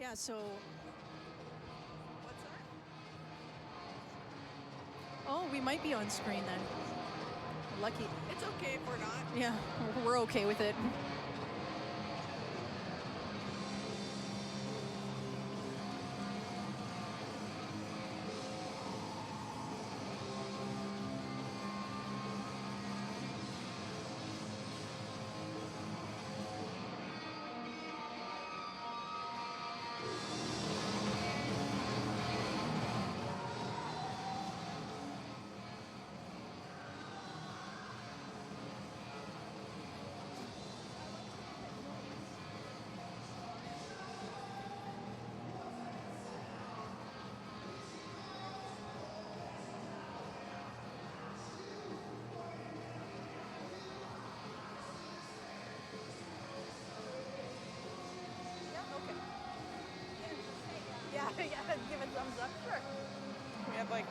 Yeah, so... What's that? Oh, we might be on screen then. Lucky. It's okay if we're not. Yeah, we're okay with it. Yeah, give a thumbs up. Sure. We have like...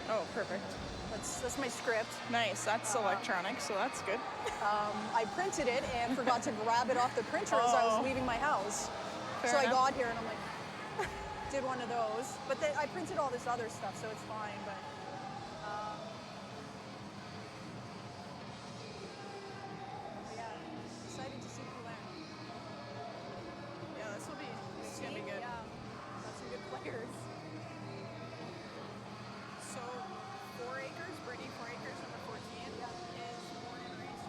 Oh, perfect. That's my script. Nice. That's electronic, so that's good. I printed it and forgot to grab it off the printer as I was leaving my house. Fair so I enough. got here and I'm like, did one of those. But I printed all this other stuff, so it's fine. But yeah, excited to see who went. Yeah, this is gonna be good. Yeah, got some good players. So, 4 acres, Brittany 4 acres, number 14, is Morgan Reese.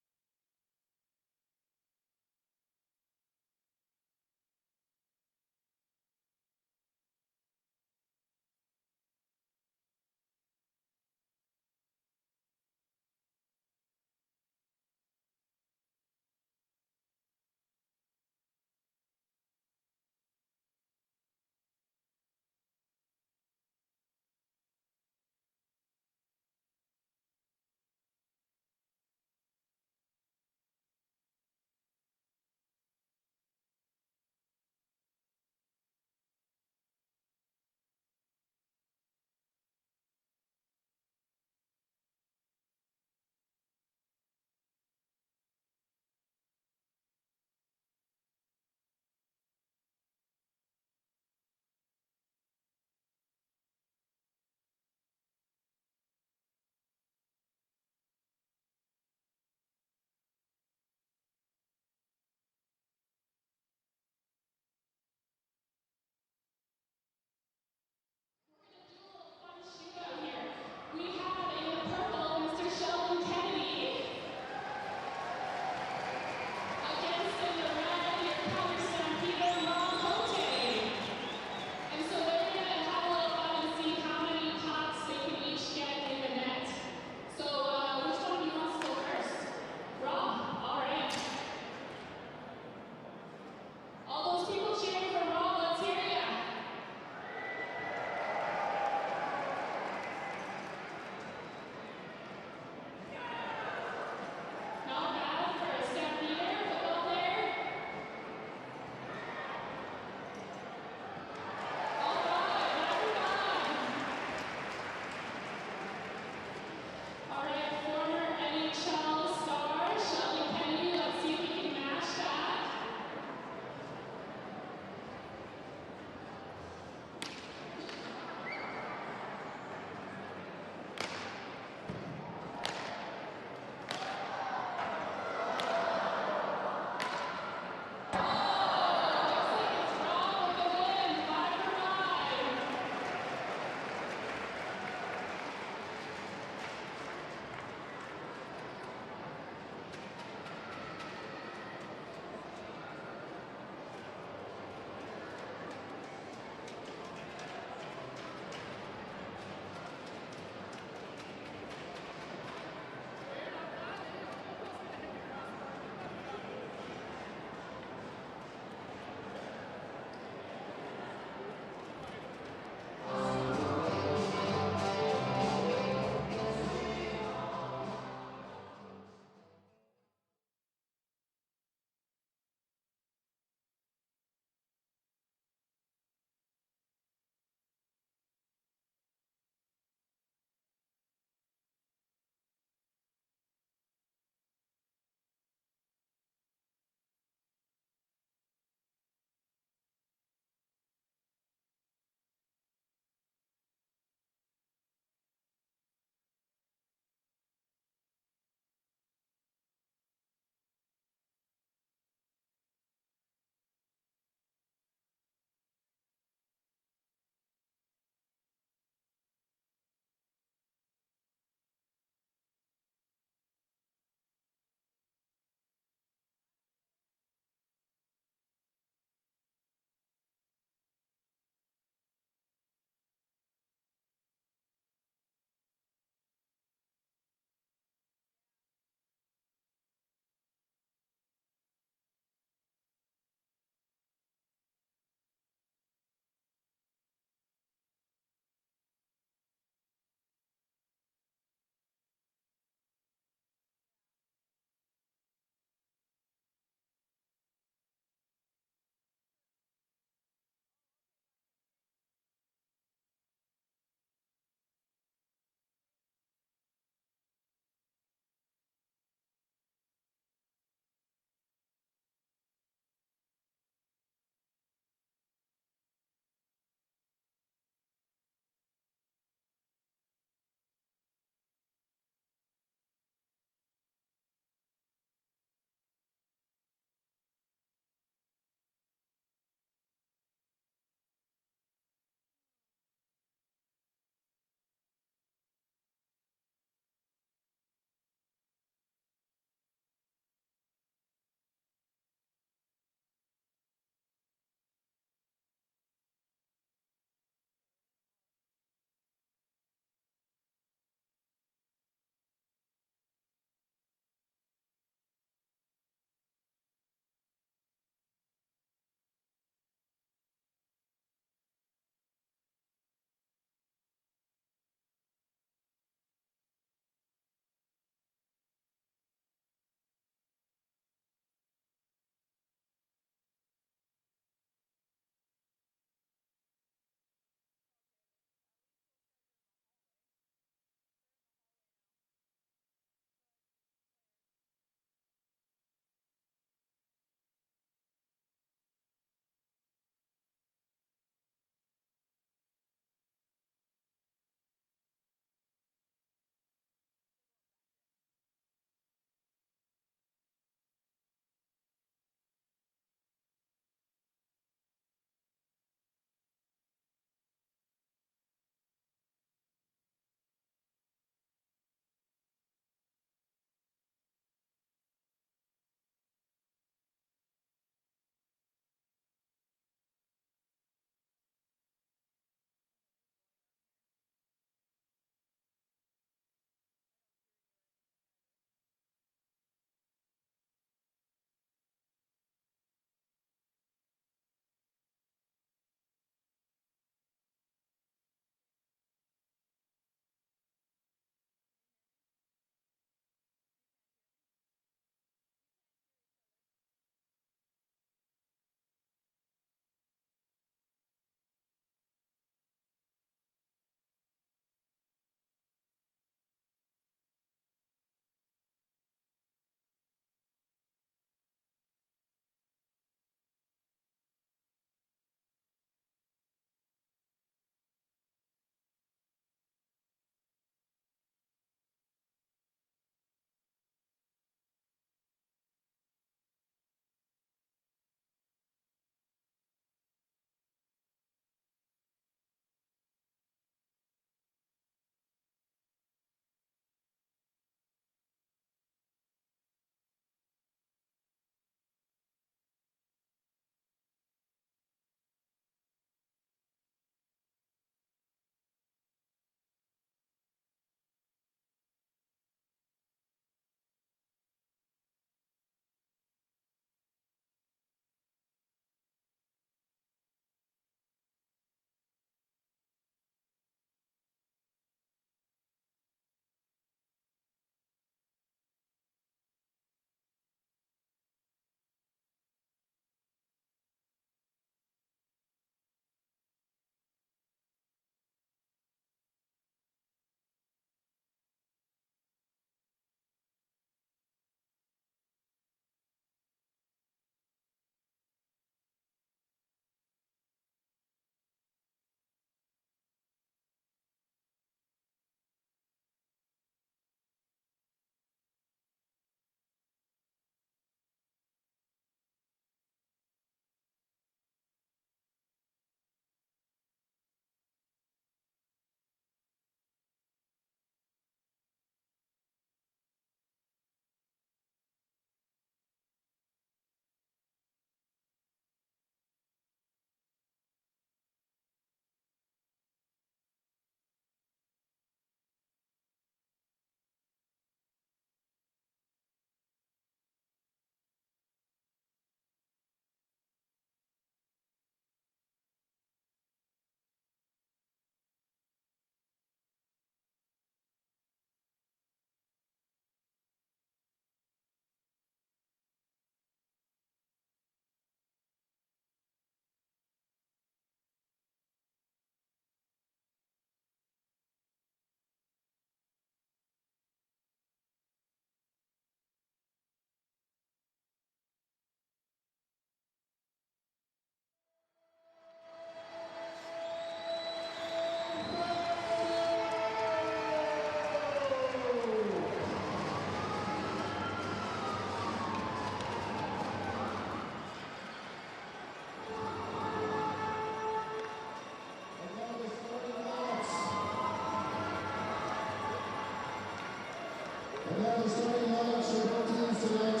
starting lineups for both teams tonight.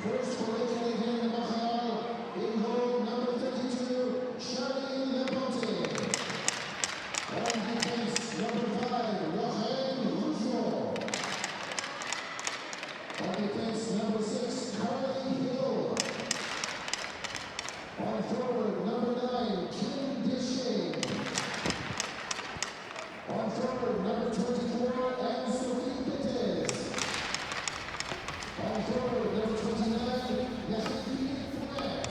First for the Canadiennes de Montreal, in goal number 32, Charlie Leponte. On defense, number 5, Lorraine Rougeau. On defense, number 6, Carly Hill. On forward, number 9, Kim Deshay. On forward, number 24, Anne-Sophie Petez. On forward, number 29, Yahibi Fouet.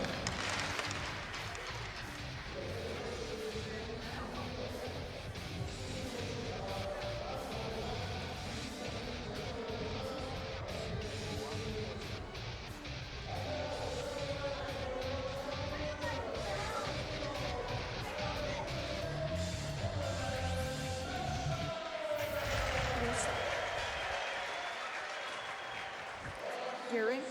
Hearing.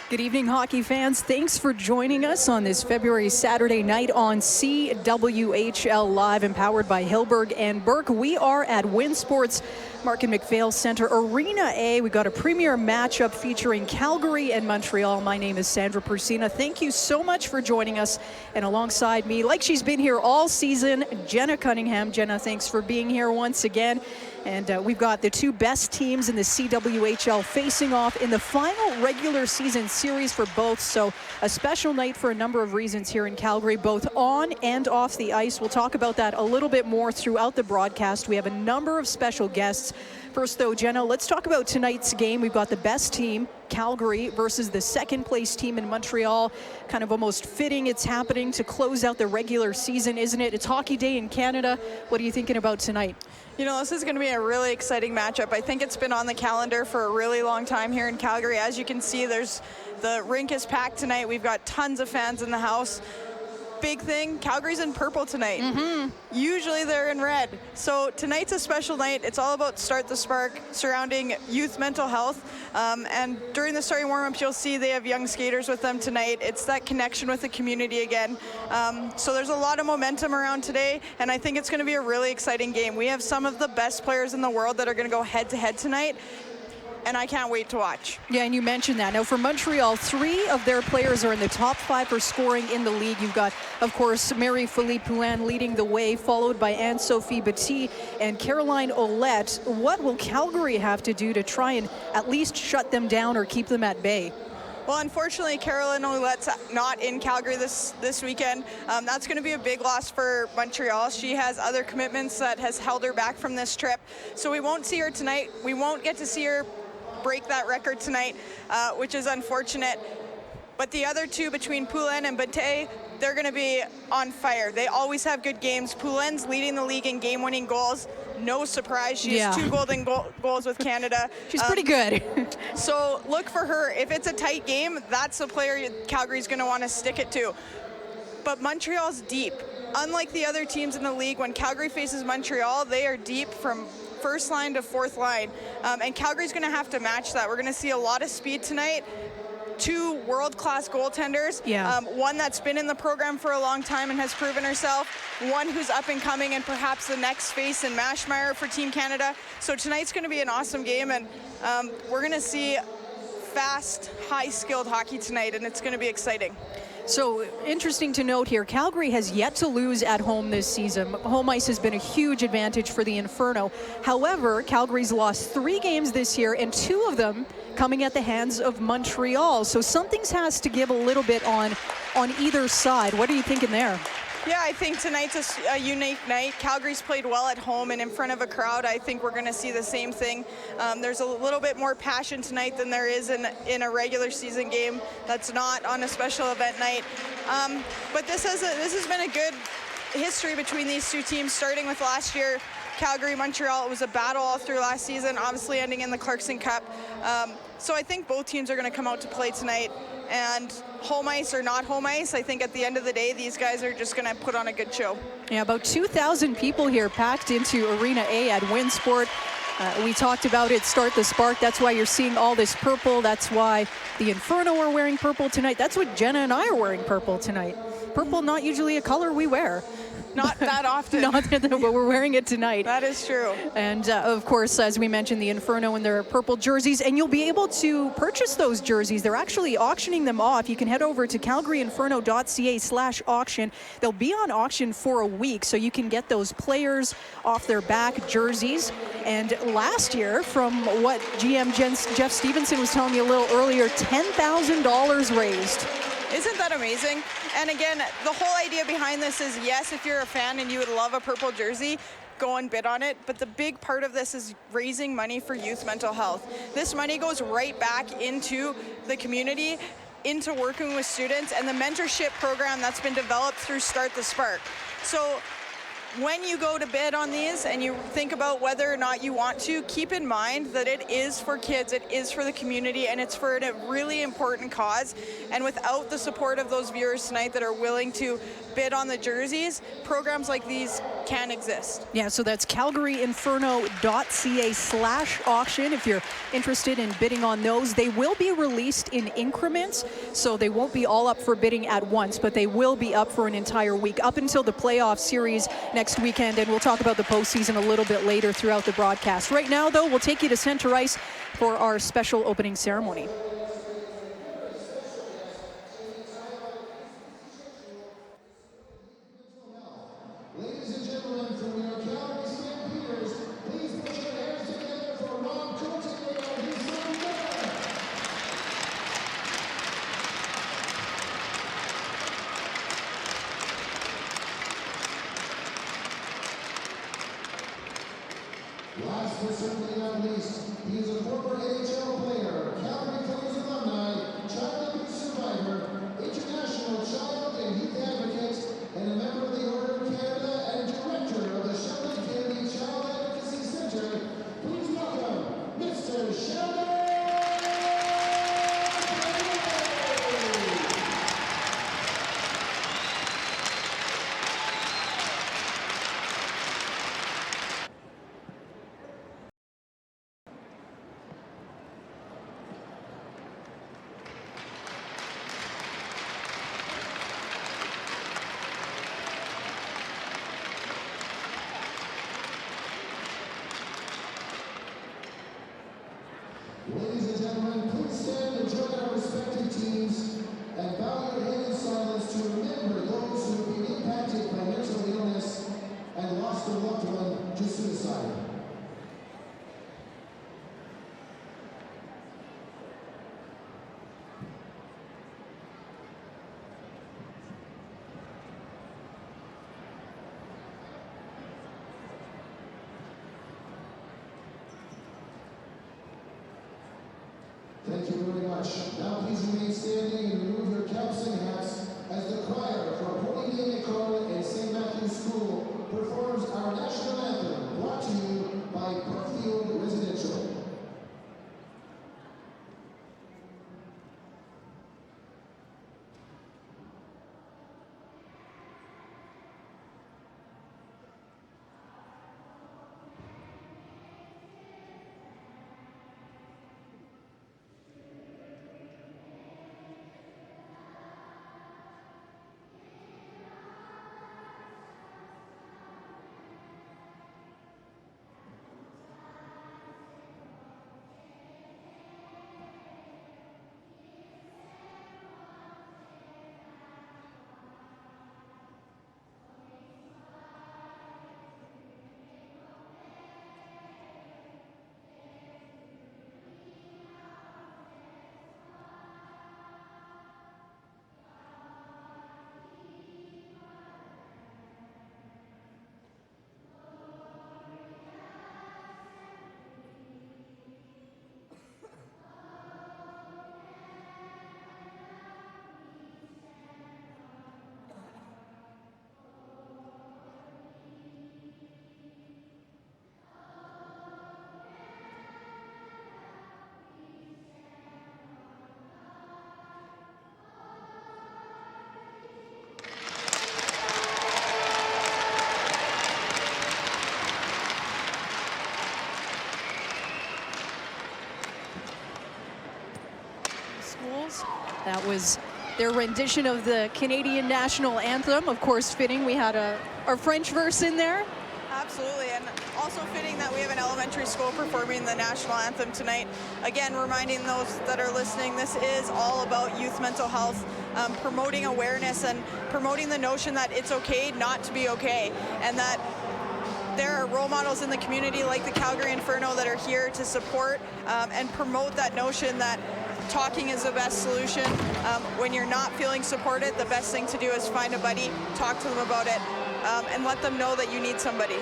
Good evening, hockey fans. Thanks for joining us on this February Saturday night on CWHL Live, empowered by Hilberg and Burke. We are at WinSports Mark and McPhail Center Arena A. We got a premier matchup featuring Calgary and Montreal. My name is Sandra Persina. Thank you so much for joining us. And alongside me, like she's been here all season, Jenna Cunningham. Jenna, thanks for being here once again. And we've got the two best teams in the CWHL facing off in the final regular season series for both. So a special night for a number of reasons here in Calgary, both on and off the ice. We'll talk about that a little bit more throughout the broadcast. We have a number of special guests. First, though, Jenna, let's talk about tonight's game. We've got the best team, Calgary, versus the second place team in Montreal. Kind of almost fitting it's happening to close out the regular season, isn't it? It's Hockey Day in Canada. What are you thinking about tonight? You know, this is going to be a really exciting matchup. I think it's been on the calendar for a really long time here in Calgary. As you can see, the rink is packed tonight. We've got tons of fans in the house. Big thing, Calgary's in purple tonight. Usually they're in red. So tonight's a special night. It's all about Start the Spark surrounding youth mental health. And during the starting warm-ups, you'll see they have young skaters with them tonight. It's that connection with the community again. So there's a lot of momentum around today, and I think it's going to be a really exciting game. We have some of the best players in the world that are going to go head-to-head tonight, and I can't wait to watch. Yeah, and you mentioned that. Now, for Montreal, 3 of their players are in the top 5 for scoring in the league. You've got, of course, Marie-Philippe Poulin leading the way, followed by Anne-Sophie Petit and Caroline Ouellette. What will Calgary have to do to try and at least shut them down or keep them at bay? Well, unfortunately, Caroline Ouellette's not in Calgary this weekend. That's going to be a big loss for Montreal. She has other commitments that has held her back from this trip. So we won't see her tonight. We won't get to see her break that record tonight, which is unfortunate. But the other two, between Poulin and Bate, they're going to be on fire. They always have good games. Poulin's leading the league in game-winning goals. No surprise. She has 2 golden goals with Canada. She's pretty good. So look for her. If it's a tight game, that's the player Calgary's going to want to stick it to. But Montreal's deep. Unlike the other teams in the league, when Calgary faces Montreal, they are deep from first line to fourth line. And Calgary's going to have to match that. We're going to see a lot of speed tonight. 2 world-class goaltenders. One that's been in the program for a long time and has proven herself. One who's up and coming and perhaps the next face in Mashmeyer for Team Canada. So tonight's going to be an awesome game, and we're going to see fast, high-skilled hockey tonight, and it's going to be exciting. So interesting to note here, Calgary has yet to lose at home this season. Home ice has been a huge advantage for the Inferno. However, Calgary's lost 3 games this year, and 2 of them coming at the hands of Montreal. So something has to give a little bit on either side. What are you thinking there? Yeah, I think tonight's a unique night. Calgary's played well at home and in front of a crowd. I think we're going to see the same thing. There's a little bit more passion tonight than there is in a regular season game that's not on a special event night. But this has been a good history between these two teams, starting with last year, Calgary, Montreal. It was a battle all through last season, obviously ending in the Clarkson Cup. So I think both teams are going to come out to play tonight. And home ice or not home ice, I think at the end of the day, these guys are just going to put on a good show. Yeah, about 2,000 people here packed into Arena A at Winsport. We talked about it, Start the Spark. That's why you're seeing all this purple. That's why the Inferno are wearing purple tonight. That's what Jenna and I are wearing purple tonight. Purple, not usually a color we wear. Not that often. But we're wearing it tonight. That is true. And of course, as we mentioned, the Inferno in their purple jerseys, and you'll be able to purchase those jerseys. They're actually auctioning them off. You can head over to calgaryinferno.ca/auction. They'll be on auction for a week, so you can get those players off their back jerseys. And last year, from what GM Jeff Stevenson was telling me a little earlier, $10,000 raised. Isn't that amazing? And again, the whole idea behind this is, yes, if you're a fan and you would love a purple jersey, go and bid on it. But the big part of this is raising money for youth mental health. This money goes right back into the community, into working with students, and the mentorship program that's been developed through Start the Spark. So when you go to bid on these and you think about whether or not you want to, keep in mind that it is for kids, it is for the community, and it's for a really important cause. And without the support of those viewers tonight that are willing to bid on the jerseys, programs like these can't exist. Yeah, so that's calgaryinferno.ca/auction if you're interested in bidding on those. They will be released in increments, so they won't be all up for bidding at once, but they will be up for an entire week, up until the playoff series next weekend, and we'll talk about the postseason a little bit later throughout the broadcast. Right now, though, we'll take you to center ice for our special opening ceremony. Ladies and gentlemen, from your Calgary Stampeders, please put your hands together for Ron Cote and his son Noah. Last but certainly not least, he is a former AHL player, Calgary Flames alumni, child abuse survivor, international child and youth advocate, and a member of the Order of Canada and director of the Sheldon Kennedy Child Advocacy Center. Please welcome Mr. Sheldon. Ladies and gentlemen, please stand and join our respective teams and bow your head in silence to remember those who have been impacted by mental illness and lost a loved one to suicide. Thank you very much. Now please remain standing and remove your caps and hats as the choir from Holy Name Ecole and St. Matthew's School performs our national anthem, brought to you by Brookfield Residential. That was their rendition of the Canadian national anthem. Of course, fitting we had our French verse in there. Absolutely, and also fitting that we have an elementary school performing the national anthem tonight. Again, reminding those that are listening, this is all about youth mental health, promoting awareness and promoting the notion that it's okay not to be okay, and that there are role models in the community like the Calgary Inferno that are here to support and promote that notion that talking is the best solution. When you're not feeling supported, the best thing to do is find a buddy, talk to them about it, and let them know that you need somebody.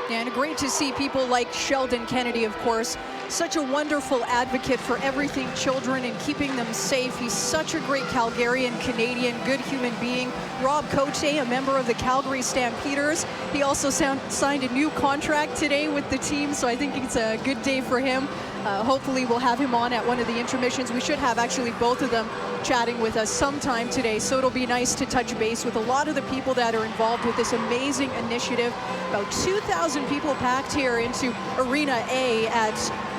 Yeah, and great to see people like Sheldon Kennedy, of course, such a wonderful advocate for everything children and keeping them safe. He's such a great Calgarian Canadian, good human being. Rob Cote, a member of the Calgary Stampeders. He also signed a new contract today with the team, so I think it's a good day for him. Hopefully we'll have him on at one of the intermissions. We should have actually both of them chatting with us sometime today, so it'll be nice to touch base with a lot of the people that are involved with this amazing initiative. About 2,000 people packed here into Arena A at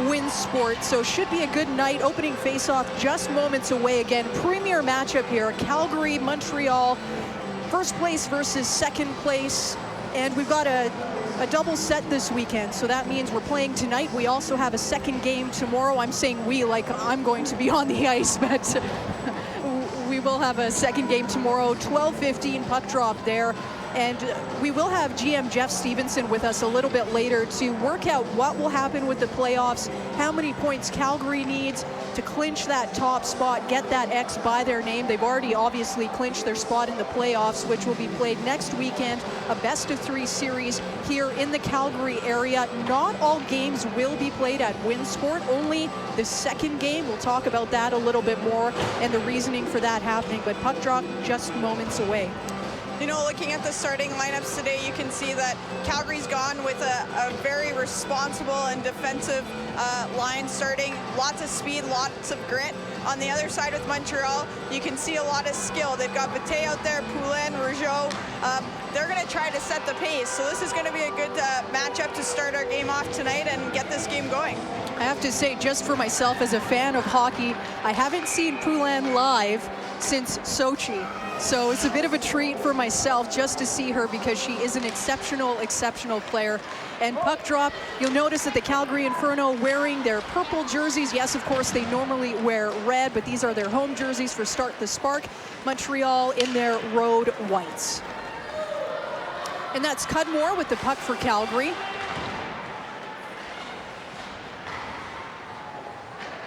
Winsport, so should be a good night. Opening face-off just moments away. Again, premier matchup here, Calgary, Montreal, first place versus second place, and we've got a double set this weekend, so that means we're playing tonight. We also have a second game tomorrow. I'm saying we like I'm going to be on the ice, but we will have a second game tomorrow, 12:15 puck drop there. And we will have GM Jeff Stevenson with us a little bit later to work out what will happen with the playoffs, how many points Calgary needs to clinch that top spot, get that X by their name. They've already obviously clinched their spot in the playoffs, which will be played next weekend, a best-of-3 series here in the Calgary area. Not all games will be played at Winsport, only the second game. We'll talk about that a little bit more and the reasoning for that happening, but puck drop just moments away. You know, looking at the starting lineups today, you can see that Calgary's gone with a very responsible and defensive line starting. Lots of speed, lots of grit. On the other side with Montreal, you can see a lot of skill. They've got Bate out there, Poulin, Rougeau. They're going to try to set the pace. So this is going to be a good matchup to start our game off tonight and get this game going. I have to say, just for myself as a fan of hockey, I haven't seen Poulin live since Sochi. So it's a bit of a treat for myself just to see her because she is an exceptional, exceptional player. And puck drop, you'll notice that the Calgary Inferno wearing their purple jerseys. Yes, of course, they normally wear red, but these are their home jerseys for Start the Spark. Montreal in their road whites. And that's Cudmore with the puck for Calgary.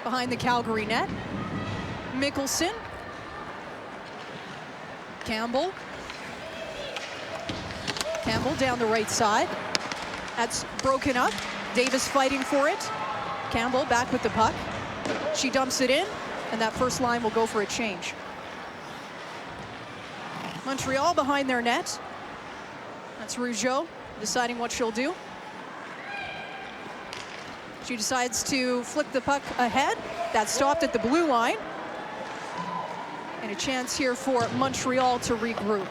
Behind the Calgary net, Mickelson. Campbell down the right side. That's broken up. Davis fighting for it. Campbell back with the puck. She dumps it in, and that first line will go for a change. Montreal behind their net. That's Rougeau deciding what she'll do. She decides to flick the puck ahead. That stopped at the blue line. And a chance here for Montreal to regroup.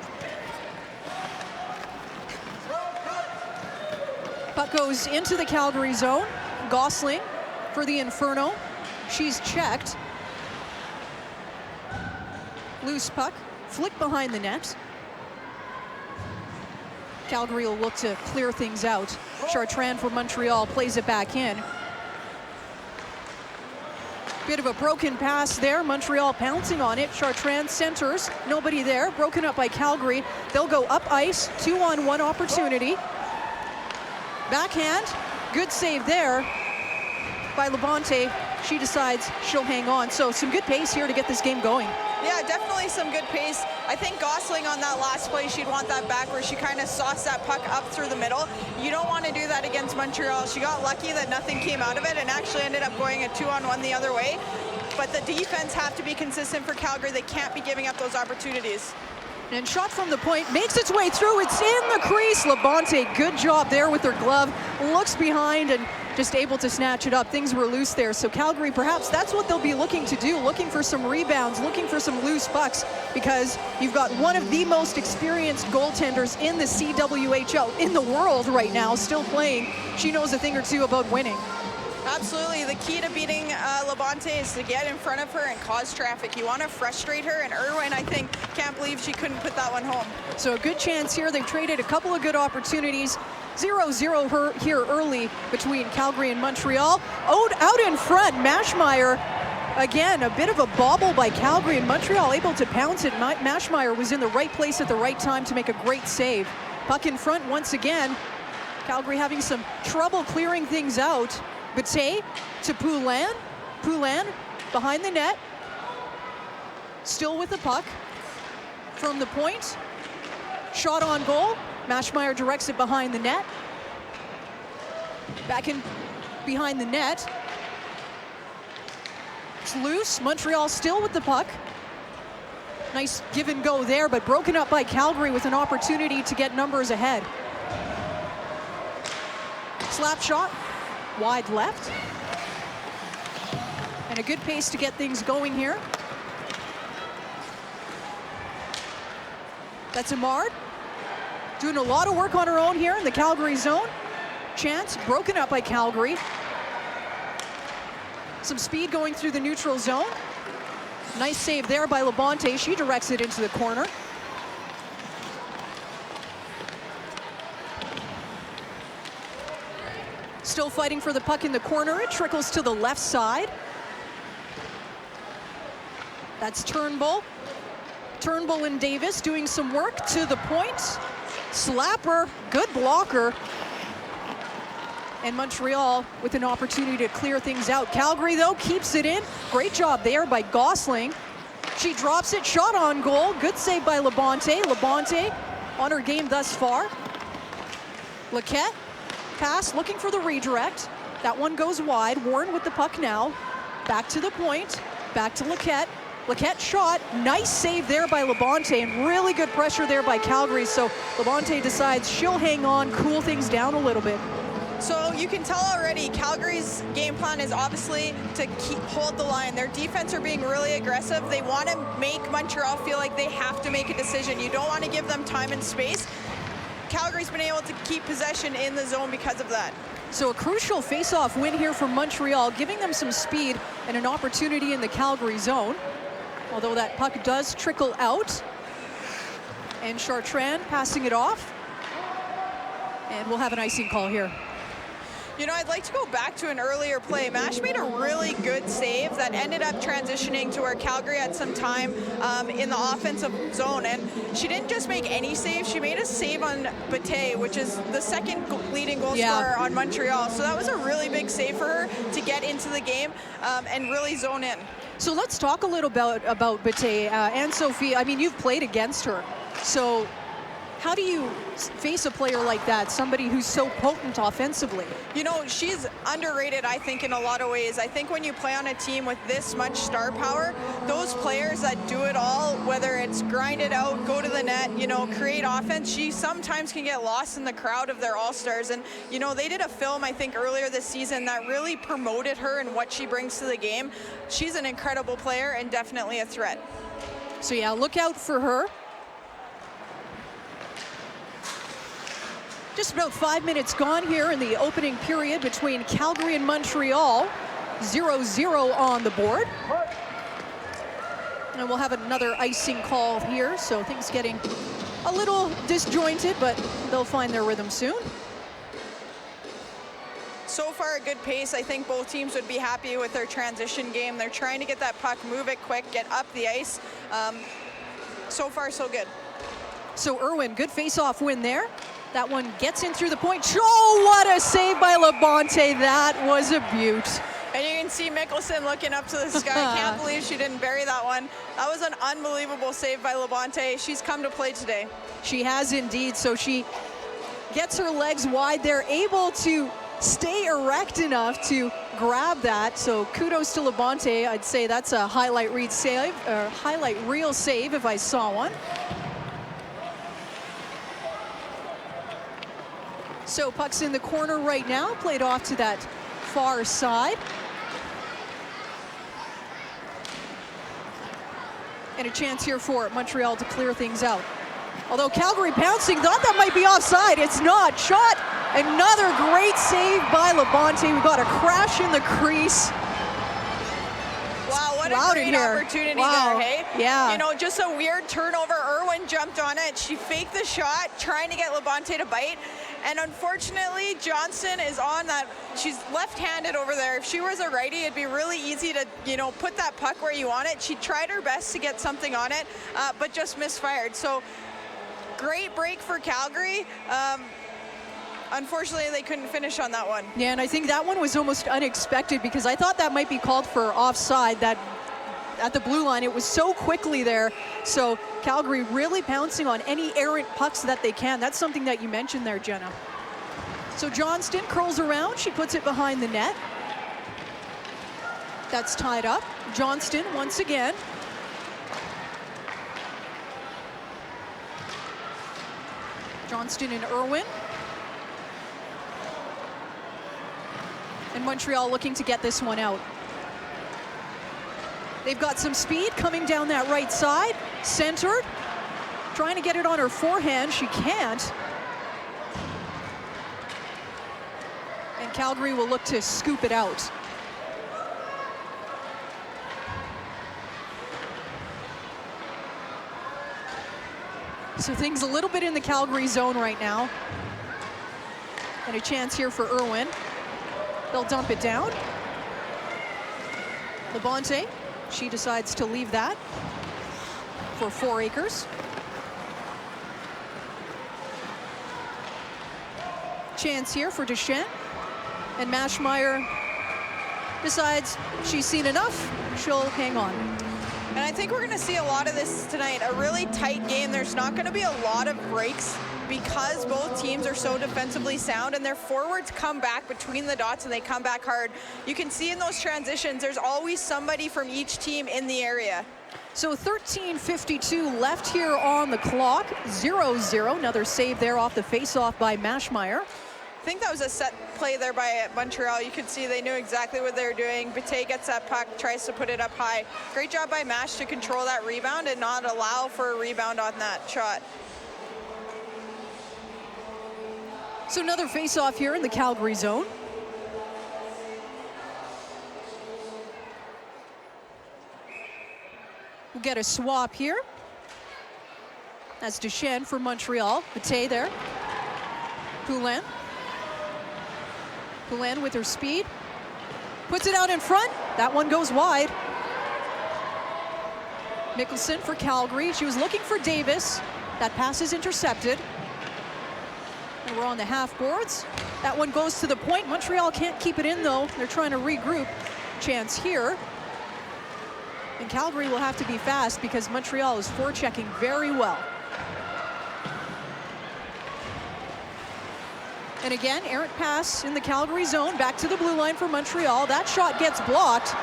Puck goes into the Calgary zone. Gosling for the Inferno. She's checked. Loose puck, flick behind the net. Calgary will look to clear things out. Chartrand for Montreal plays it back in. Bit of a broken pass there. Montreal pouncing on it. Chartrand centers. Nobody there. Broken up by Calgary. They'll go up ice. 2-on-1 opportunity. Backhand. Good save there by Labonte. She decides she'll hang on. So some good pace here to get this game going. Yeah, definitely some good pace. I think Gosling on that last play, she'd want that back where she kind of sauced that puck up through the middle. You don't want to do that against Montreal. She got lucky that nothing came out of it and actually ended up going a 2-on-1 the other way. But the defense have to be consistent for Calgary. They can't be giving up those opportunities. And shot from the point, makes its way through. It's in the crease. Labonte, good job there with her glove. Looks behind and just able to snatch it up. Things were loose there. So Calgary, perhaps that's what they'll be looking to do, looking for some rebounds, looking for some loose pucks, because you've got one of the most experienced goaltenders in the CWHL, in the world right now, still playing. She knows a thing or two about winning. Absolutely. The key to beating Labonte is to get in front of her and cause traffic. You want to frustrate her, and Irwin, I think, can't believe she couldn't put that one home. So a good chance here. They've traded a couple of good opportunities. 0-0 here early between Calgary and Montreal. Out in front, Maschmeyer. Again, a bit of a bobble by Calgary, and Montreal able to pounce it. Maschmeyer was in the right place at the right time to make a great save. Puck in front once again. Calgary having some trouble clearing things out. Bate to Poulin. Poulin behind the net. Still with the puck. From the point. Shot on goal. Maschmeyer directs it behind the net. Back in behind the net. It's loose. Montreal still with the puck. Nice give and go there, but broken up by Calgary with an opportunity to get numbers ahead. Slap shot, wide left. And a good pace to get things going here. That's Amard. Doing a lot of work on her own here in the Calgary zone. Chance broken up by Calgary. Some speed going through the neutral zone. Nice save there by Labonte. She directs it into the corner. Still fighting for the puck in the corner. It trickles to the left side. That's Turnbull. Turnbull and Davis doing some work to the point. Slapper, good blocker. And Montreal with an opportunity to clear things out. Calgary, though, keeps it in. Great job there by Gosling. She drops it, shot on goal. Good save by Labonte. Labonte on her game thus far. Laquette, pass, looking for the redirect. That one goes wide. Warren with the puck now. Back to the point, back to Laquette. Laquette shot, nice save there by Labonte, and really good pressure there by Calgary. So Labonte decides she'll hang on, cool things down a little bit. So you can tell already Calgary's game plan is obviously to hold the line. Their defense are being really aggressive. They want to make Montreal feel like they have to make a decision. You don't want to give them time and space. Calgary's been able to keep possession in the zone because of that. So a crucial face-off win here from Montreal, giving them some speed and an opportunity in the Calgary zone. Although that puck does trickle out. And Chartrand passing it off. And we'll have an icing call here. You know, I'd like to go back to an earlier play. Mash made a really good save that ended up transitioning to where Calgary had some time in the offensive zone. And she didn't just make any saves, she made a save on Bate, which is the second leading goal scorer on Montreal. So that was a really big save for her to get into the game and really zone in. So let's talk a little about Bate. And Sophie, I mean, you've played against her. So how do you face a player like that, somebody who's so potent offensively? You know, she's underrated, I think, in a lot of ways. I think when you play on a team with this much star power, those players that do it all, whether it's grind it out, go to the net, you know, create offense, she sometimes can get lost in the crowd of their all-stars. And, you know, they did a film, I think, earlier this season that really promoted her and what she brings to the game. She's an incredible player and definitely a threat. So, yeah, look out for her. Just about 5 minutes gone here in the opening period between Calgary and Montreal. 0-0 on the board. And we'll have another icing call here, so things getting a little disjointed, but they'll find their rhythm soon. So far, a good pace. I think both teams would be happy with their transition game. They're trying to get that puck, move it quick, get up the ice. So far, so good. So Irwin, good face-off win there. That one gets in through the point. Oh, what a save by Labonte. That was a beaut. And you can see Mickelson looking up to the sky. Can't believe she didn't bury that one. That was an unbelievable save by Labonte. She's come to play today. She has indeed. So she gets her legs wide. They're able to stay erect enough to grab that. So kudos to Labonte. I'd say that's a highlight reel save if I saw one. So puck's in the corner right now, played off to that far side. And a chance here for Montreal to clear things out. Although Calgary pouncing, thought that might be offside. It's not. Shot Another great save by Labonte. We got a crash in the crease. Wow, what Loud a in great here. opportunity Wow. there, hey? Yeah. You know, just a weird turnover. Irwin jumped on it. She faked the shot, trying to get Labonte to bite. And unfortunately, Johnston is on that. She's left-handed over there. If she was a righty, it'd be really easy to, you know, put that puck where you want it. She tried her best to get something on it, but just misfired. So great break for Calgary. Unfortunately, they couldn't finish on that one. Yeah, and I think that one was almost unexpected because I thought that might be called for offside. That at the blue line, it was so quickly there. So Calgary really pouncing on any errant pucks that they can. That's something that you mentioned there, Jenna. So Johnston curls around. She puts it behind the net. That's tied up. Johnston once again. Johnston and Irwin. And Montreal looking to get this one out. They've got some speed coming down that right side. Centered. Trying to get it on her forehand. She can't. And Calgary will look to scoop it out. So things a little bit in the Calgary zone right now. And a chance here for Irwin. They'll dump it down. Labonte, she decides to leave that for 4 acres. Chance here for Deschênes. And Maschmeyer decides she's seen enough. She'll hang on. And I think we're going to see a lot of this tonight. A really tight game. There's not going to be a lot of breaks because both teams are so defensively sound and their forwards come back between the dots and they come back hard. You can see in those transitions, there's always somebody from each team in the area. So 13:52 left here on the clock. 0-0. Another save there off the face-off by Maschmeyer. I think that was a set play there by Montreal. You could see they knew exactly what they were doing. Bate gets that puck, tries to put it up high. Great job by Mash to control that rebound and not allow for a rebound on that shot. So another face-off here in the Calgary zone. We'll get a swap here. That's Deschênes for Montreal. Bate there. Poulin. Poulin with her speed. Puts it out in front. That one goes wide. Mickelson for Calgary. She was looking for Davis. That pass is intercepted. And we're on the half boards. That one goes to the point. Montreal can't keep it in though. They're trying to regroup. Chance here. And Calgary will have to be fast because Montreal is forechecking very well. And again, errant pass in the Calgary zone, back to the blue line for Montreal. That shot gets blocked.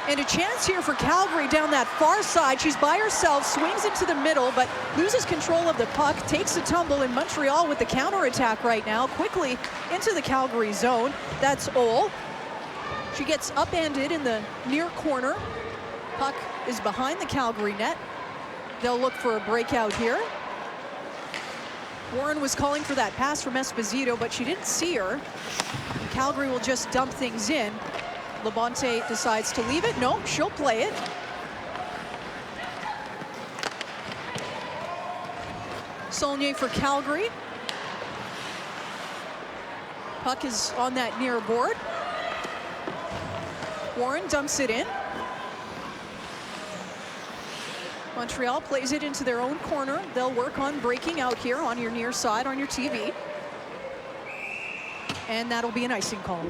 And a chance here for Calgary down that far side. She's by herself, swings into the middle, but loses control of the puck, takes a tumble, in Montreal with the counterattack right now, quickly into the Calgary zone. That's Ole. She gets upended in the near corner. Puck is behind the Calgary net. They'll look for a breakout here. Warren was calling for that pass from Esposito, but she didn't see her. Calgary will just dump things in. Labonte decides to leave it. No, she'll play it. Saulnier for Calgary. Puck is on that near board. Warren dumps it in. Montreal plays it into their own corner. They'll work on breaking out here on your near side on your TV. And that'll be an icing call.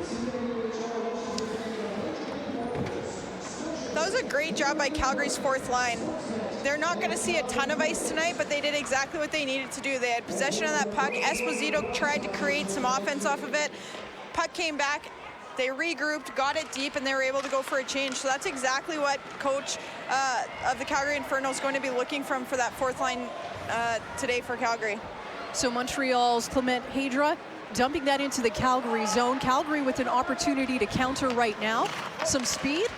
That was a great job by Calgary's fourth line. They're not going to see a ton of ice tonight, but they did exactly what they needed to do. They had possession of that puck. Esposito tried to create some offense off of it. Puck came back. They regrouped, got it deep, and they were able to go for a change. So that's exactly what coach of the Calgary Inferno is going to be looking for that fourth line today for Calgary. So Montreal's Clement Hadra dumping that into the Calgary zone. Calgary with an opportunity to counter right now. Some speed.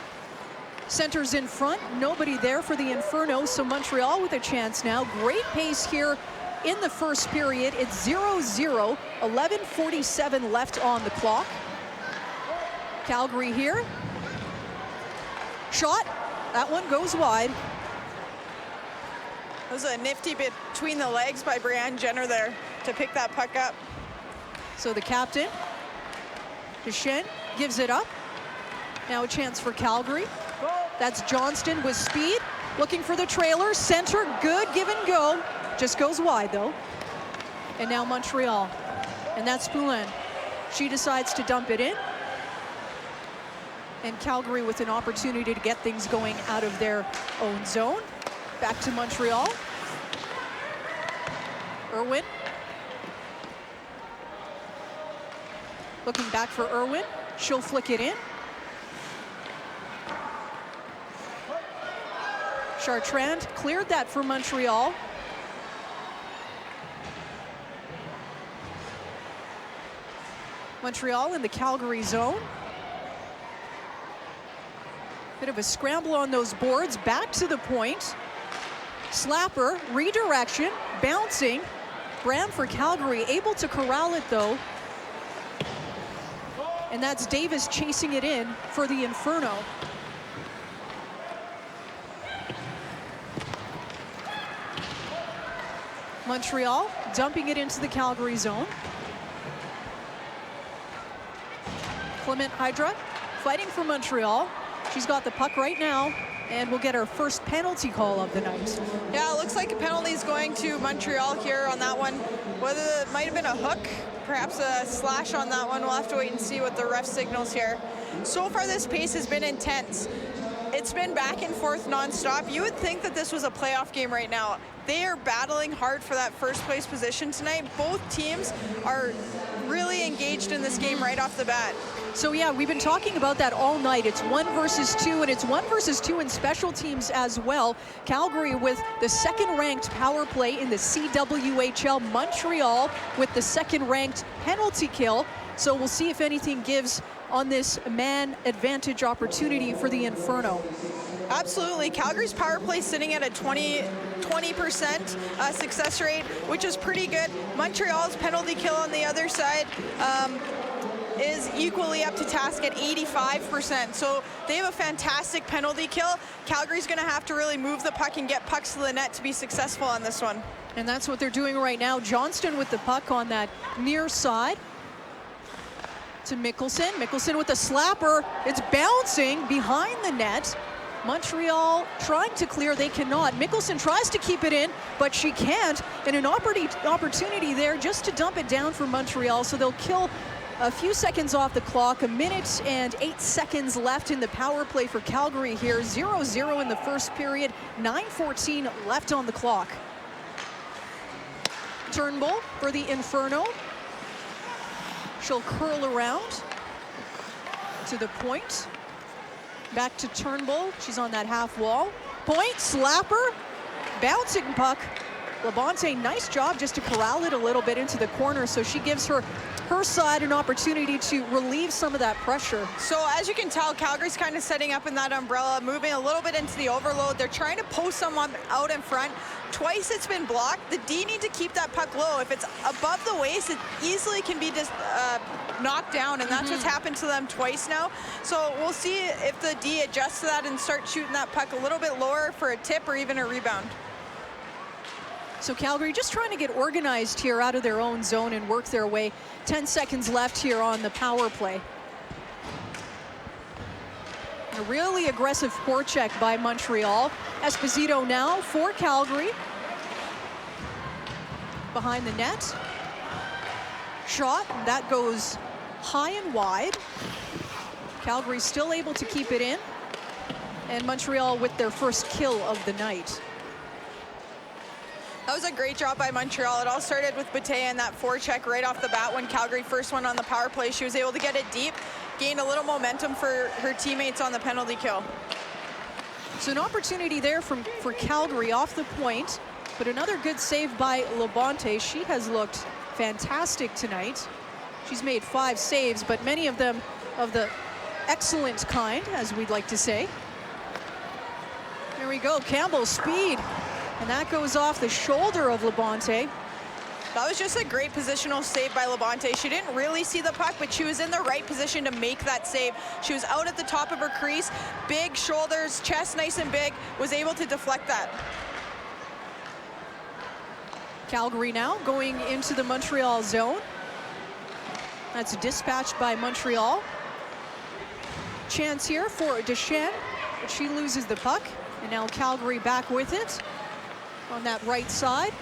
Centers in front. Nobody there for the Inferno. So Montreal with a chance now. Great pace here in the first period. It's 0-0, 11:47 left on the clock. Calgary here. Shot, that one goes wide. That was a nifty bit between the legs by Brianne Jenner there to pick that puck up. So the captain, Deschênes, gives it up. Now a chance for Calgary. That's Johnston with speed, looking for the trailer, center, good, give and go. Just goes wide though. And now Montreal, and that's Poulin. She decides to dump it in. And Calgary with an opportunity to get things going out of their own zone. Back to Montreal. Irwin. Looking back for Irwin. She'll flick it in. Chartrand cleared that for Montreal. Montreal in the Calgary zone. Bit of a scramble on those boards, back to the point. Slapper, redirection, bouncing. Graham for Calgary, able to corral it though. And that's Davis chasing it in for the Inferno. Montreal dumping it into the Calgary zone. Clement Hydra fighting for Montreal. She's got the puck right now, and we'll get our first penalty call of the night. Yeah, it looks like a penalty is going to Montreal here on that one. Whether it might have been a hook, perhaps a slash on that one, we'll have to wait and see what the ref signals here. So far, this pace has been intense. It's been back and forth nonstop. You would think that this was a playoff game right now. They are battling hard for that first place position tonight. Both teams are really engaged in this game right off the bat. So yeah, we've been talking about that all night. It's 1 versus 2, and it's 1 versus 2 in special teams as well. Calgary with the second-ranked power play in the CWHL. Montreal with the second-ranked penalty kill. So we'll see if anything gives on this man advantage opportunity for the Inferno. Absolutely. Calgary's power play sitting at a 20% success rate, which is pretty good. Montreal's penalty kill on the other side is equally up to task at 85%. So they have a fantastic penalty kill. Calgary's going to have to really move the puck and get pucks to the net to be successful on this one. And that's what they're doing right now. Johnston with the puck on that near side. To Mickelson. Mickelson with a slapper. It's bouncing behind the net. Montreal trying to clear, they cannot. Mickelson tries to keep it in, but she can't. And an opportunity there just to dump it down for Montreal. So they'll kill a few seconds off the clock. 1 minute and 8 seconds left in the power play for Calgary here. 0-0 in the first period. 9:14 left on the clock. Turnbull for the Inferno. She'll curl around to the point. Back to Turnbull. She's on that half wall. Point, slapper, bouncing puck. Labonte, nice job just to corral it a little bit into the corner, so she gives her side an opportunity to relieve some of that pressure. So as you can tell, Calgary's kind of setting up in that umbrella, moving a little bit into the overload. They're trying to post someone out in front. Twice it's been blocked. The D need to keep that puck low. If it's above the waist, it easily can be just knocked down, and that's what's happened to them twice now. So we'll see if the D adjusts to that and start shooting that puck a little bit lower for a tip or even a rebound. So Calgary just trying to get organized here out of their own zone and work their way. 10 seconds left here on the power play. A really aggressive forecheck by Montreal. Esposito now for Calgary. Behind the net. Shot, that goes high and wide. Calgary still able to keep it in. And Montreal with their first kill of the night. That was a great job by Montreal. It all started with Bate and that forecheck right off the bat when Calgary first went on the power play. She was able to get it deep, gained a little momentum for her teammates on the penalty kill. So an opportunity there for Calgary off the point, but another good save by Labonte. She has looked fantastic tonight. She's made 5 saves, but many of them of the excellent kind, as we'd like to say. There we go, Campbell, speed. And that goes off the shoulder of Labonte. That was just a great positional save by Labonte. She didn't really see the puck, but she was in the right position to make that save. She was out at the top of her crease, big shoulders, chest nice and big, was able to deflect that. Calgary now going into the Montreal zone. That's dispatched by Montreal. Chance here for Deschênes, but she loses the puck. And now Calgary back with it on that right side.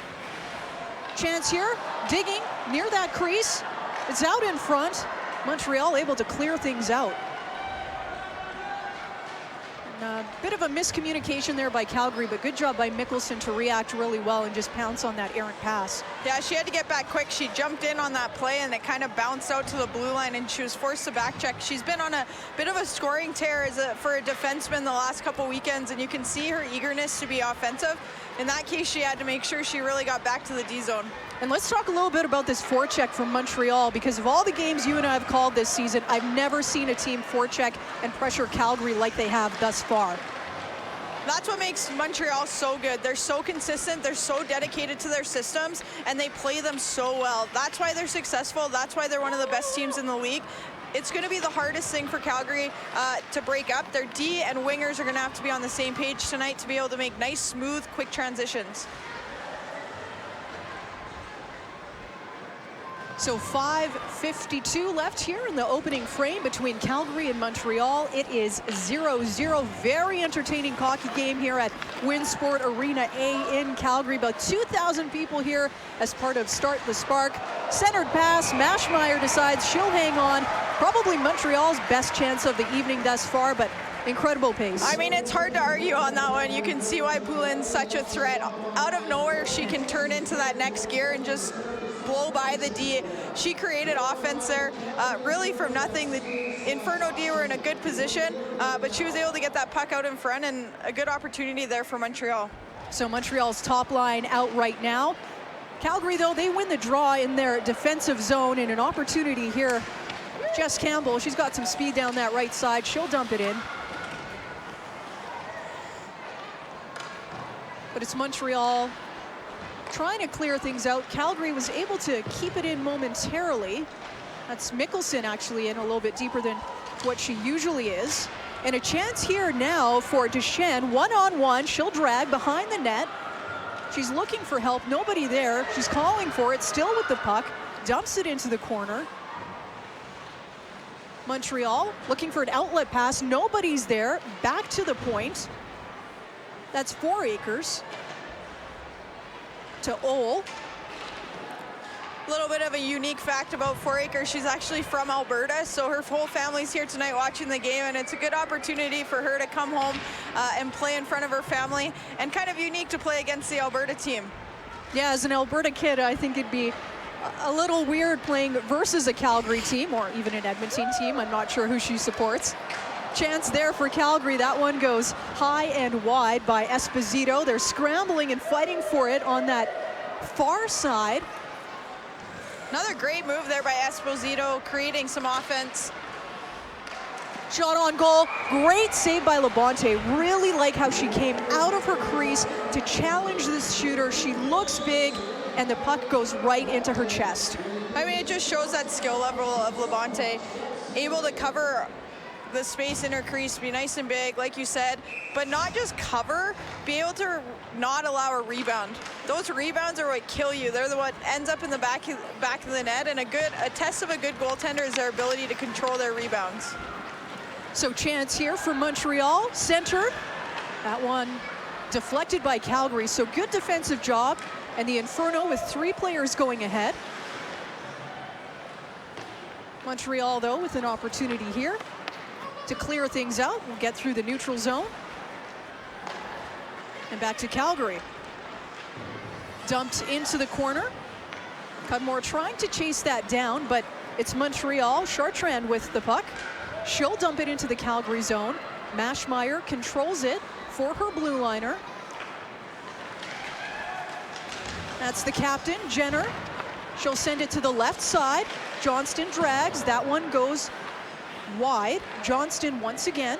Chance here, digging near that crease. It's out in front. Montreal able to clear things out. And a bit of a miscommunication there by Calgary, but good job by Mickelson to react really well and just pounce on that errant pass. Yeah, she had to get back quick. She jumped in on that play and it kind of bounced out to the blue line and she was forced to back check. She's been on a bit of a scoring tear for a defenseman the last couple weekends, and you can see her eagerness to be offensive. In that case, she had to make sure she really got back to the D zone. And let's talk a little bit about this forecheck from Montreal, because of all the games you and I have called this season, I've never seen a team forecheck and pressure Calgary like they have thus far. That's what makes Montreal so good. They're so consistent, they're so dedicated to their systems, and they play them so well. That's why they're successful. That's why they're one of the best teams in the league. It's going to be the hardest thing for Calgary to break up. Their D and wingers are going to have to be on the same page tonight to be able to make nice, smooth, quick transitions. So 5:52 left here in the opening frame between Calgary and Montreal. It is 0-0. Very entertaining hockey game here at Winsport Arena A in Calgary. About 2,000 people here as part of Start the Spark. Centered pass. Maschmeyer decides she'll hang on. Probably Montreal's best chance of the evening thus far, but incredible pace. I mean, it's hard to argue on that one. You can see why Poulin's such a threat. Out of nowhere, she can turn into that next gear and just blow by the D. She created offense there, really from nothing. The Inferno D were in a good position, but she was able to get that puck out in front, and a good opportunity there for Montreal. So Montreal's top line out right now. Calgary, though, they win the draw in their defensive zone, and an opportunity here. Jess Campbell, she's got some speed down that right side. She'll dump it in. But it's Montreal trying to clear things out. Calgary was able to keep it in momentarily. That's Mickelson actually in a little bit deeper than what she usually is. And a chance here now for Deschênes, one-on-one. She'll drag behind the net. She's looking for help, nobody there. She's calling for it, still with the puck, dumps it into the corner. Montreal looking for an outlet pass, nobody's there, back to the point. That's 4 acres to Ole. A little bit of a unique fact about 4 acres, she's actually from Alberta, so her whole family's here tonight watching the game, and it's a good opportunity for her to come home and play in front of her family, and kind of unique to play against the Alberta team. Yeah, as an Alberta kid, I think it'd be a little weird playing versus a Calgary team, or even an Edmonton team. I'm not sure who she supports. Chance there for Calgary. That one goes high and wide by Esposito. They're scrambling and fighting for it on that far side. Another great move there by Esposito, creating some offense. Shot on goal. Great save by Labonte. Really like how she came out of her crease to challenge this shooter. She looks big, and the puck goes right into her chest. I mean, it just shows that skill level of Labonte, able to cover the space in her crease, be nice and big, like you said, but not just cover, be able to not allow a rebound. Those rebounds are what kill you. They're what ends up in the back of the net, and a test of a good goaltender is their ability to control their rebounds. So chance here for Montreal, centered. That one deflected by Calgary, so good defensive job. And the Inferno with 3 players going ahead. Montreal, though, with an opportunity here to clear things out. We'll get through the neutral zone. And back to Calgary. Dumped into the corner. Cudmore trying to chase that down, but it's Montreal. Chartrand with the puck. She'll dump it into the Calgary zone. Maschmeyer controls it for her blue liner. That's the captain, Jenner. She'll send it to the left side. Johnston drags. That one goes wide. Johnston once again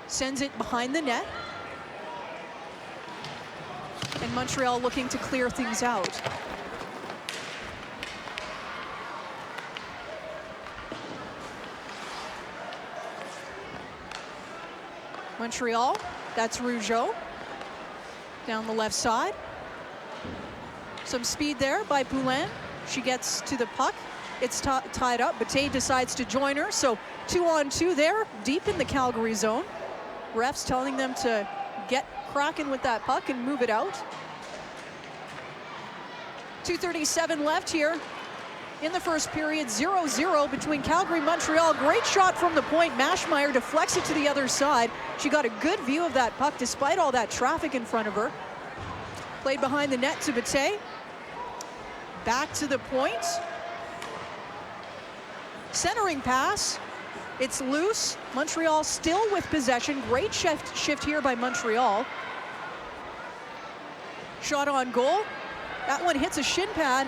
sends it behind the net. Montreal looking to clear things out. Montreal, that's Rougeau down the left side. Some speed there by Poulin. She gets to the puck. It's tied up. Bate decides to join her. So 2-on-2 there, deep in the Calgary zone. Refs telling them to get cracking with that puck and move it out. 2:37 left here in the first period. 0-0 between Calgary and Montreal. Great shot from the point. Maschmeyer deflects it to the other side. She got a good view of that puck despite all that traffic in front of her. Played behind the net to Bate. Back to the point. Centering pass. It's loose. Montreal still with possession. Great shift here by Montreal. Shot on goal. That one hits a shin pad.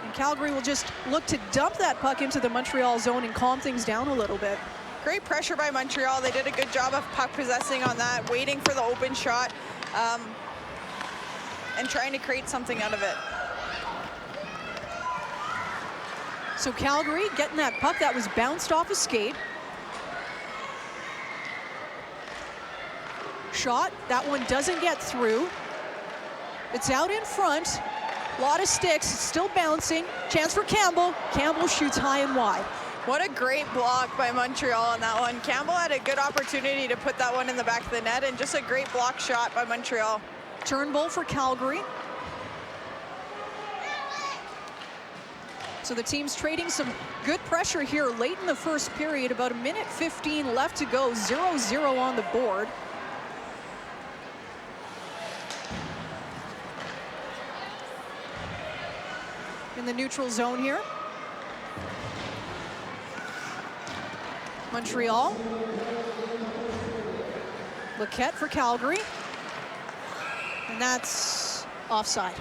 And Calgary will just look to dump that puck into the Montreal zone and calm things down a little bit. Great pressure by Montreal. They did a good job of puck possessing on that, waiting for the open shot, and trying to create something out of it. So Calgary getting that puck that was bounced off a skate. Shot, that one doesn't get through. It's out in front. A lot of sticks, it's still bouncing. Chance for Campbell. Campbell shoots high and wide. What a great block by Montreal on that one. Campbell had a good opportunity to put that one in the back of the net, and just a great block shot by Montreal. Turnbull for Calgary. So the team's trading some good pressure here late in the first period. About 1:15 left to go. 0-0 on the board. In the neutral zone here. Montreal. Lequette for Calgary. And that's offside.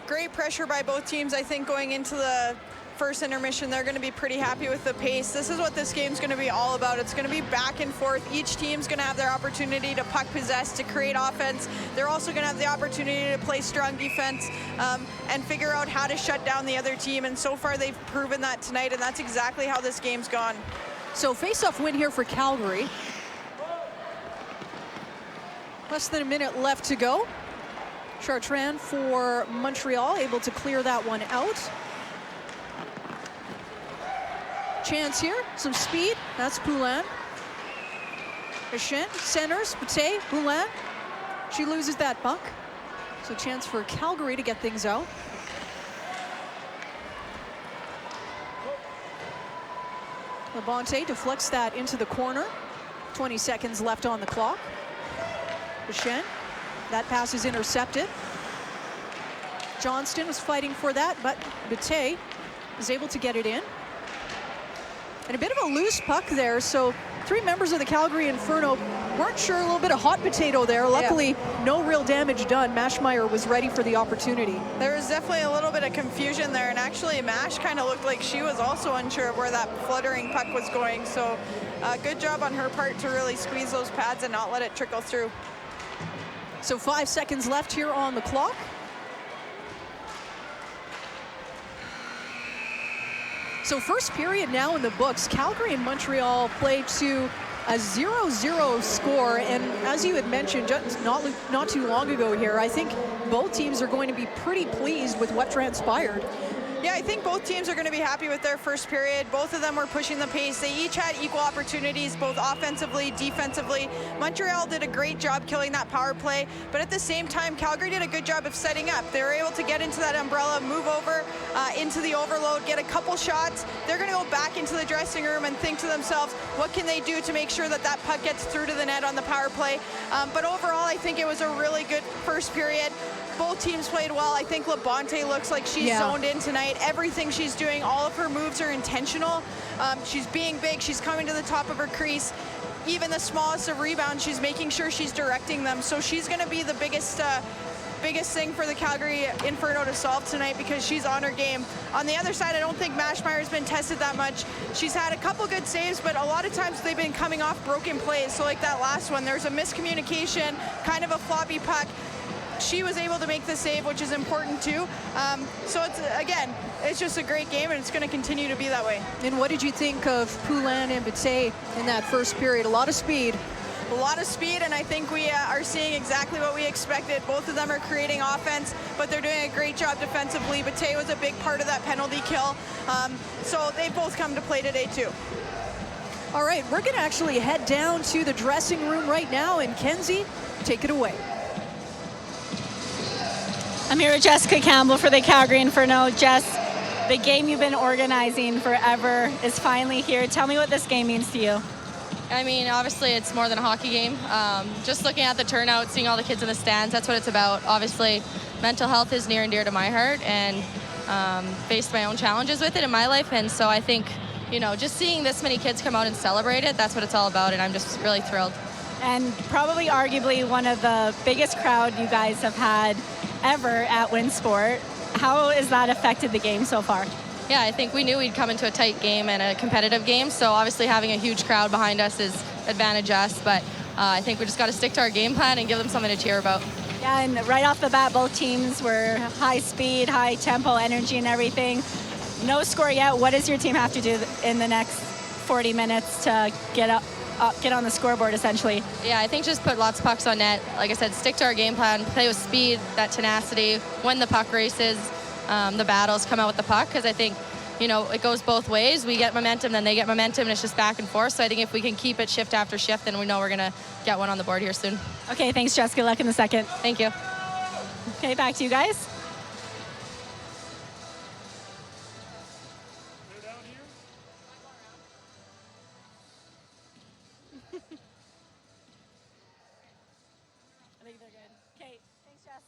Great pressure by both teams. I think going into the first intermission, they're going to be pretty happy with the pace. This is what this game's going to be all about. It's going to be back and forth. Each team's going to have their opportunity to puck possess, to create offense. They're also going to have the opportunity to play strong defense and figure out how to shut down the other team. And so far, they've proven that tonight, and that's exactly how this game's gone. So face-off win here for Calgary. Less than a minute left to go. Chartrand for Montreal, able to clear that one out. Chance here, some speed, that's Poulin. Echin, centers, Bate, Poulin. She loses that puck. So chance for Calgary to get things out. Labonte deflects that into the corner. 20 seconds left on the clock. Echin. That pass is intercepted. Johnston was fighting for that, but Bate is able to get it in. And a bit of a loose puck there, so three members of the Calgary Inferno weren't sure. A little bit of hot potato there. Luckily, no real damage done. Maschmeyer was ready for the opportunity. There was definitely a little bit of confusion there, and actually Mash kind of looked like she was also unsure of where that fluttering puck was going, so good job on her part to really squeeze those pads and not let it trickle through. So 5 seconds left here on the clock. So first period now in the books. Calgary and Montreal play to a 0-0 score. And as you had mentioned just not too long ago here, I think both teams are going to be pretty pleased with what transpired. Yeah, I think both teams are going to be happy with their first period. Both of them were pushing the pace. They each had equal opportunities, both offensively, defensively. Montreal did a great job killing that power play, but at the same time, Calgary did a good job of setting up. They were able to get into that umbrella, move over into the overload, get a couple shots. They're going to go back into the dressing room and think to themselves, what can they do to make sure that that puck gets through to the net on the power play? But overall, I think it was a really good first period. Both teams played well. I think Labonte looks like she's zoned in tonight. Everything she's doing, all of her moves are intentional. She's being big. She's coming to the top of her crease. Even the smallest of rebounds, she's making sure she's directing them. So she's going to be the biggest biggest thing for the Calgary Inferno to solve tonight because she's on her game. On the other side, I don't think Mashmeyer's been tested that much. She's had a couple good saves, but a lot of times they've been coming off broken plays. So like that last one, there's a miscommunication, kind of a floppy puck. She was able to make the save, which is important too. So it's, again, it's just a great game, and it's going to continue to be that way. And what did you think of Poulin and Bate in that first period? A lot of speed. A lot of speed, and I think we are seeing exactly what we expected. Both of them are creating offense, but they're doing a great job defensively. Bate was a big part of that penalty kill. So they both come to play today too. All right, we're going to actually head down to the dressing room right now, and Kenzie, take it away. I'm here with Jessica Campbell for the Calgary Inferno. Jess, the game you've been organizing forever is finally here. Tell me what this game means to you. I mean, obviously it's more than a hockey game. Just looking at the turnout, seeing all the kids in the stands, that's what it's about. Obviously, mental health is near and dear to my heart, and faced my own challenges with it in my life. And so I think, you know, just seeing this many kids come out and celebrate it, that's what it's all about, and I'm just really thrilled. And probably arguably one of the biggest crowd you guys have had ever at WinSport. How has that affected the game so far? Yeah, I think we knew we'd come into a tight game and a competitive game, so obviously having a huge crowd behind us is advantage us, but I think we just got to stick to our game plan and give them something to cheer about. Yeah, and right off the bat, both teams were high speed, high tempo, energy and everything. No score yet. What does your team have to do in the next 40 minutes to get on the scoreboard, essentially? Yeah, I think just put lots of pucks on net. Like I said, stick to our game plan, play with speed, that tenacity, win the puck races, the battles, come out with the puck, because I think, you know, it goes both ways. We get momentum, then they get momentum, and it's just back and forth. So I think if we can keep it shift after shift, then we know we're going to get one on the board here soon. Okay, thanks, Jessica. Good luck in the second. Thank you. Okay, back to you guys. I think they're good. Okay, thanks, Jess.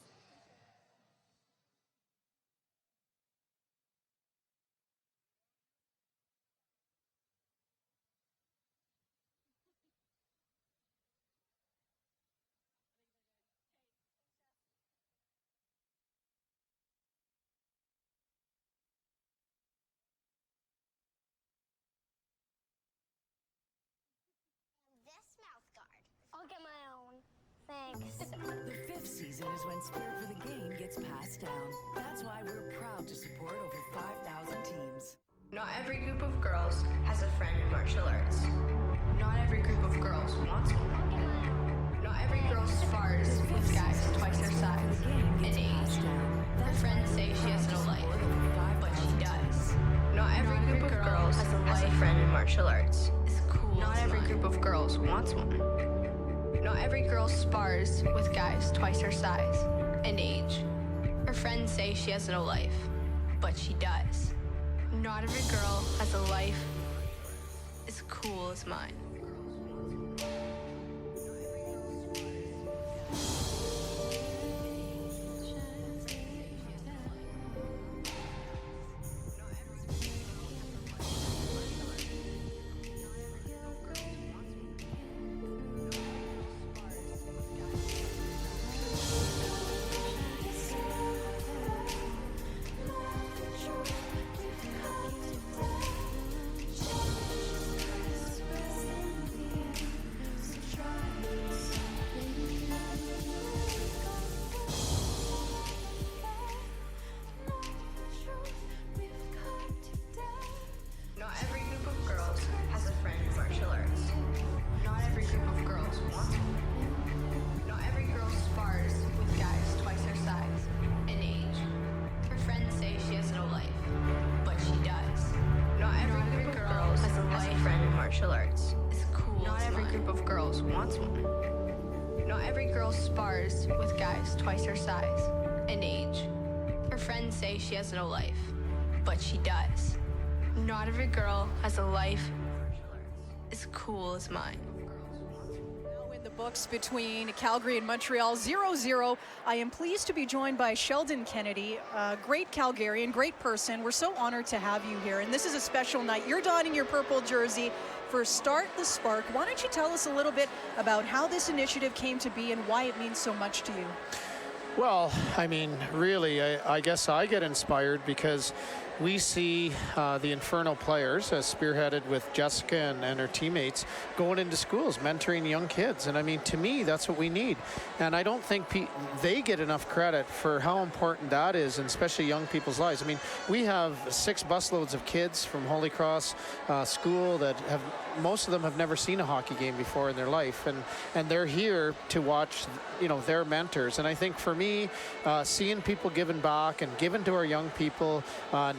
This mouth guard. I'll get my own. Thanks. The fifth season is when spirit for the game gets passed down. That's why we're proud to support over 5,000 teams. Not every group of girls has a friend in martial arts. Not every group of girls wants one. Not every girl spars with guys twice their size and age. Her friends say she has no life, but she does. Not every group of girls has a friend in martial arts. Not every group of girls wants one. Not every girl spars with guys twice her size and age. Her friends say she has no life, but she does. Not every girl has a life as cool as mine. Martial arts is cool. Not every group of girls wants one. Not every girl spars with guys twice her size and age. Her friends say she has no life, but she does. Not every girl has a life as cool as mine. In the books between Calgary and Montreal, 0-0. I am pleased to be joined by Sheldon Kennedy, a great Calgarian, great person. We're so honored to have you here, and this is a special night. You're donning your purple jersey for Start the Spark. Why don't you tell us a little bit about how this initiative came to be and why it means so much to you? Well, I mean, really, I guess I get inspired because we see the Inferno players, spearheaded with Jessica and her teammates, going into schools, mentoring young kids. And I mean, to me, that's what we need. And I don't think they get enough credit for how important that is, and especially young people's lives. I mean, we have 6 busloads of kids from Holy Cross School that have, most of them have never seen a hockey game before in their life. And they're here to watch, you know, their mentors. And I think for me, seeing people giving back and giving to our young people,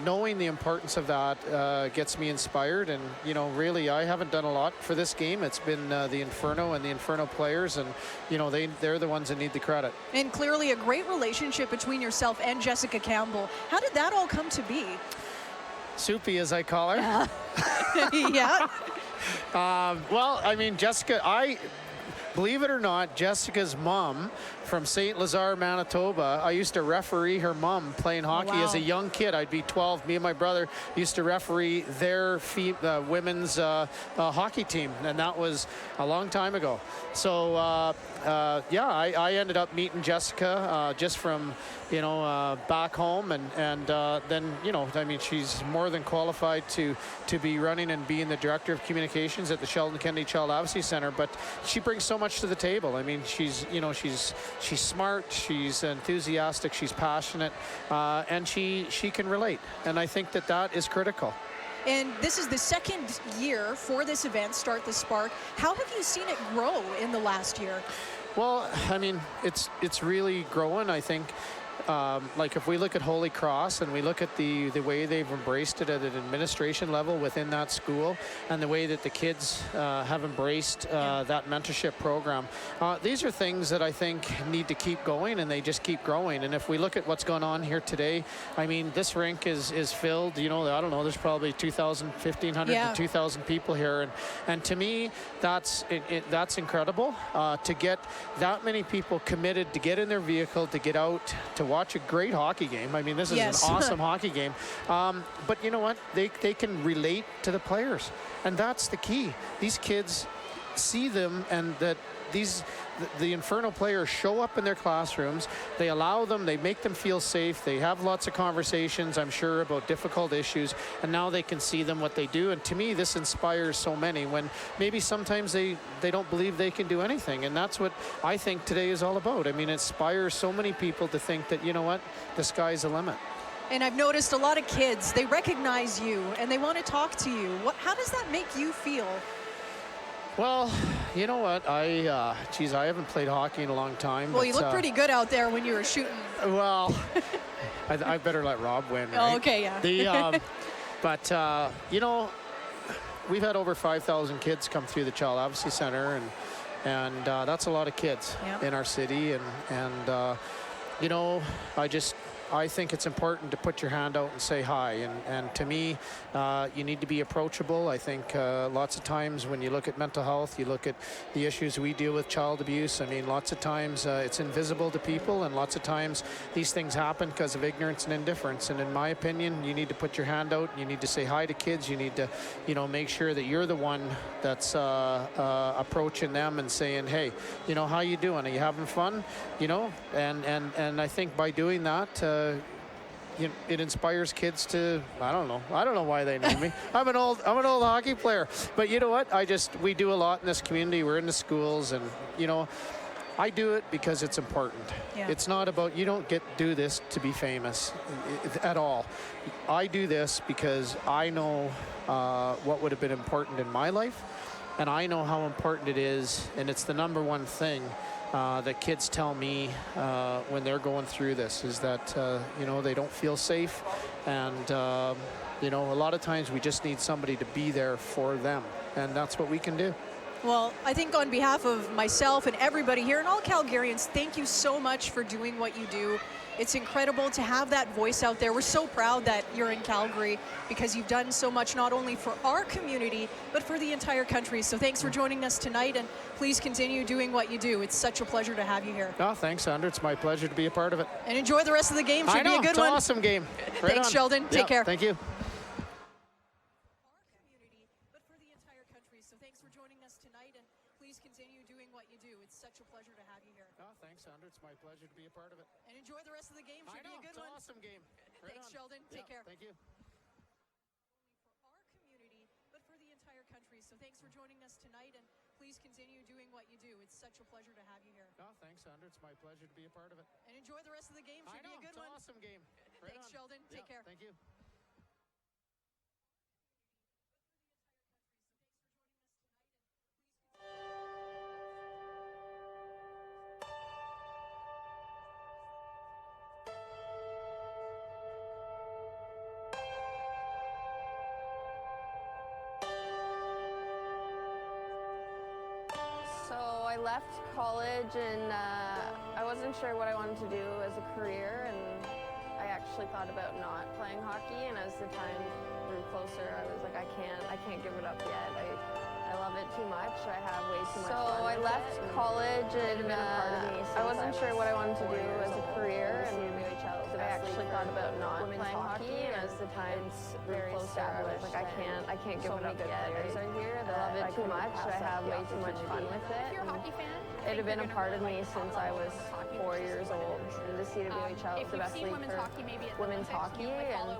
knowing the importance of that gets me inspired. And, you know, really, I haven't done a lot for this game. It's been the Inferno and the Inferno players, and, you know, they're the ones that need the credit. And clearly a great relationship between yourself and Jessica Campbell. How did that all come to be? Soupy, as I call her. Yeah. Well, I mean, Jessica, believe it or not, Jessica's mom from St. Lazare, Manitoba, I used to referee her mom playing hockey as a young kid. I'd be 12. Me and my brother used to referee their women's hockey team, and that was a long time ago. So, yeah, I ended up meeting Jessica just from, you know, back home, and then, you know, I mean, she's more than qualified to be running and being the director of communications at the Sheldon Kennedy Child Advocacy Center, but she brings so much to the table. I mean, she's, you know, she's smart, she's enthusiastic, she's passionate, and she can relate, and I think that is critical. And this is the second year for this event, Start the Spark. How have you seen it grow in the last year? Well, I mean, it's really growing, I think. Like if we look at Holy Cross and we look at the way they've embraced it at an administration level within that school, and the way that the kids have embraced that mentorship program, these are things that I think need to keep going, and they just keep growing. And if we look at what's going on here today, I mean, this rink is filled, you know, I don't know, there's probably 1,500 to 2,000 people here, and to me, that's incredible to get that many people committed to get in their vehicle, to get out, to watch a great hockey game. I mean, this is an awesome hockey game. But you know what? They can relate to the players, and that's the key. These kids see them, and that the Inferno players show up in their classrooms. They allow them, they make them feel safe. They have lots of conversations, I'm sure, about difficult issues, and now they can see them what they do. And to me, this inspires so many when maybe sometimes they don't believe they can do anything. And that's what I think today is all about. I mean, it inspires so many people to think that, you know what, the sky's the limit. And I've noticed a lot of kids, they recognize you and they want to talk to you. How does that make you feel? Well, you know what? Geez, I haven't played hockey in a long time. Well, you look pretty good out there when you were shooting. Well, I better let Rob win, right? Oh, okay, yeah. But, you know, we've had over 5,000 kids come through the Child Advocacy Center, and that's a lot of kids in our city. And you know, I think it's important to put your hand out and say hi. And to me, you need to be approachable. I think lots of times when you look at mental health, you look at the issues we deal with, child abuse. I mean, lots of times it's invisible to people, and lots of times these things happen because of ignorance and indifference. And in my opinion, you need to put your hand out. You need to say hi to kids. You need to, you know, make sure that you're the one that's approaching them and saying, hey, you know, how you doing? Are you having fun? You know, and I think by doing that, you know, it inspires kids to, I don't know why they know me. I'm an old hockey player, but you know what? We do a lot in this community. We're in the schools, and you know, I do it because it's important. Yeah. It's not about, you don't do this to be famous at all. I do this because I know what would have been important in my life, and I know how important it is, and it's the number one thing that kids tell me when they're going through this, is that you know, they don't feel safe, and you know, a lot of times we just need somebody to be there for them, and that's what we can do. Well, I think on behalf of myself and everybody here and all Calgarians, thank you so much for doing what you do. It's incredible to have that voice out there. We're so proud that you're in Calgary because you've done so much, not only for our community, but for the entire country. So thanks for joining us tonight, and please continue doing what you do. It's such a pleasure to have you here. Oh, thanks, Sandra. It's my pleasure to be a part of it. And enjoy the rest of the game. Should be a good it's one. An awesome game. Right Thanks, on. Sheldon. Take care. Thank you. Please continue doing what you do. It's such a pleasure to have you here. Oh, thanks, Sandra. It's my pleasure to be a part of it. And enjoy the rest of the game. Should be a good it's one. An awesome game. Thanks, Sheldon. Take care. Thank you. For our community, but for the entire country. So thanks for joining us tonight, and please continue doing what you do. It's such a pleasure to have you here. Oh, thanks, Sandra. It's my pleasure to be a part of it. And enjoy the rest of the game. Should be a good it's one. An awesome game. Thanks, Sheldon. Take care. Thank you. So I left college and I wasn't sure what I wanted to do as a career, and I actually thought about not playing hockey, and as the time grew closer I was like, I can't give it up yet. I love it too much. I have way too much fun. So I left college and I wasn't sure what I wanted to do as a career, and CWHL, I actually thought about not playing hockey, and as the time grew closer I was like, I can't give it up yet. Players are here. I love it too much. I have way too much fun with it. If you're a hockey fan, it had been a part of me since I was 4 years old. And the CWHL is the best league for women's hockey, and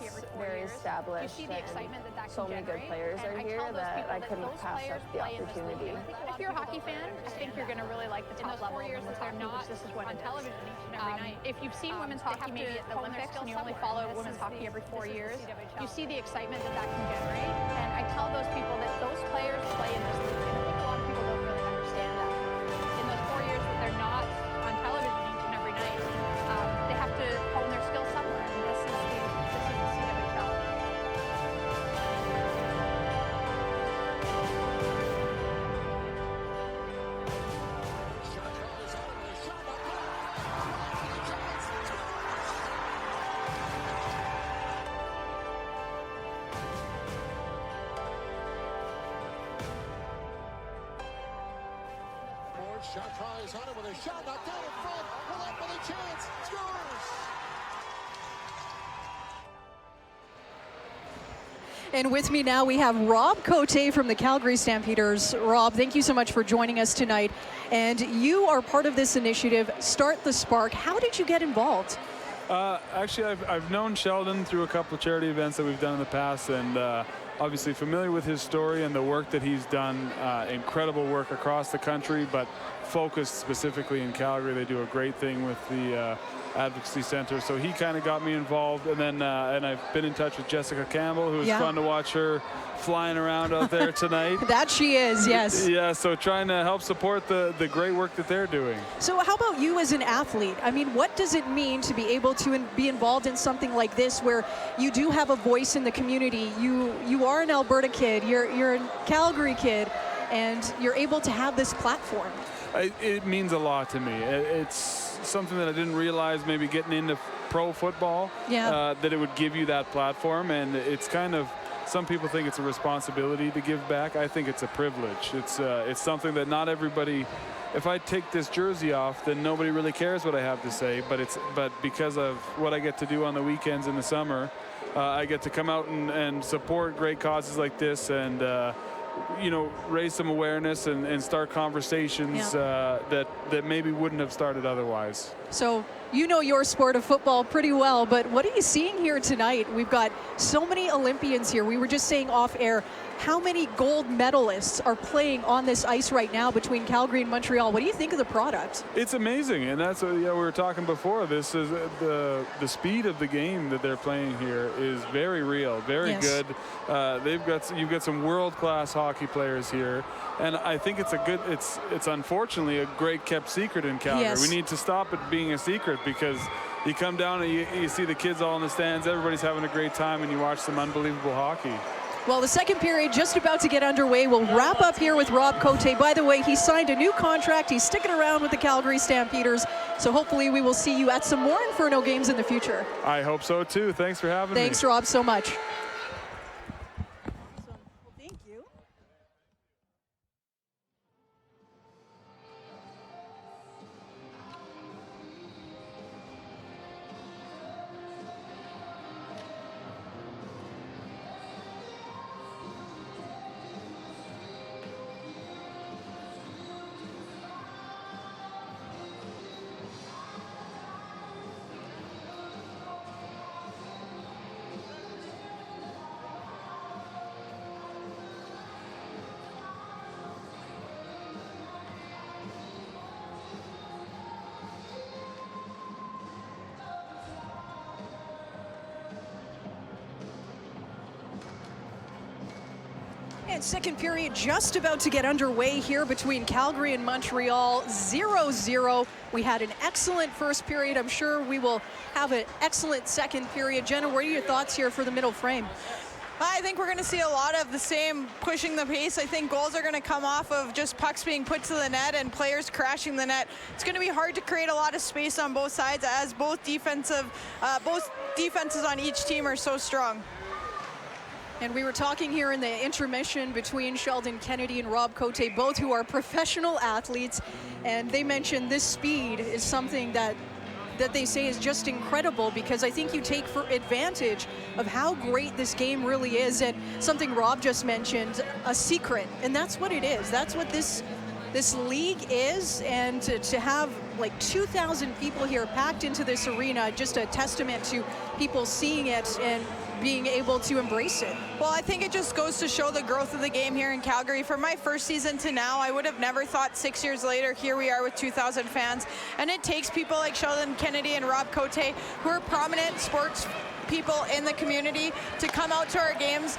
it's very established. You see the excitement that so many good players are here that I couldn't pass up the opportunity. If you're a hockey fan, I think you're going to really like the top level of women's hockey, because this is what on television each and every night. If you've seen women's hockey maybe at the Olympics and you only follow women's hockey every 4 years, you see the excitement that can generate. And I tell those people that those players play in this league. And I think a lot of people don't really understand that. In those 4 years that they're not on television each and every night, they have to hone their skills somewhere. And this is the CWHL. Shot try is on it with a shot knocked down in front. Pull up with a chance. Scores! And with me now we have Rob Cote from the Calgary Stampeders. Rob, thank you so much for joining us tonight. And you are part of this initiative, Start the Spark. How did you get involved? Actually, I've known Sheldon through a couple of charity events that we've done in the past, and obviously familiar with his story and the work that he's done. Incredible work across the country, but focused specifically in Calgary. They do a great thing with the Advocacy Center. So he kind of got me involved, and then and I've been in touch with Jessica Campbell, who was fun to watch her flying around out there tonight. That she is, yes. Yeah, so trying to help support the great work that they're doing. So how about you as an athlete? I mean, what does it mean to be able to be involved in something like this, where you do have a voice in the community? You are an Alberta kid, you're a Calgary kid, and you're able to have this platform. It means a lot to me. It's something that I didn't realize maybe getting into pro football, that it would give you that platform. And it's kind of, some people think it's a responsibility to give back. I think it's a privilege. It's something that not everybody, if I take this jersey off, then nobody really cares what I have to say. But because of what I get to do on the weekends in the summer, I get to come out and support great causes like this, and raise some awareness and start conversations that maybe wouldn't have started otherwise. So you know your sport of football pretty well, but what are you seeing here tonight? We've got so many Olympians here. We were just saying off air, how many gold medalists are playing on this ice right now between Calgary and Montreal? What do you think of the product? It's amazing, and that's what we were talking before. This is the speed of the game that they're playing here is very real, very good. You've got some world-class hockey players here, and I think it's unfortunately a great kept secret in Calgary. Yes. We need to stop it being a secret, because you come down and you see the kids all in the stands, everybody's having a great time, and you watch some unbelievable hockey. Well, the second period just about to get underway. We'll wrap up here with Rob Cote. By the way, he signed a new contract. He's sticking around with the Calgary Stampeders. So hopefully we will see you at some more Inferno games in the future. I hope so too. Thanks for having me. Thanks, Rob, so much. And second period just about to get underway here between Calgary and Montreal, 0-0. We had an excellent first period. I'm sure we will have an excellent second period. Jenna, what are your thoughts here for the middle frame? I think we're going to see a lot of the same, pushing the pace. I think goals are going to come off of just pucks being put to the net and players crashing the net. It's going to be hard to create a lot of space on both sides, as both defenses on each team are so strong. And we were talking here in the intermission between Sheldon Kennedy and Rob Cote, both who are professional athletes, and they mentioned this speed is something that they say is just incredible, because I think you take for advantage of how great this game really is. And something Rob just mentioned, a secret, and that's what it is. That's what this league is, and to have like 2,000 people here packed into this arena, just a testament to people seeing it and being able to embrace it. Well, I think it just goes to show the growth of the game here in Calgary. From my first season to now, I would have never thought 6 years later, here we are with 2,000 fans. And it takes people like Sheldon Kennedy and Rob Cote, who are prominent sports people in the community, to come out to our games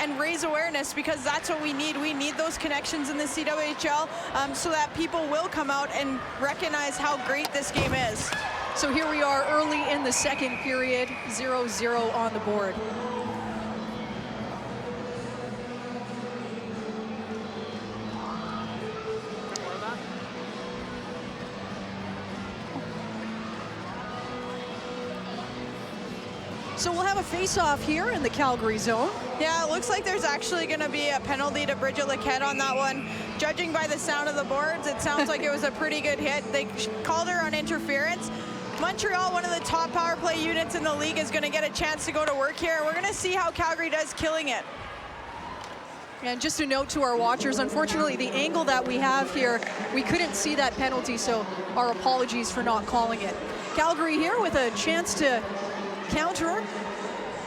and raise awareness, because that's what we need. We need those connections in the CWHL so that people will come out and recognize how great this game is. So here we are early in the second period, 0-0 on the board. So we'll have a face-off here in the Calgary zone. Yeah, it looks like there's actually going to be a penalty to Bridget Lequette on that one. Judging by the sound of the boards, it sounds like it was a pretty good hit. They called her on interference. Montreal, one of the top power play units in the league, is going to get a chance to go to work here. We're going to see how Calgary does killing it. And just a note to our watchers, unfortunately, the angle that we have here, we couldn't see that penalty, so our apologies for not calling it. Calgary here with a chance to counter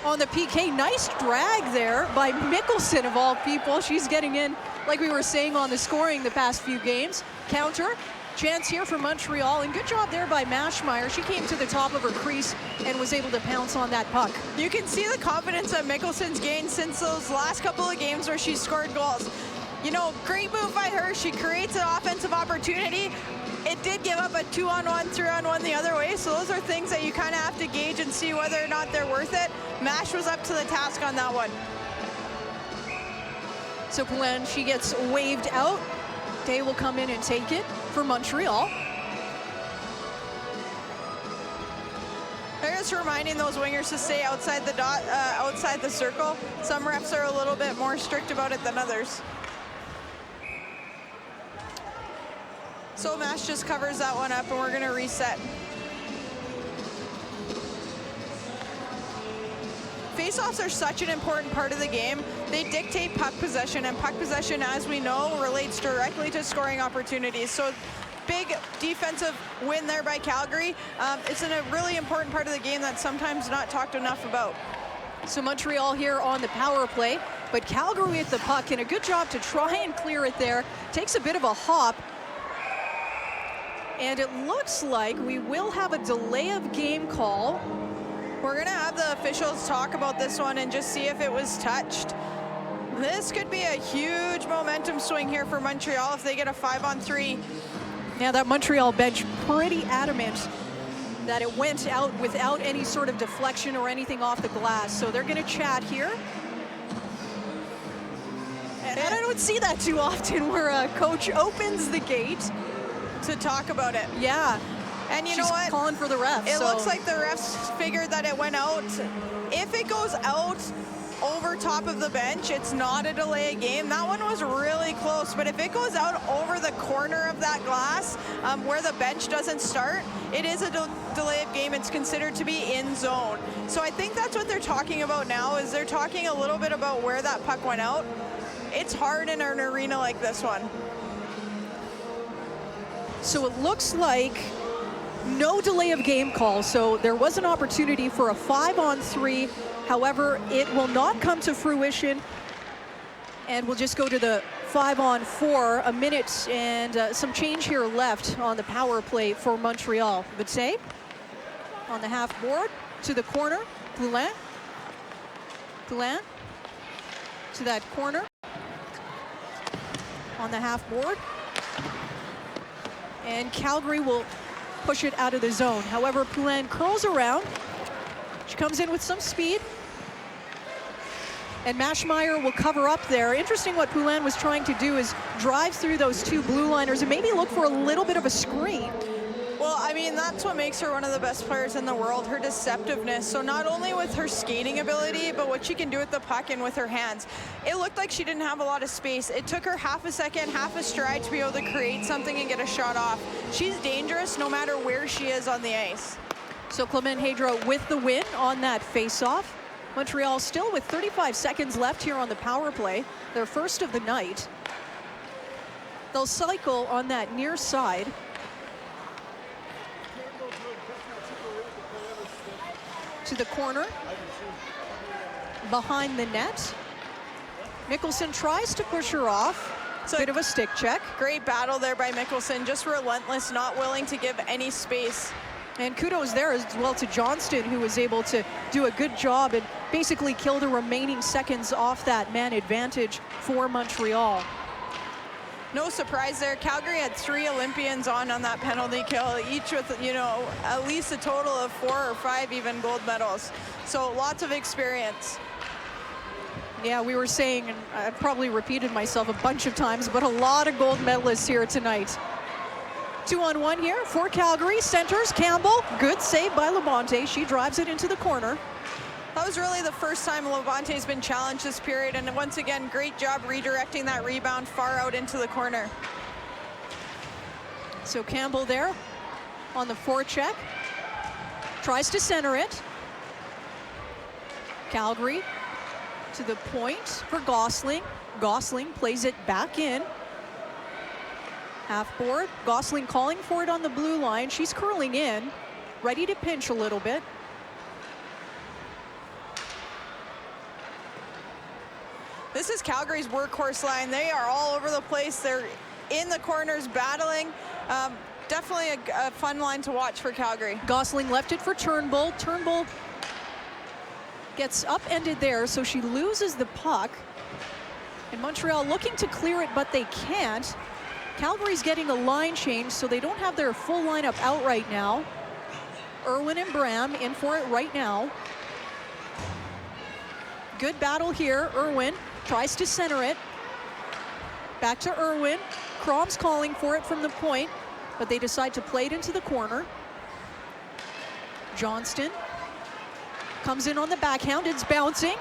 on the PK. Nice drag there by Mickelson, of all people. She's getting in, like we were saying, on the scoring the past few games. Counter. Chance here for Montreal, and good job there by Mashmeyer. She came to the top of her crease and was able to pounce on that puck. You can see the confidence that Mickelson's gained since those last couple of games where she scored goals. You know, great move by her. She creates an offensive opportunity. It did give up a 2-on-1, 3-on-1 the other way, so those are things that you kind of have to gauge and see whether or not they're worth it. Mash was up to the task on that one. So Poulin, she gets waved out. Day will come in and take it for Montreal. They're just reminding those wingers to stay outside the dot, outside the circle. Some refs are a little bit more strict about it than others. So Mash just covers that one up, and we're going to reset. Faceoffs are such an important part of the game. They dictate puck possession, and puck possession, as we know, relates directly to scoring opportunities. So big defensive win there by Calgary. It's a really important part of the game that's sometimes not talked enough about. So Montreal here on the power play, but Calgary with the puck, and a good job to try and clear it there. Takes a bit of a hop. And it looks like we will have a delay of game call. We're going to have the officials talk about this one and just see if it was touched. This could be a huge momentum swing here for Montreal if they get a 5-on-3. Yeah, that Montreal bench pretty adamant that it went out without any sort of deflection or anything off the glass. So they're going to chat here. And I don't see that too often, where a coach opens the gate to talk about it. Yeah. And you She's know what? Calling for the refs. It looks like the refs figured that it went out. If it goes out over top of the bench, it's not a delay of game. That one was really close, but if it goes out over the corner of that glass where the bench doesn't start, it is a delay of game. It's considered to be in zone. So I think that's what they're talking about now, is they're talking a little bit about where that puck went out. It's hard in an arena like this one. So it looks like no delay of game call, so there was an opportunity for a 5-on-3. However, it will not come to fruition, and we'll just go to the 5-on-4. A minute and some change here left on the power play for Montreal. Vite on the half board to the corner. Poulin to that corner. on the half board. And Calgary will push it out of the zone. However, Poulin curls around. She comes in with some speed. And Maschmeyer will cover up there. Interesting what Poulin was trying to do is drive through those two blue liners and maybe look for a little bit of a screen. Well, I mean, that's what makes her one of the best players in the world, her deceptiveness. So not only with her skating ability, but what she can do with the puck and with her hands. It looked like she didn't have a lot of space. It took her half a second, half a stride to be able to create something and get a shot off. She's dangerous no matter where she is on the ice. So Clement Hedra with the win on that face-off. Montreal still with 35 seconds left here on the power play, their first of the night. They'll cycle on that near side. To the corner, behind the net. Mickelson tries to push her off. It's a bit of a stick check. Great battle there by Mickelson, just relentless, not willing to give any space. And kudos there as well to Johnston, who was able to do a good job and basically kill the remaining seconds off that man advantage for Montreal. No surprise there. Calgary had 3 Olympians on that penalty kill, each with, you know, at least a total of 4 or 5 even gold medals. So lots of experience. Yeah, we were saying, and I've probably repeated myself a bunch of times, but a lot of gold medalists here tonight. 2-on-1 here for Calgary. Centers Campbell. Good save by Labonte. She drives it into the corner. That was really the first time Labonte's been challenged this period, and once again, great job redirecting that rebound far out into the corner. So Campbell there on the forecheck. Tries to center it. Calgary to the point for Gosling. Gosling plays it back in. Half board. Gosling calling for it on the blue line. She's curling in, ready to pinch a little bit. This is Calgary's workhorse line. They are all over the place. They're in the corners battling. Definitely a fun line to watch for Calgary. Gosling left it for Turnbull. Turnbull gets upended there, so she loses the puck. And Montreal looking to clear it, but they can't. Calgary's getting a line change, so they don't have their full lineup out right now. Irwin and Bram in for it right now. Good battle here. Irwin tries to center it. Back to Irwin. Crom's calling for it from the point, but they decide to play it into the corner. Johnston comes in on the backhand. It's bouncing.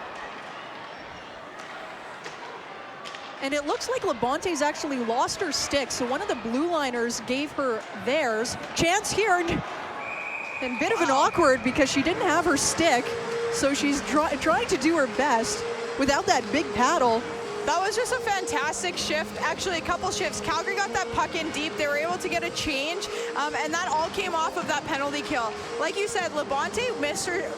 And it looks like Labonte's actually lost her stick, so one of the blue liners gave her theirs. Chance here, and bit of an awkward because she didn't have her stick, so she's trying to do her best without that big paddle. That was just a fantastic shift. Actually, a couple shifts. Calgary got that puck in deep. They were able to get a change, and that all came off of that penalty kill. Like you said, Labonte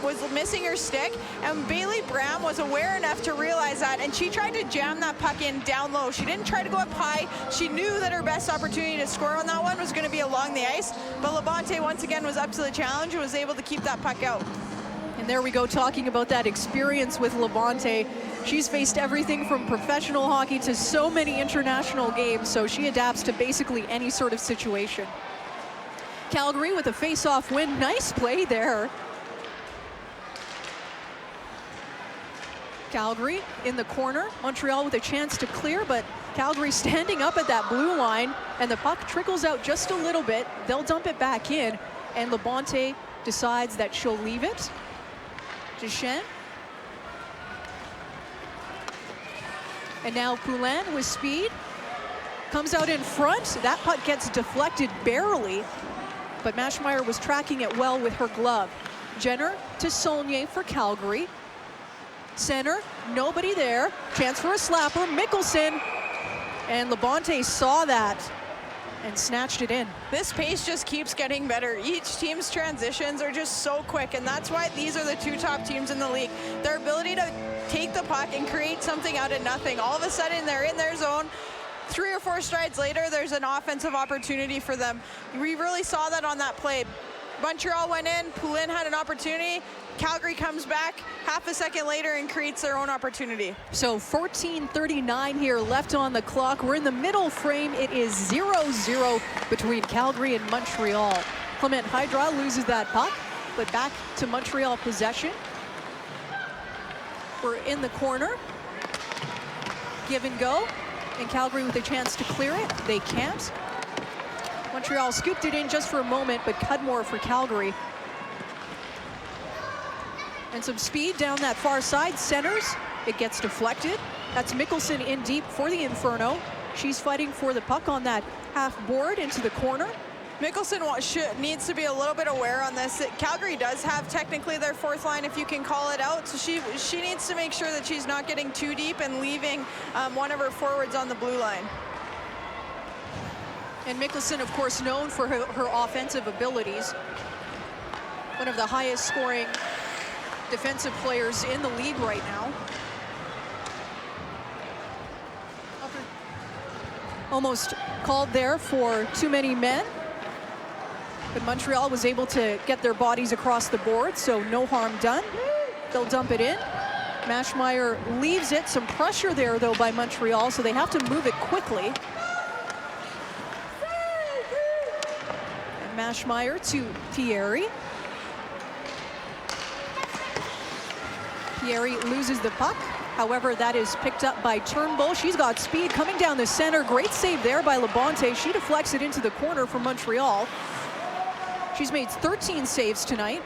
was missing her stick, and Bailey Bram was aware enough to realize that, and she tried to jam that puck in down low. She didn't try to go up high. She knew that her best opportunity to score on that one was going to be along the ice, but Labonte once again was up to the challenge and was able to keep that puck out. And there we go, talking about that experience with Labonte. She's faced everything from professional hockey to so many international games, so she adapts to basically any sort of situation. Calgary with a face-off win. Nice play there. Calgary in the corner. Montreal with a chance to clear, but Calgary standing up at that blue line, and the puck trickles out just a little bit. They'll dump it back in, and Labonte decides that she'll leave it. Deschamps. And now Poulin with speed comes out in front. That puck gets deflected barely, but Maschmeyer was tracking it well with her glove. Jenner to Saulnier for Calgary. Center, nobody there. Chance for a slapper. Mickelson, and Labonte saw that and snatched it in. This pace just keeps getting better. Each team's transitions are just so quick, and that's why these are the 2 top teams in the league. Their ability to take the puck and create something out of nothing. All of a sudden, they're in their zone. 3 or 4 strides later, there's an offensive opportunity for them. We really saw that on that play. Montreal went in, Poulin had an opportunity, Calgary comes back half a second later and creates their own opportunity. So 14:39 here left on the clock. We're in the middle frame. It is 0-0 between Calgary and Montreal. Clement Hydra loses that puck, but back to Montreal possession. We're in the corner. Give and go. And Calgary with a chance to clear it. They can't. Montreal scooped it in just for a moment, but Cudmore for Calgary. And some speed down that far side, centers. It gets deflected. That's Mickelson in deep for the Inferno. She's fighting for the puck on that half board into the corner. Mickelson needs to be a little bit aware on this. Calgary does have technically their fourth line, if you can call it out. So she needs to make sure that she's not getting too deep and leaving one of her forwards on the blue line. And Mickelson, of course, known for her offensive abilities. One of the highest scoring defensive players in the league right now. Almost called there for too many men. But Montreal was able to get their bodies across the board, so no harm done. They'll dump it in. Maschmeyer leaves it. Some pressure there, though, by Montreal, so they have to move it quickly. And Maschmeyer to Pieri. Pieri loses the puck. However, that is picked up by Turnbull. She's got speed coming down the center. Great save there by Labonte. She deflects it into the corner for Montreal. She's made 13 saves tonight.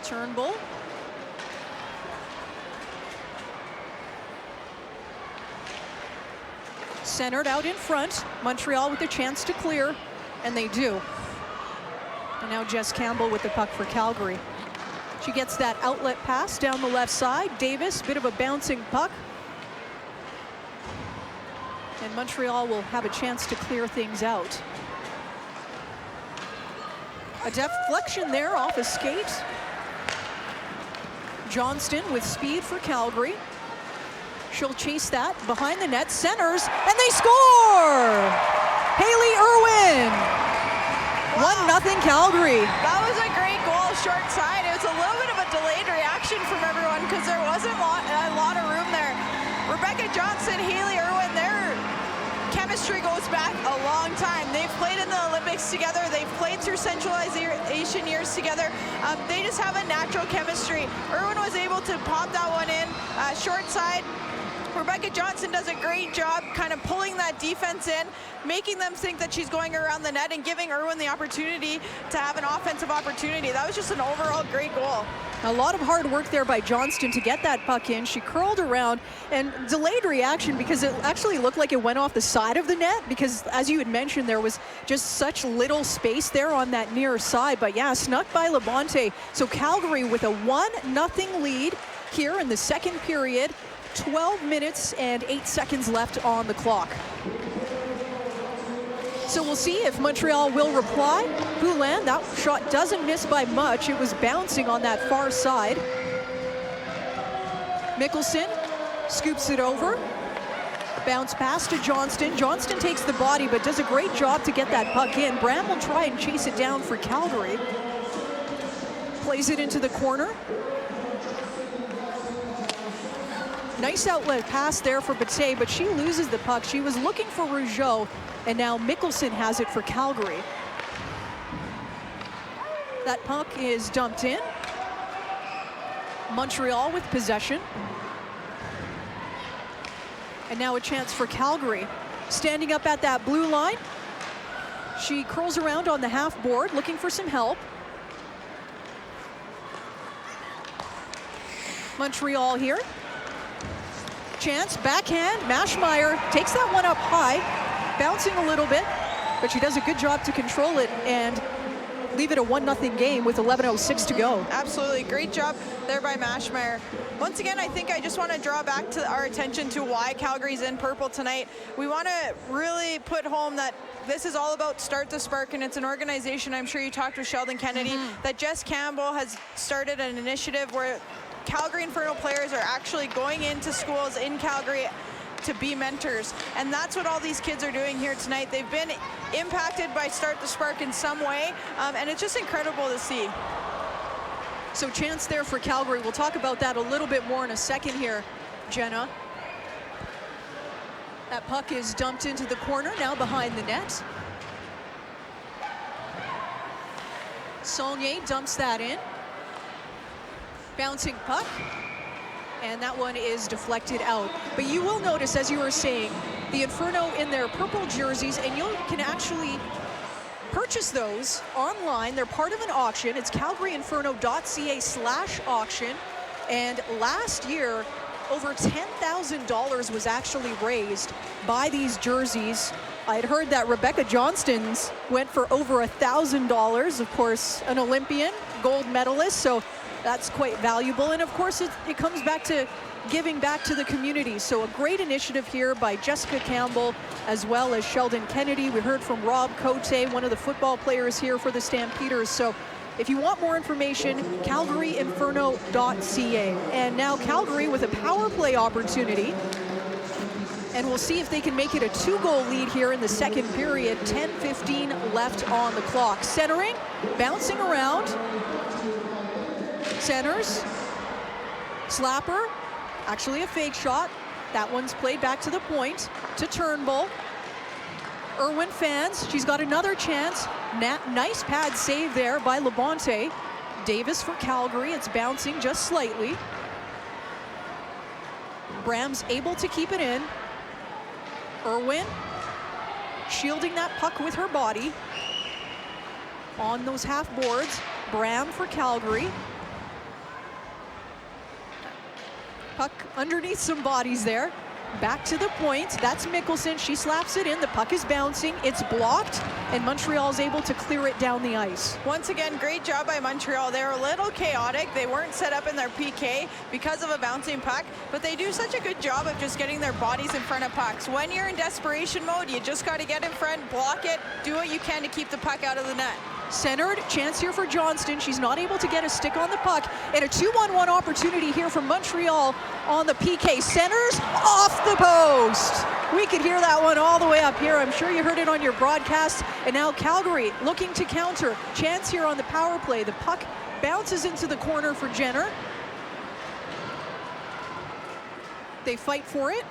Turnbull. Centered out in front. Montreal with a chance to clear, and they do. And now Jess Campbell with the puck for Calgary. She gets that outlet pass down the left side. Davis, bit of a bouncing puck. And Montreal will have a chance to clear things out. A deflection there off a skate. Johnston with speed for Calgary. She'll chase that behind the net, centers, and they score! Haley Irwin! Wow. 1-0 Calgary. That was a great goal, short side. It was a little bit of a delayed reaction from everyone because there wasn't a lot of room there. Rebecca Johnson, Haley Irwin, their chemistry goes back a long time. They've played in the Olympics together. They've played through Central Asian years together. They just have a natural chemistry. Irwin was able to pop that one in, short side. Rebecca Johnson does a great job kind of pulling that defense in, making them think that she's going around the net and giving Irwin the opportunity to have an offensive opportunity. That was just an overall great goal. A lot of hard work there by Johnston to get that puck in. She curled around and delayed reaction because it actually looked like it went off the side of the net because, as you had mentioned, there was just such little space there on that near side. But yeah, snuck by Labonte. So Calgary with a 1-0 lead here in the second period. 12 minutes and 8 seconds left on the clock. So we'll see if Montreal will reply. Poulin, that shot doesn't miss by much. It was bouncing on that far side. Mickelson scoops it over. Bounce pass to Johnston. Johnston takes the body, but does a great job to get that puck in. Bram will try and chase it down for Calgary. Plays it into the corner. Nice outlet pass there for Bate, but she loses the puck. She was looking for Rougeau, and now Mickelson has it for Calgary. That puck is dumped in. Montreal with possession. And now a chance for Calgary. Standing up at that blue line. She curls around on the half board, looking for some help. Montreal here. Chance, backhand, Maschmeyer takes that one up high, bouncing a little bit, but she does a good job to control it and leave it a 1-0 game with 11:06 to go. Absolutely, great job there by Maschmeyer. Once again, I think I just want to draw back to our attention to why Calgary's in purple tonight. We want to really put home that this is all about Start the Spark, and it's an organization, I'm sure you talked with Sheldon Kennedy, that Jess Campbell has started an initiative where Calgary Inferno players are actually going into schools in Calgary, to be mentors. And that's what all these kids are doing here tonight. They've been impacted by Start the Spark in some way, and it's just incredible to see. So chance there for Calgary. We'll talk about that a little bit more in a second here, Jenna. That puck is dumped into the corner, now behind the net. Saulnier dumps that in. Bouncing puck. And that one is deflected out. But you will notice, as you were saying, the Inferno in their purple jerseys, and you can actually purchase those online. They're part of an auction. It's calgaryinferno.ca/auction. And last year, over $10,000 was actually raised by these jerseys. I had heard that Rebecca Johnston's went for over $1,000, of course, an Olympian, gold medalist, so that's quite valuable. And of course, it comes back to giving back to the community. So a great initiative here by Jessica Campbell, as well as Sheldon Kennedy. We heard from Rob Cote, one of the football players here for the Stampeders. So if you want more information, calgaryinferno.ca. And now Calgary with a power play opportunity. And we'll see if they can make it a 2-goal lead here in the second period. 10:15 left on the clock. Centering, bouncing around. Centers. Slapper, actually a fake shot. That one's played back to the point to Turnbull. Irwin fans, she's got another chance. Nice pad save there by Labonte. Davis for Calgary, it's bouncing just slightly. Bram's able to keep it in. Irwin shielding that puck with her body. On those half boards, Bram for Calgary. Puck underneath some bodies there. Back to the point, that's Mickelson, she slaps it in, the puck is bouncing, it's blocked, and Montreal's able to clear it down the ice. Once again, great job by Montreal. They were a little chaotic, they weren't set up in their PK because of a bouncing puck, but they do such a good job of just getting their bodies in front of pucks. When you're in desperation mode, you just got to get in front, block it, do what you can to keep the puck out of the net. Centered, chance here for Johnston. She's not able to get a stick on the puck. And a 2-on-1 opportunity here from Montreal on the PK. Centers off the post. We could hear that one all the way up here. I'm sure you heard it on your broadcast. And now Calgary looking to counter. Chance here on the power play. The puck bounces into the corner for Jenner. They fight for it.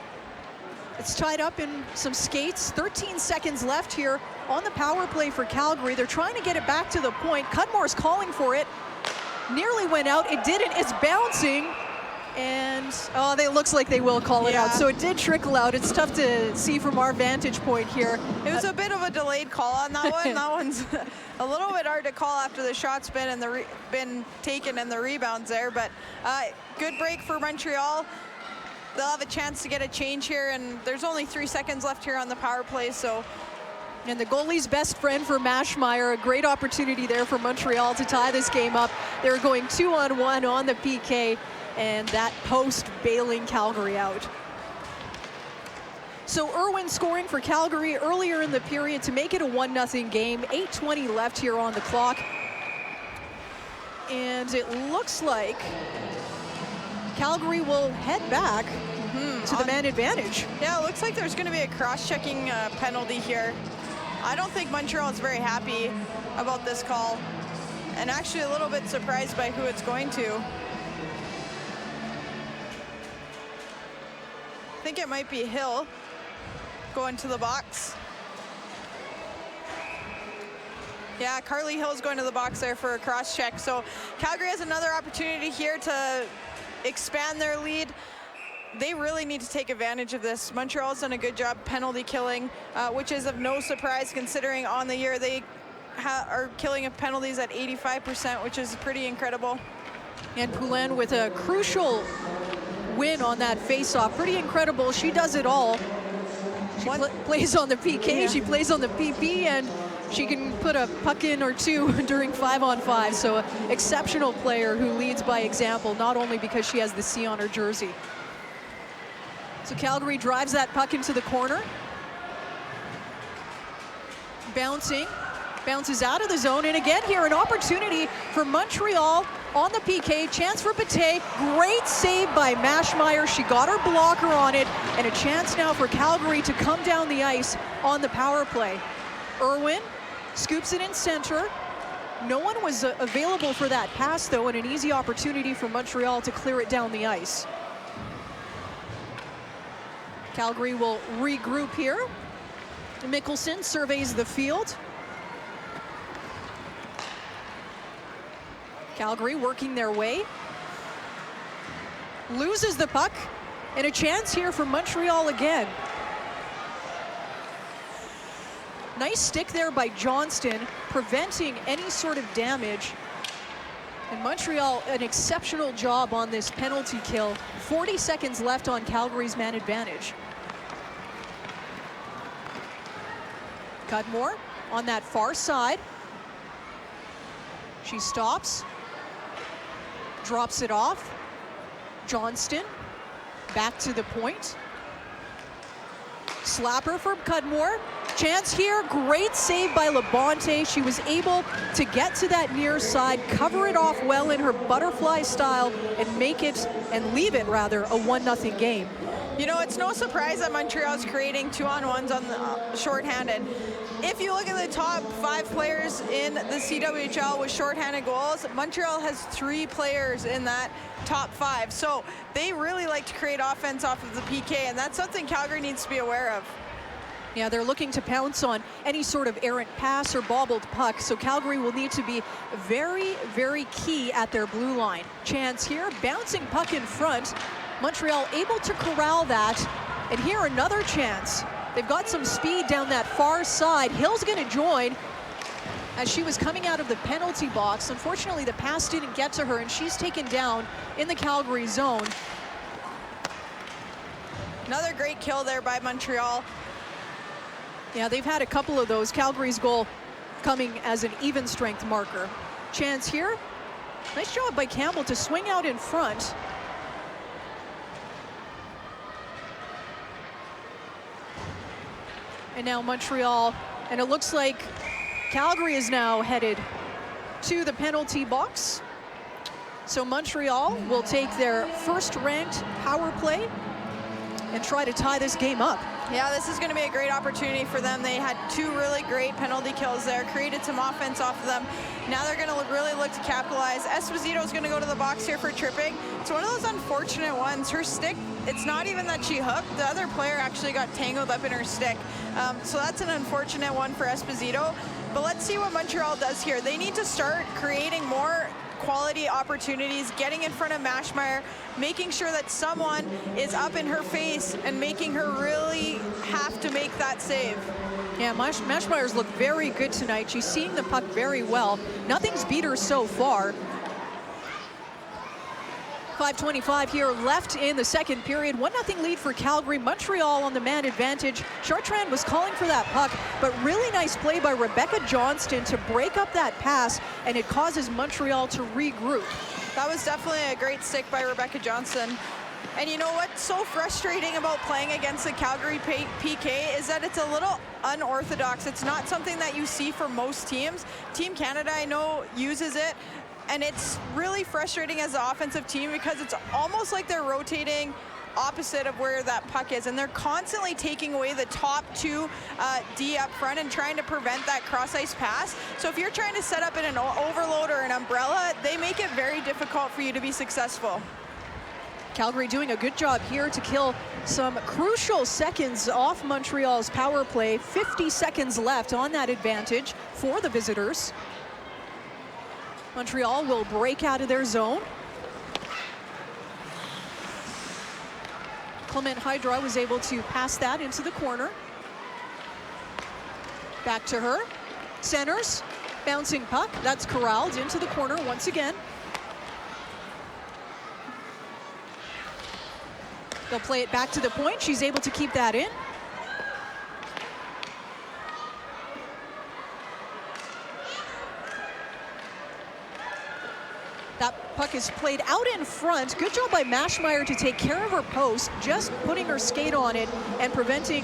It's tied up in some skates. 13 seconds left here on the power play for Calgary. They're trying to get it back to the point. Cudmore's calling for it. Nearly went out. It didn't. It's bouncing. And, oh, it looks like they will call it out. So it did trickle out. It's tough to see from our vantage point here. It was a bit of a delayed call on that one. That one's a little bit hard to call after the shot's been taken and the rebounds there. But good break for Montreal. They'll have a chance to get a change here, and there's only 3 seconds left here on the power play, so. And the goalie's best friend for Maschmeyer, a great opportunity there for Montreal to tie this game up. They're going 2-on-1 on the PK, and that post bailing Calgary out. So Irwin scoring for Calgary earlier in the period to make it a 1-0 game. 8:20 left here on the clock. And it looks like Calgary will head back to the man advantage. Yeah, it looks like there's going to be a cross-checking penalty here. I don't think Montreal is very happy about this call, and actually a little bit surprised by who it's going to. I think it might be Hill going to the box. Yeah, Carly Hill's going to the box there for a cross-check. So Calgary has another opportunity here to expand their lead. They really need to take advantage of this. Montreal's done a good job penalty killing, which is of no surprise considering on the year they are killing of penalties at 85%, which is pretty incredible. And Poulin with a crucial win on that face-off. Pretty incredible. She does it all. She plays on the PK, she plays on the PP, and she can put a puck in or two during 5-on-5. So an exceptional player who leads by example, not only because she has the C on her jersey. So Calgary drives that puck into the corner. Bouncing. Bounces out of the zone, and again here, an opportunity for Montreal on the PK. Chance for Pate. Great save by Maschmeyer. She got her blocker on it, and a chance now for Calgary to come down the ice on the power play. Irwin scoops it in center. No one was available for that pass, though, and an easy opportunity for Montreal to clear it down the ice. Calgary will regroup here. Mickelson surveys the field. Calgary working their way. Loses the puck, and a chance here for Montreal again. Nice stick there by Johnston, preventing any sort of damage. And Montreal, an exceptional job on this penalty kill. 40 seconds left on Calgary's man advantage. Cudmore on that far side. She stops, drops it off. Johnston back to the point. Slapper from Cudmore. Chance here, great save by Labonte. She was able to get to that near side, cover it off well in her butterfly style, and make it, and leave it rather, a 1-0 game. You know, it's no surprise that Montreal's creating 2-on-1s on the shorthanded. If you look at the top 5 players in the CWHL with shorthanded goals, Montreal has 3 players in that top 5. So they really like to create offense off of the PK, and that's something Calgary needs to be aware of. Yeah, they're looking to pounce on any sort of errant pass or bobbled puck, so Calgary will need to be very, very key at their blue line. Chance here, bouncing puck in front. Montreal able to corral that, and here another chance. They've got some speed down that far side. Hill's gonna join as she was coming out of the penalty box. Unfortunately, the pass didn't get to her, and she's taken down in the Calgary zone. Another great kill there by Montreal. Yeah, they've had a couple of those. Calgary's goal coming as an even strength marker. Chance here. Nice job by Campbell to swing out in front. And now Montreal, and it looks like Calgary is now headed to the penalty box. So Montreal will take their first-ranked power play and try to tie this game up. Yeah, this is going to be a great opportunity for them. They had 2 really great penalty kills there, created some offense off of them. Now they're going to really look to capitalize. Esposito's going to go to the box here for tripping. It's one of those unfortunate ones. Her stick, it's not even that she hooked. The other player actually got tangled up in her stick. So that's an unfortunate one for Esposito. But let's see what Montreal does here. They need to start creating more quality opportunities, getting in front of Maschmeyer, making sure that someone is up in her face and making her really have to make that save. Yeah, Maschmeyer's looked very good tonight. She's seeing the puck very well. Nothing's beat her so far. 5:25 here left in the second period. 1-0 lead for Calgary. Montreal on the man advantage. Chartrand was calling for that puck, but really nice play by Rebecca Johnston to break up that pass, and it causes Montreal to regroup. That was definitely a great stick by Rebecca Johnston. And you know what's so frustrating about playing against the Calgary PK is that it's a little unorthodox. It's not something that you see for most teams. Team Canada, I know, uses it. And it's really frustrating as an offensive team because it's almost like they're rotating opposite of where that puck is, and they're constantly taking away the top 2 D up front and trying to prevent that cross-ice pass. So if you're trying to set up in an overload or an umbrella, they make it very difficult for you to be successful. Calgary doing a good job here to kill some crucial seconds off Montreal's power play. 50 seconds left on that advantage for the visitors. Montreal will break out of their zone. Clement Hydra was able to pass that into the corner. Back to her. Centers, bouncing puck. That's corralled into the corner once again. They'll play it back to the point. She's able to keep that in. That puck is played out in front. Good job by Maschmeyer to take care of her post, just putting her skate on it and preventing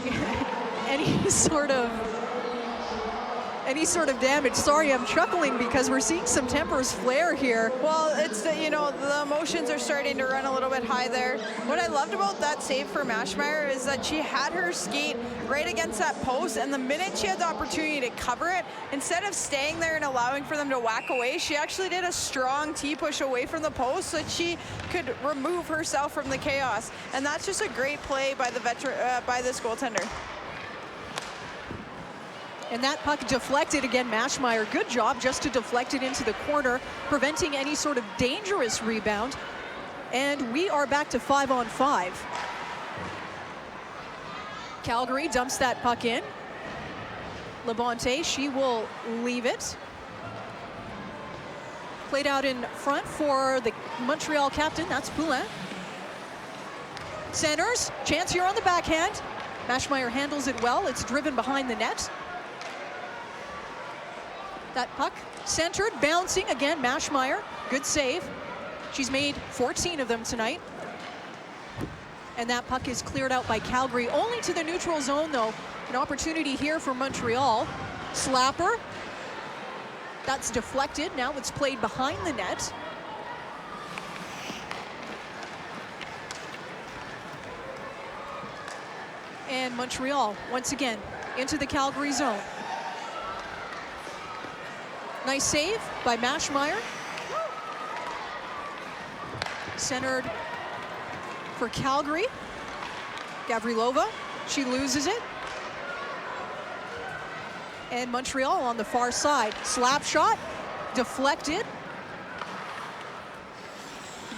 any sort of any sort of damage. Sorry, I'm chuckling because we're seeing some tempers flare here. Well, it's the, you know, the emotions are starting to run a little bit high there. What I loved about that save for Maschmeyer is that she had her skate right against that post, and the minute she had the opportunity to cover it, instead of staying there and allowing for them to whack away, she actually did a strong T-push away from the post so that she could remove herself from the chaos. And that's just a great play by the by this goaltender. And that puck deflected again, Maschmeyer. Good job just to deflect it into the corner, preventing any sort of dangerous rebound. And we are back to 5-on-5. Calgary dumps that puck in. Labonte, she will leave it. Played out in front for the Montreal captain, that's Poulin. Centers, chance here on the backhand. Maschmeyer handles it well, it's driven behind the net. That puck centered, bouncing again, Maschmeyer, good save. She's made 14 of them tonight. And that puck is cleared out by Calgary, only to the neutral zone though. An opportunity here for Montreal. Slapper, that's deflected, now it's played behind the net. And Montreal, once again, into the Calgary zone. Nice save by Maschmeyer. Centered for Calgary. Gavrilova, she loses it. And Montreal on the far side. Slap shot, deflected.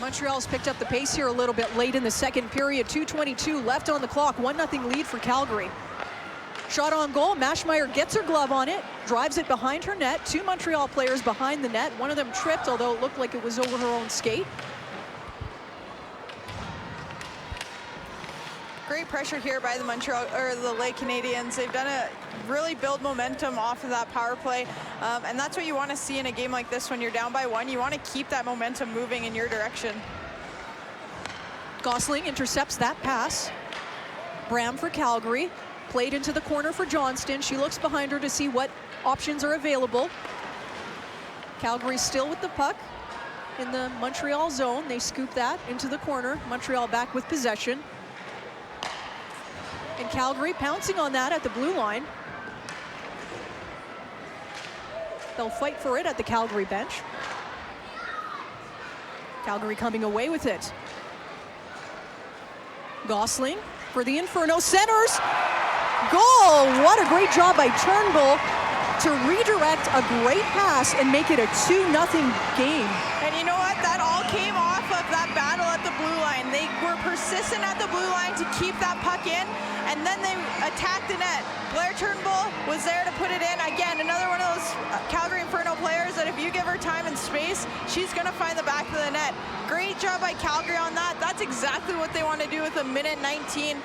Montreal's picked up the pace here a little bit late in the second period. 2:22 left on the clock, 1-0 lead for Calgary. Shot on goal, Maschmeyer gets her glove on it, drives it behind her net. Two Montreal players behind the net. One of them tripped, although it looked like it was over her own skate. Great pressure here by the the Lake Canadiens. They've done a really build momentum off of that power play, and that's what you want to see in a game like this when you're down by one. You want to keep that momentum moving in your direction. Gosling intercepts that pass. Bram for Calgary. Played into the corner for Johnston. She looks behind her to see what options are available. Calgary still with the puck in the Montreal zone. They scoop that into the corner. Montreal back with possession. And Calgary pouncing on that at the blue line. They'll fight for it at the Calgary bench. Calgary coming away with it. Gosling for the Inferno, centers. Goal! What a great job by Turnbull to redirect a great pass and make it a 2-0 game. And you know what? That all came off of that battle at the blue line. They were persistent at the blue line to keep that puck in, and then they attacked the net. Blair Turnbull was there to put it in. Again, another one of those Calgary Inferno players that if you give her time and space, she's going to find the back of the net. Great job by Calgary on that. That's exactly what they want to do with a minute 19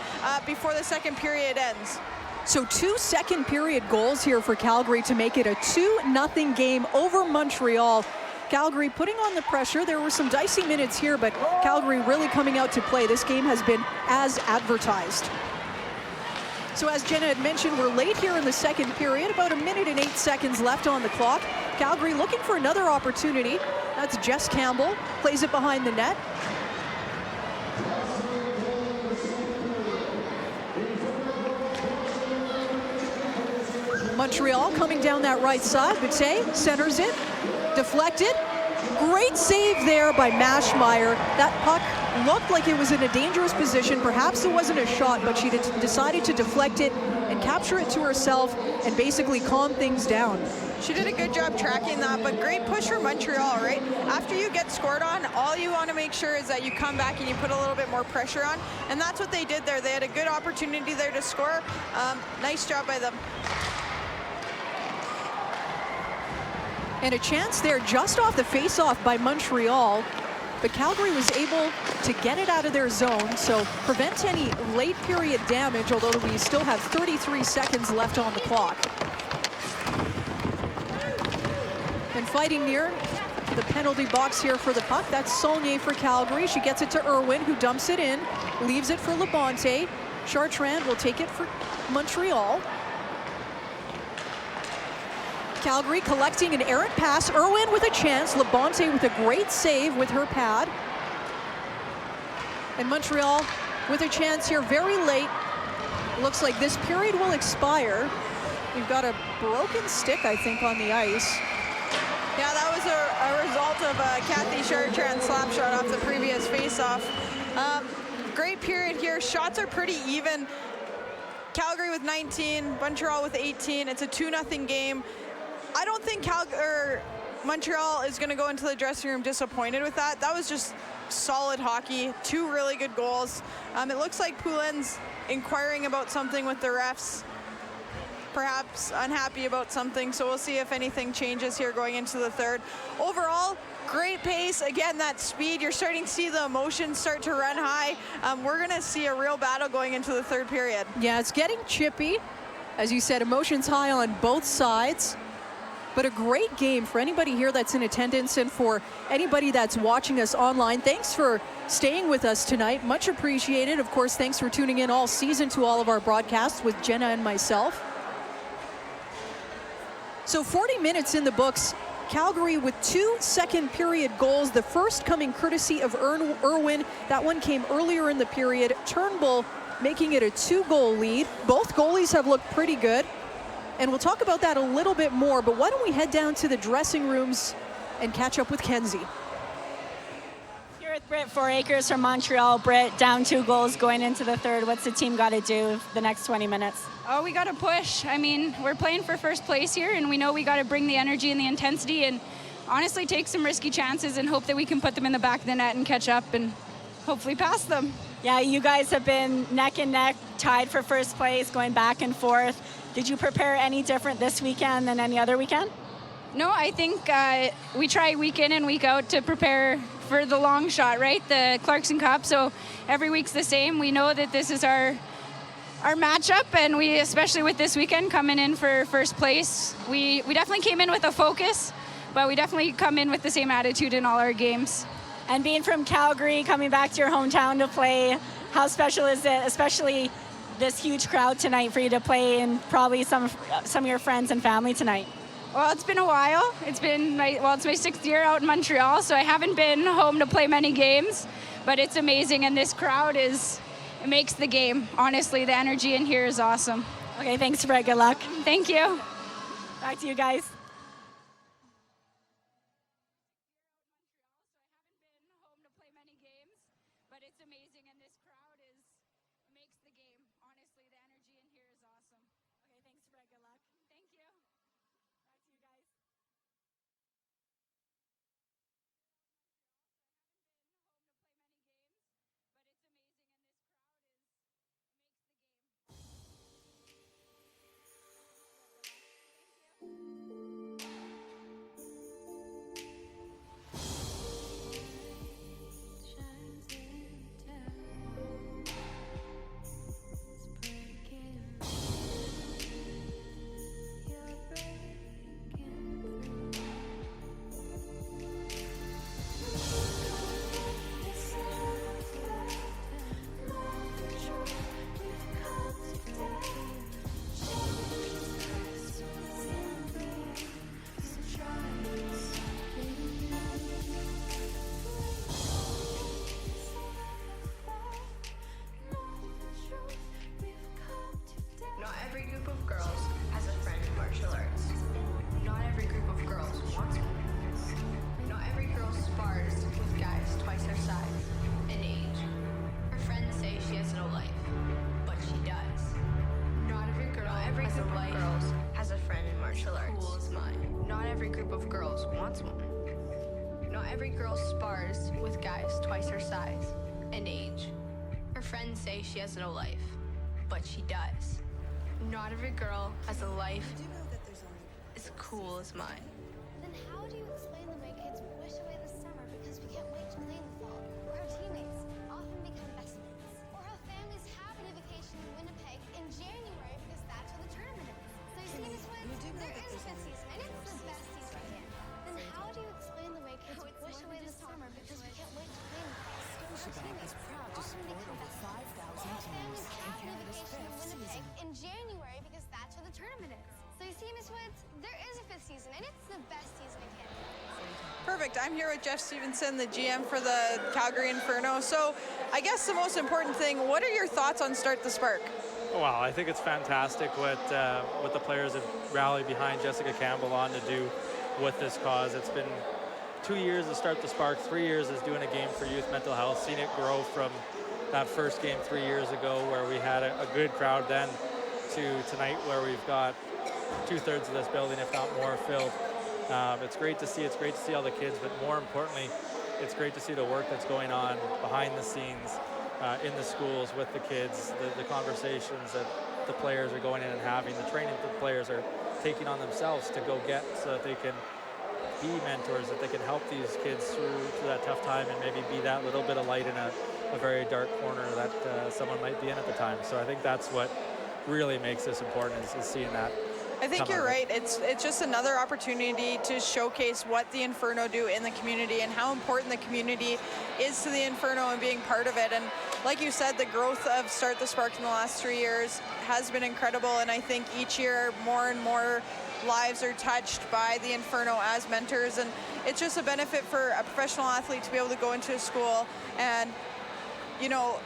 before the second period ends. So 2 second period goals here for Calgary to make it a 2-0 game over Montreal. Calgary putting on the pressure. There were some dicey minutes here, but Calgary really coming out to play. This game has been as advertised. So as Jenna had mentioned, we're late here in the second period, about a minute and 8 seconds left on the clock. Calgary looking for another opportunity. That's Jess Campbell, plays it behind the net. Montreal coming down that right side. Boutte centers it, deflected. Great save there by Maschmeyer. That puck looked like it was in a dangerous position. Perhaps it wasn't a shot, but she decided to deflect it and capture it to herself and basically calm things down. She did a good job tracking that, but great push for Montreal, right? After you get scored on, all you want to make sure is that you come back and you put a little bit more pressure on, and that's what they did there. They had a good opportunity there to score. Nice job by them. And a chance there just off the face-off by Montreal, but Calgary was able to get it out of their zone, so prevent any late period damage, although we still have 33 seconds left on the clock. And fighting near the penalty box here for the puck, that's Saulnier for Calgary. She gets it to Irwin, who dumps it in, leaves it for Labonte. Chartrand will take it for Montreal. Calgary collecting an errant pass. Irwin with a chance. Labonte with a great save with her pad. And Montreal with a chance here very late. Looks like this period will expire. We've got a broken stick, I think, on the ice. Yeah, that was a result of a Kathy Chartrand slap shot off the previous face-off. Great period here. Shots are pretty even. Calgary with 19, Montreal with 18. It's a 2-0 game. I don't think Montreal is going to go into the dressing room disappointed with that. That was just solid hockey. 2 really good goals. It looks like Poulin's inquiring about something with the refs. Perhaps unhappy about something, so we'll see if anything changes here going into the third. Overall, great pace. Again, that speed, you're starting to see the emotions start to run high. We're going to see a real battle going into the third period. Yeah, it's getting chippy. As you said, emotions high on both sides. But a great game for anybody here that's in attendance and for anybody that's watching us online. Thanks for staying with us tonight. Much appreciated. Of course, thanks for tuning in all season to all of our broadcasts with Jenna and myself. So 40 minutes in the books. Calgary with 2 second period goals. The first coming courtesy of Irwin. That one came earlier in the period. Turnbull making it a 2-goal lead. Both goalies have looked pretty good. And we'll talk about that a little bit more, but why don't we head down to the dressing rooms and catch up with Kenzie. Here with Britt Fouracres from Montreal. Britt, down 2 goals going into the third. What's the team got to do the next 20 minutes? Oh, we got to push. I mean, we're playing for first place here, and we know we got to bring the energy and the intensity and honestly take some risky chances and hope that we can put them in the back of the net and catch up and hopefully pass them. Yeah, you guys have been neck and neck, tied for first place, going back and forth. Did you prepare any different this weekend than any other weekend? No, I think we try week in and week out to prepare for the long shot, right? The Clarkson Cup. So every week's the same. We know that this is our matchup, and we, especially with this weekend coming in for first place, we definitely came in with a focus, but we definitely come in with the same attitude in all our games. And being from Calgary, coming back to your hometown to play, how special is it, especially this huge crowd tonight for you to play and probably some of your friends and family tonight? Well, it's been a while. It's my 6th year out in Montreal, so I haven't been home to play many games, but it's amazing, and this crowd it makes the game. Honestly, the energy in here is awesome. Okay, thanks, Brett. Good luck. Thank you. Back to you guys. every girl spars with guys twice her size and age. Her friends say she has no life, but she does. Not every girl has a life as cool as mine. Then how do you explain the way kids wish away the summer because we can't wait to play in the fall? Or how teammates often become best mates? Or how families have a vacation in Winnipeg in January because that's when the tournament is? So you see, Miss Woods, there is a fifth season, and it's the best season again. Then how do you explain the way kids wish away the summer because we can't wait to play in the fall? Or how teammates often become best mates? Or how families have a vacation in Winnipeg in January because that's when the tournament is? So So you see, Miss Woods, there is a 5th season, and it's the best season in Canada. Perfect. I'm here with Jeff Stevenson, the GM for the Calgary Inferno. So I guess the most important thing, what are your thoughts on Start the Spark? Wow, I think it's fantastic what the players have rallied behind Jessica Campbell on to do with this cause. It's been 2 years to Start the Spark, 3 years is doing a game for youth mental health, seen it grow from that first game 3 years ago where we had a good crowd then to tonight where we've got 2/3 of this building, if not more, filled. It's great to see. It's great to see all the kids, but more importantly, it's great to see the work that's going on behind the scenes in the schools with the kids, the conversations that the players are going in and having, the training that the players are taking on themselves to go get so that they can be mentors, that they can help these kids through that tough time and maybe be that little bit of light in a very dark corner that someone might be in at the time. So I think that's what really makes this important is seeing that. I think you're right. It's just another opportunity to showcase what the Inferno do in the community and how important the community is to the Inferno and being part of it. And like you said, the growth of Start the Spark in the last 3 years has been incredible. And I think each year more and more lives are touched by the Inferno as mentors. And it's just a benefit for a professional athlete to be able to go into a school and, you know,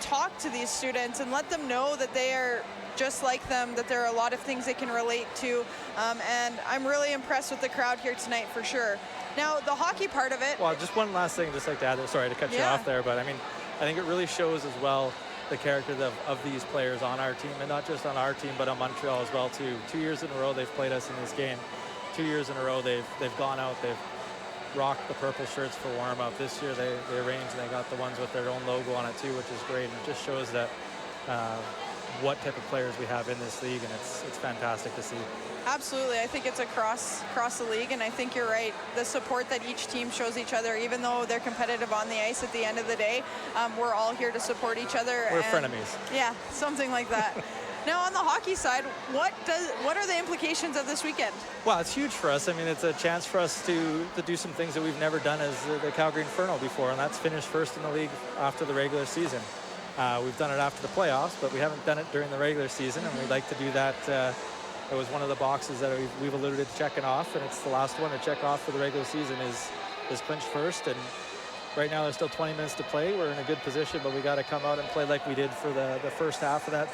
talk to these students and let them know that they are just like them, that there are a lot of things they can relate to, and I'm really impressed with the crowd here tonight for sure. Now, the hockey part of it. Well, just one last thing, just like to add, sorry to cut you off there, but I mean, I think it really shows as well the character of these players on our team, and not just on our team, but on Montreal as well too. 2 years in a row they've played us in this game. 2 years in a row they've gone out, they've rocked the purple shirts for warm-up. This year they arranged and they got the ones with their own logo on it too, which is great, and it just shows that what type of players we have in this league, and it's fantastic to see. Absolutely. I think it's across the league, and I think you're right. The support that each team shows each other, even though they're competitive on the ice at the end of the day, we're all here to support each other. We're frenemies. Yeah, something like that. Now, on the hockey side, what are the implications of this weekend? Well, it's huge for us. I mean, it's a chance for us to do some things that we've never done as the Calgary Inferno before, and that's finish first in the league after the regular season. We've done it after the playoffs, but we haven't done it during the regular season, and we'd like to do that. It was one of the boxes that we've alluded to checking off, and it's the last one to check off for the regular season is clinched first. And right now there's still 20 minutes to play. We're in a good position, but we got to come out and play like we did for the first half of that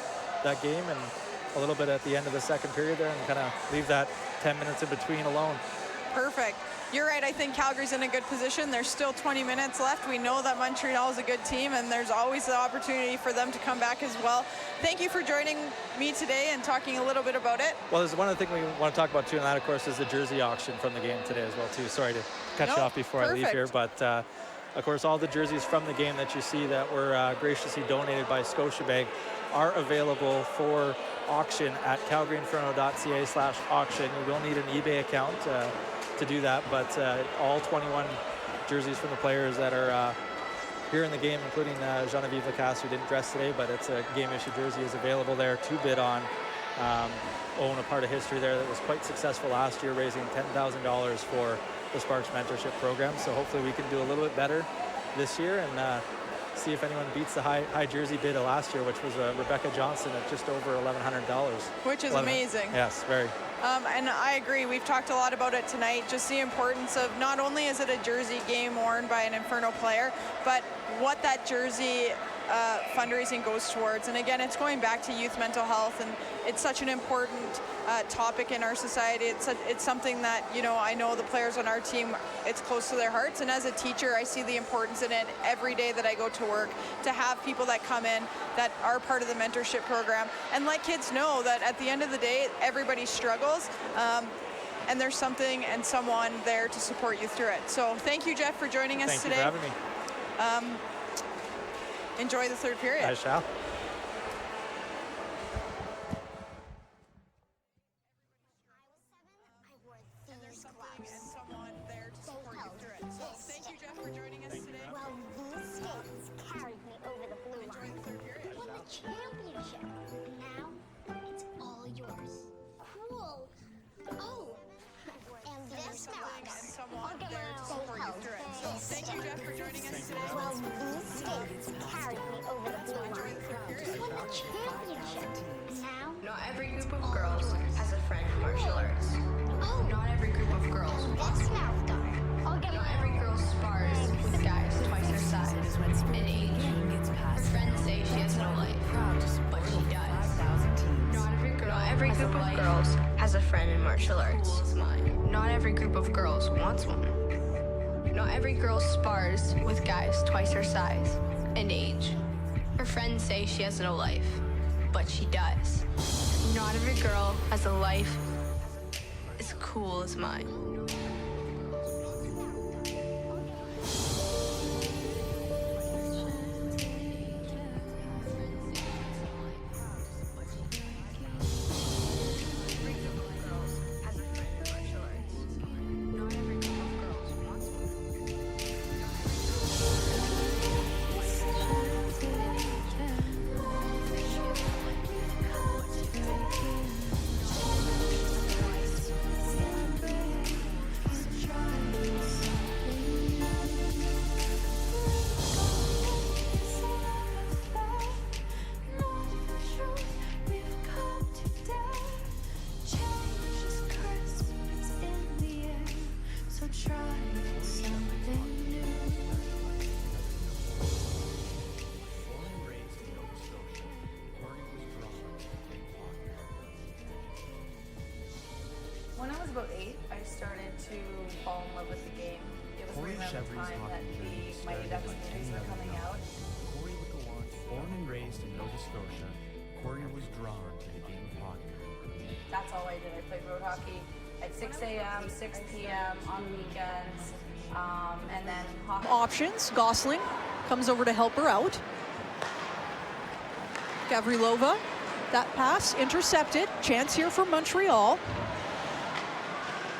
game, and a little bit at the end of the second period there, and kind of leave that 10 minutes in between alone. Perfect. You're right. I think Calgary's in a good position. There's still 20 minutes left. We know that Montreal is a good team, and there's always the opportunity for them to come back as well. Thank you for joining me today and talking a little bit about it. Well, there's one other thing we want to talk about too, and that, of course, is the jersey auction from the game today as well too. Sorry to cut you off before I leave here, but of course, all the jerseys from the game that you see that were graciously donated by Scotiabank are available for auction at calgaryinferno.ca/auction. You will need an eBay account to do that, but all 21 jerseys from the players that are here in the game, including Genevieve Lacasse, who didn't dress today, but it's a game issue jersey, is available there to bid on. Own a part of history there that was quite successful last year, raising $10,000 for the Sparks mentorship program. So hopefully we can do a little bit better this year and see if anyone beats the high jersey bid of last year, which was Rebecca Johnson at just over $1,100. Which is amazing. Yes, very. And I agree. We've talked a lot about it tonight, just the importance of not only is it a jersey game worn by an Inferno player, but what that jersey fundraising goes towards. And again, it's going back to youth mental health, and it's such an important topic in our society. It's something that, you know, I know the players on our team, it's close to their hearts. And as a teacher, I see the importance in it every day that I go to work, to have people that come in that are part of the mentorship program and let kids know that at the end of the day, everybody struggles. And there's something and someone there to support you through it. So thank you, Jeff, for joining us today. Thank you for having me. Enjoy the third period. I shall. Championship. Now it's all yours. Cool. Oh, and this matters. Someone there to support you through it. So thank you. Thank you, Jeff, for joining us today. Well, these stakes carried me over the blue line. Just won the championship. Now, Not every group of girls has a friend in martial arts. oh, Not every group of girls wants that's one. mouth guard. I'll get Not my every girl spars with guys twice her size Is when spirit and of the age. game gets Her passed friends say she has no life, proud to support but she over does. 5,000 teams. Not every group of girls has a friend in martial arts. Not every group of girls wants one. Not every girl spars with guys twice her size and age. Her friends say she has no life, but she does. Not every girl has a life as cool as mine. When I was about 8, I started to fall in love with the game. It was right around the time that the Mighty Ducks movies were coming out. Born and raised in Nova Scotia, Corey was drawn to the game of hockey. That's all I did. I played road hockey at 6 a.m., 6 p.m. on weekends, and then hockey. Options. Gosling comes over to help her out. Gavrilova, that pass intercepted. Chance here for Montreal.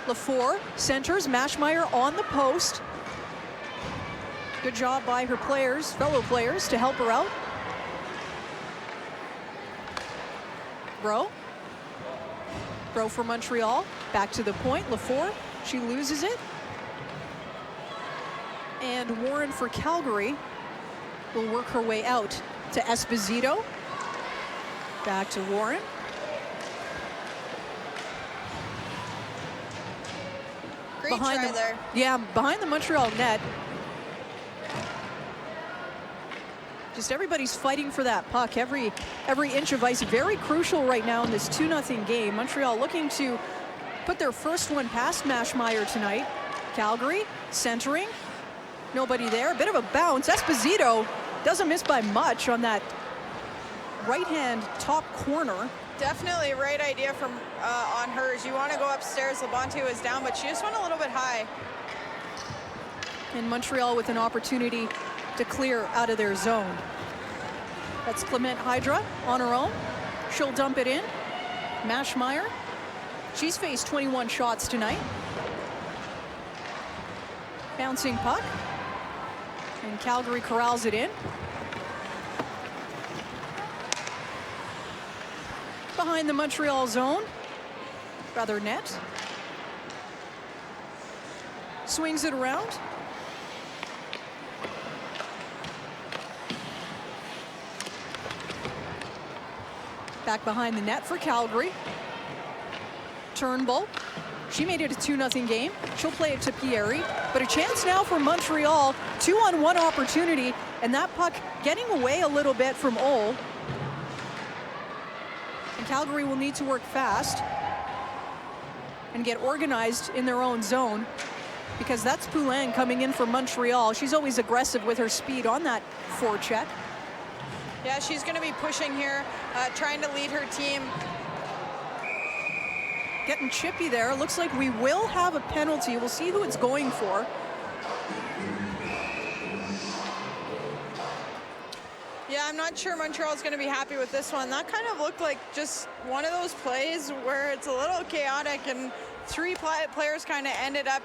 Lafleur centers. Maschmeyer on the post. Good job by her players, fellow players, to help her out. Bro for Montreal, back to the point. Lafleur, she loses it. And Warren for Calgary will work her way out to Esposito. Back to Warren. Great try there. Yeah, behind the Montreal net. Just everybody's fighting for that puck. Every inch of ice, very crucial right now in this 2-0 game. Montreal looking to put their first one past Maschmeyer tonight. Calgary centering. Nobody there. A bit of a bounce. Esposito doesn't miss by much on that right-hand top corner. Definitely right idea from on hers. You want to go upstairs. Labonte was down, but she just went a little bit high. And Montreal with an opportunity to clear out of their zone. That's Clement Hydra on her own. She'll dump it in. Maschmeyer. She's faced 21 shots tonight. Bouncing puck. And Calgary corrals it in. Behind the Montreal zone. Rather net. Swings it around. Back behind the net for Calgary. Turnbull. She made it a 2-0 game. She'll play it to Pieri. But a chance now for Montreal. 2-on-1 opportunity. And that puck getting away a little bit from Ole. And Calgary will need to work fast and get organized in their own zone, because that's Poulin coming in for Montreal. She's always aggressive with her speed on that forecheck. Yeah, she's going to be pushing here, trying to lead her team. Getting chippy there. Looks like we will have a penalty. We'll see who it's going for. Yeah, I'm not sure Montreal's going to be happy with this one. That kind of looked like just one of those plays where it's a little chaotic and three players kind of ended up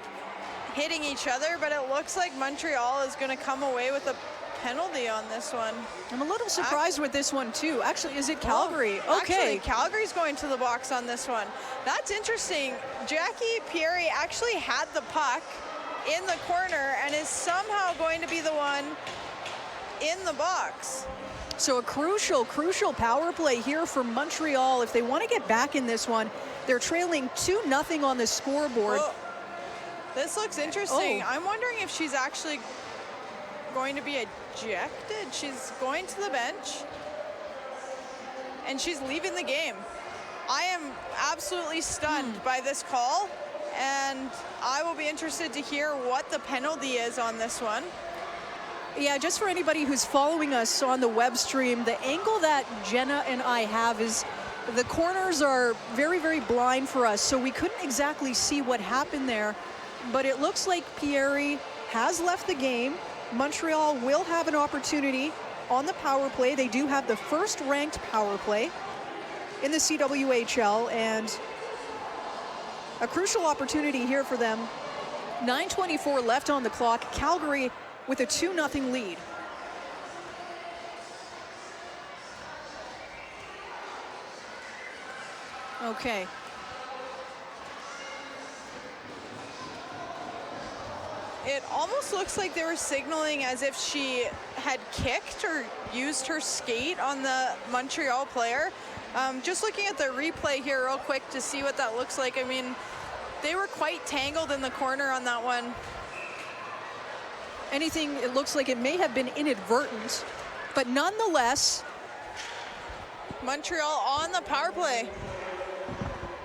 hitting each other, but it looks like Montreal is going to come away with a penalty on this one. I'm a little surprised with this one too. Actually, is it Calgary? Okay. Actually, Calgary's going to the box on this one. That's interesting. Jackie Pieri actually had the puck in the corner and is somehow going to be the one in the box. So a crucial power play here for Montreal. If they want to get back in this one, they're trailing 2-0 on the scoreboard. Oh, this looks interesting. I'm wondering if she's actually going to be ejected. She's going to the bench and she's leaving the game. I am absolutely stunned by this call, and I will be interested to hear what the penalty is on this one. Yeah, just for anybody who's following us on the web stream, the angle that Jenna and I have is the corners are very, very blind for us, so we couldn't exactly see what happened there. But it looks like Pieri has left the game. Montreal will have an opportunity on the power play. They do have the first-ranked power play in the CWHL, and a crucial opportunity here for them. 9:24 left on the clock. Calgary with a 2-0 lead. Okay. It almost looks like they were signaling as if she had kicked or used her skate on the Montreal player. Just looking at the replay here real quick to see what that looks like. I mean, they were quite tangled in the corner on that one. It looks like it may have been inadvertent, but nonetheless, Montreal on the power play.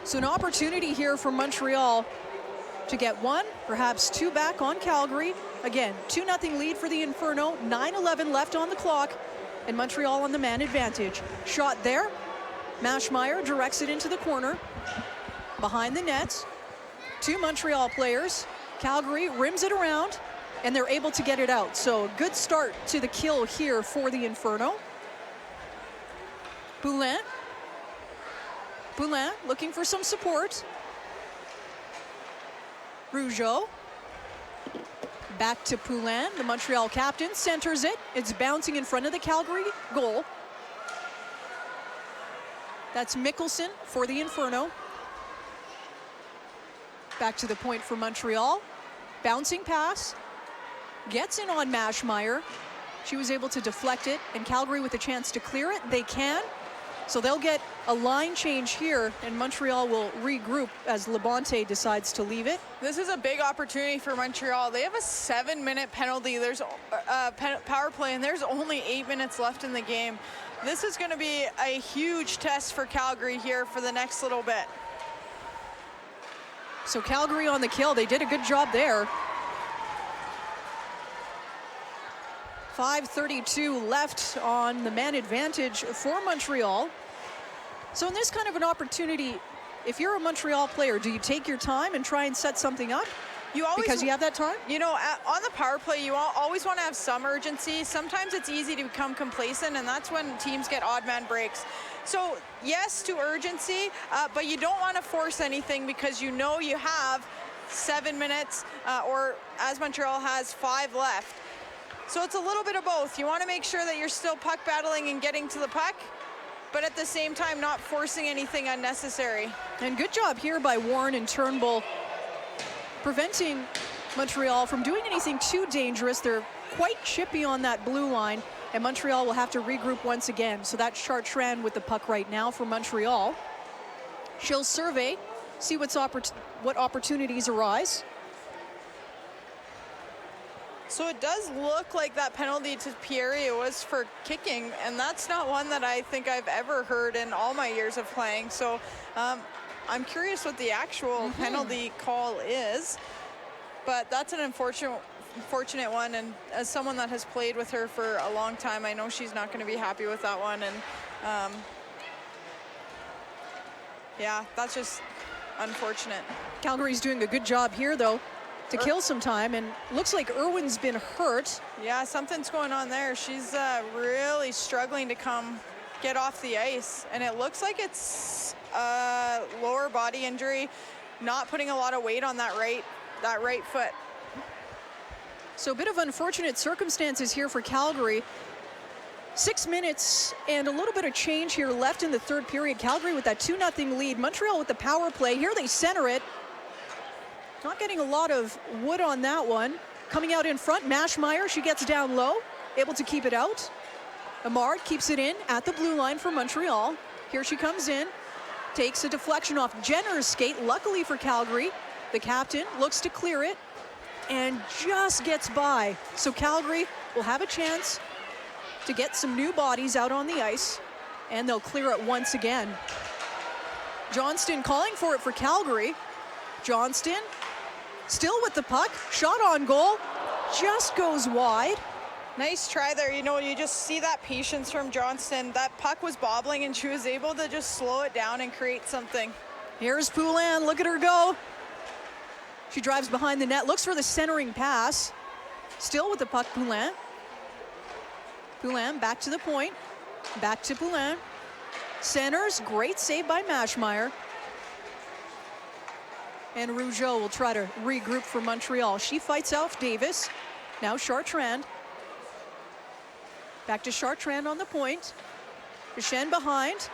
So an opportunity here for Montreal to get one, perhaps two back on Calgary. Again, 2-0 lead for the Inferno, 9:11 left on the clock, and Montreal on the man advantage. Shot there, Mashmeyer directs it into the corner, behind the nets. Two Montreal players. Calgary rims it around, and they're able to get it out. So a good start to the kill here for the Inferno. Poulin looking for some support. Rougeau. Back to Poulin, the Montreal captain, centers it. It's bouncing in front of the Calgary goal. That's Mickelson for the Inferno. Back to the point for Montreal. Bouncing pass. Gets in on Mashmeyer. She was able to deflect it, and Calgary with a chance to clear it. They can. So they'll get a line change here, and Montreal will regroup as Labonte decides to leave it. This is a big opportunity for Montreal. They have a 7-minute penalty. There's power play, and there's only 8 minutes left in the game. This is going to be a huge test for Calgary here for the next little bit. So Calgary on the kill. They did a good job there. 5:32 left on the man advantage for Montreal. So in this kind of an opportunity, if you're a Montreal player, do you take your time and try and set something up? Because you have that time? You know, on the power play, you always want to have some urgency. Sometimes it's easy to become complacent, and that's when teams get odd man breaks. So yes to urgency, but you don't want to force anything because you know you have 7 minutes, or as Montreal has 5 left. So it's a little bit of both. You want to make sure that you're still puck battling and getting to the puck, but at the same time not forcing anything unnecessary. And good job here by Warren and Turnbull, preventing Montreal from doing anything too dangerous. They're quite chippy on that blue line, and Montreal will have to regroup once again. So that's Chartrand with the puck right now for Montreal. She'll survey, see what opportunities arise. So it does look like that penalty to Pieri was for kicking, and that's not one that I think I've ever heard in all my years of playing. So I'm curious what the actual penalty call is, but that's an unfortunate one, and as someone that has played with her for a long time, I know she's not going to be happy with that one. And yeah, that's just unfortunate. Calgary's doing a good job here, though, to kill some time, and looks like Irwin's been hurt. Yeah, something's going on there. She's really struggling to get off the ice, and it looks like it's a lower body injury, not putting a lot of weight on that right foot. So a bit of unfortunate circumstances here for Calgary. 6 minutes and a little bit of change here left in the third period. Calgary with that 2-0 lead. Montreal with the power play. Here they center it. Not getting a lot of wood on that one. Coming out in front, Mashmeyer, she gets down low, able to keep it out. Amard keeps it in at the blue line for Montreal. Here she comes in, takes a deflection off Jenner's skate. Luckily for Calgary, the captain looks to clear it and just gets by. So Calgary will have a chance to get some new bodies out on the ice, and they'll clear it once again. Johnston calling for it for Calgary. Johnston still with the puck, shot on goal, just goes wide. Nice try there. You know, you just see that patience from Johnston. That puck was bobbling and she was able to just slow it down and create something. Here's Poulin, look at her go. She drives behind the net, looks for the centering pass. Still with the puck, Poulin. Poulin back to the point, back to Poulin. Centers, great save by Mashmeyer. And Rougeau will try to regroup for Montreal. She fights off Davis. Now Chartrand. Back to Chartrand on the point. Deschênes behind.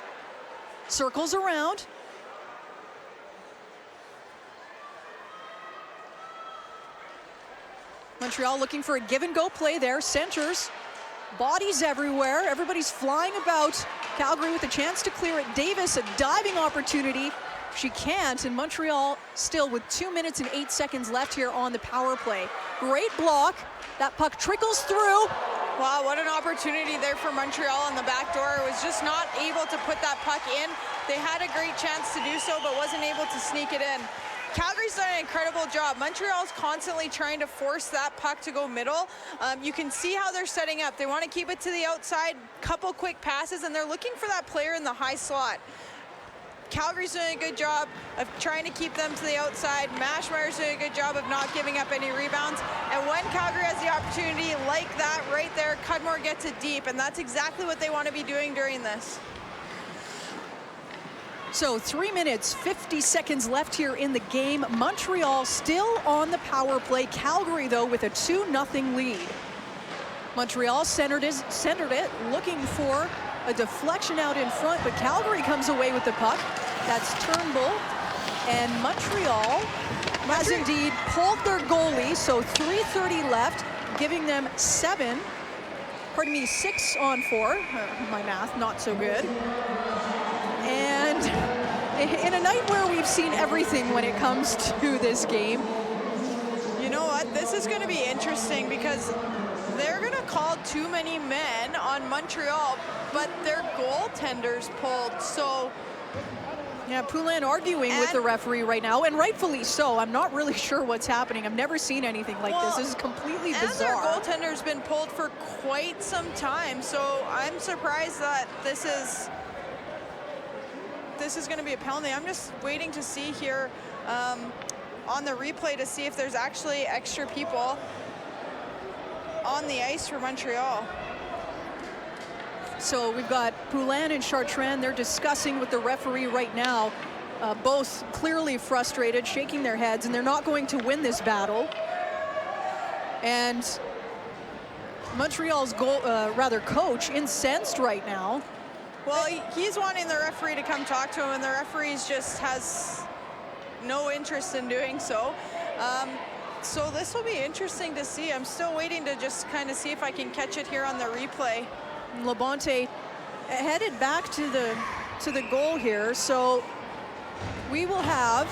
Circles around. Montreal looking for a give and go play there. Centers. Bodies everywhere. Everybody's flying about. Calgary with a chance to clear it. Davis, a diving opportunity. She can't, and Montreal still with 2 minutes and 8 seconds left here on the power play. Great block. That puck trickles through. Wow, what an opportunity there for Montreal on the back door. Was just not able to put that puck in. They had a great chance to do so, but wasn't able to sneak it in. Calgary's done an incredible job. Montreal's constantly trying to force that puck to go middle. You can see how they're setting up. They want to keep it to the outside, couple quick passes, and they're looking for that player in the high slot. Calgary's doing a good job of trying to keep them to the outside. Mashmeyer's doing a good job of not giving up any rebounds. And when Calgary has the opportunity like that right there, Cudmore gets it deep, and that's exactly what they want to be doing during this. So 3 minutes, 50 seconds left here in the game. Montreal still on the power play. Calgary, though, with a 2-0 lead. Montreal centered it, looking for a deflection out in front, but Calgary comes away with the puck. That's Turnbull, and Montreal has indeed pulled their goalie, so 3:30 left, giving them 6 on 4. My math, not so good. And in a night where we've seen everything when it comes to this game. You know what? This is going to be interesting because they're going to call too many men on Montreal, but their goaltenders pulled, so... Yeah, Poulin arguing with the referee right now, and rightfully so. I'm not really sure what's happening. I've never seen anything like this. This is completely bizarre. And their goaltender's been pulled for quite some time, so I'm surprised that this is going to be a penalty. I'm just waiting to see here on the replay to see if there's actually extra people on the ice for Montreal. So we've got Poulin and Chartrand. They're discussing with the referee right now, both clearly frustrated, shaking their heads, and they're not going to win this battle. And Montreal's coach incensed right now. Well, he's wanting the referee to come talk to him, and the referee just has no interest in doing so. So this will be interesting to see. I'm still waiting to just kind of see if I can catch it here on the replay. Labonte headed back to the goal here, so we will have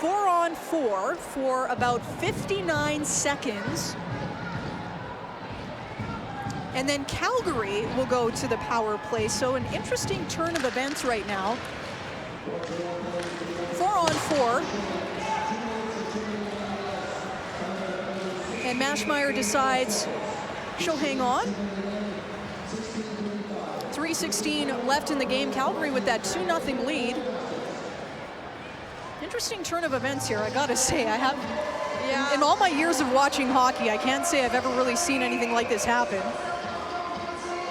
4-on-4 for about 59 seconds. And then Calgary will go to the power play. So an interesting turn of events right now. 4-on-4. And Mashmeyer decides she'll hang on. 3:16 left in the game. Calgary with that 2-0 lead. Interesting turn of events here, I gotta say. I have, in all my years of watching hockey, I can't say I've ever really seen anything like this happen.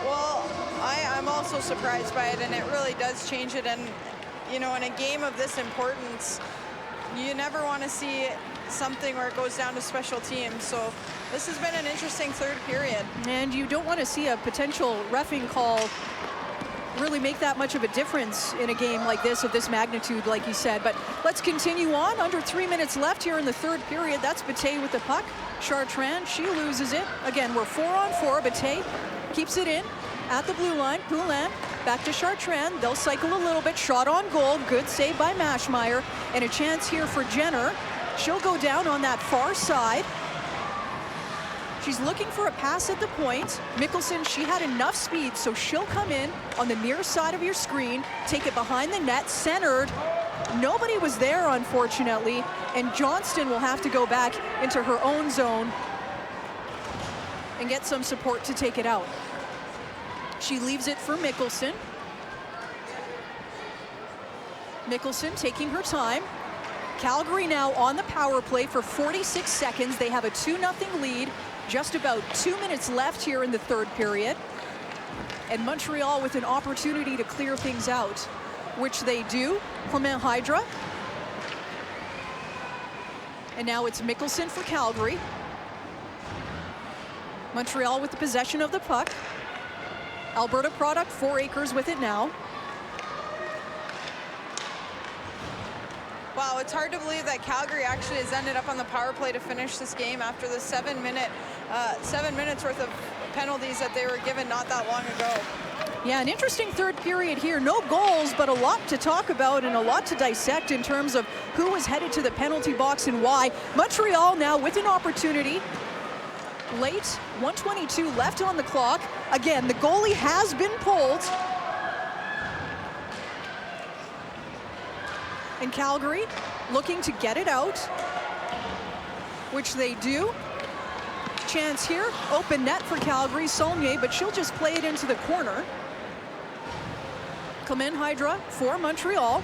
Well, I'm also surprised by it, and it really does change it. And, you know, in a game of this importance, you never want to see something where it goes down to special teams. So this has been an interesting third period. And you don't want to see a potential reffing call really make that much of a difference in a game like this, of this magnitude, like you said. But let's continue on. Under 3 minutes left here in the third period. That's Bate with the puck. Chartrand, she loses it. Again, we're 4-on-4. Bate keeps it in at the blue line. Poulin back to Chartrand. They'll cycle a little bit. Shot on goal. Good save by Maschmeyer. And a chance here for Jenner. She'll go down on that far side. She's looking for a pass at the point. Mickelson, she had enough speed, so she'll come in on the near side of your screen, take it behind the net, centered. Nobody was there, unfortunately, and Johnston will have to go back into her own zone and get some support to take it out. She leaves it for Mickelson. Mickelson taking her time. Calgary now on the power play for 46 seconds. They have a 2-0 lead. Just about 2 minutes left here in the third period. And Montreal with an opportunity to clear things out, which they do. Clement Hydra. And now it's Mickelson for Calgary. Montreal with the possession of the puck. Alberta product, 4 acres with it now. Wow, it's hard to believe that Calgary actually has ended up on the power play to finish this game after the 7 minutes worth of penalties that they were given not that long ago. Yeah, an interesting third period here. No goals, but a lot to talk about and a lot to dissect in terms of who was headed to the penalty box and why. Montreal now with an opportunity. Late, 1:22 left on the clock. Again, the goalie has been pulled. And Calgary looking to get it out, which they do. Chance here, open net for Calgary, Saulnier, but she'll just play it into the corner. Clement Hydra for Montreal.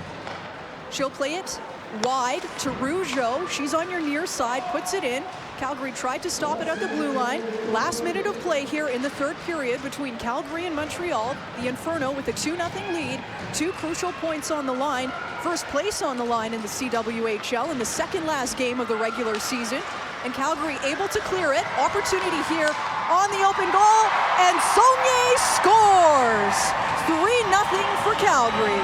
She'll play it wide to Rougeau. She's on your near side, puts it in. Calgary tried to stop it at the blue line. Last minute of play here in the third period between Calgary and Montreal. The Inferno with a 2-0 lead. 2 crucial points on the line. First place on the line in the CWHL in the second last game of the regular season. And Calgary able to clear it. Opportunity here on the open goal. And Saulnier scores! 3-0 for Calgary.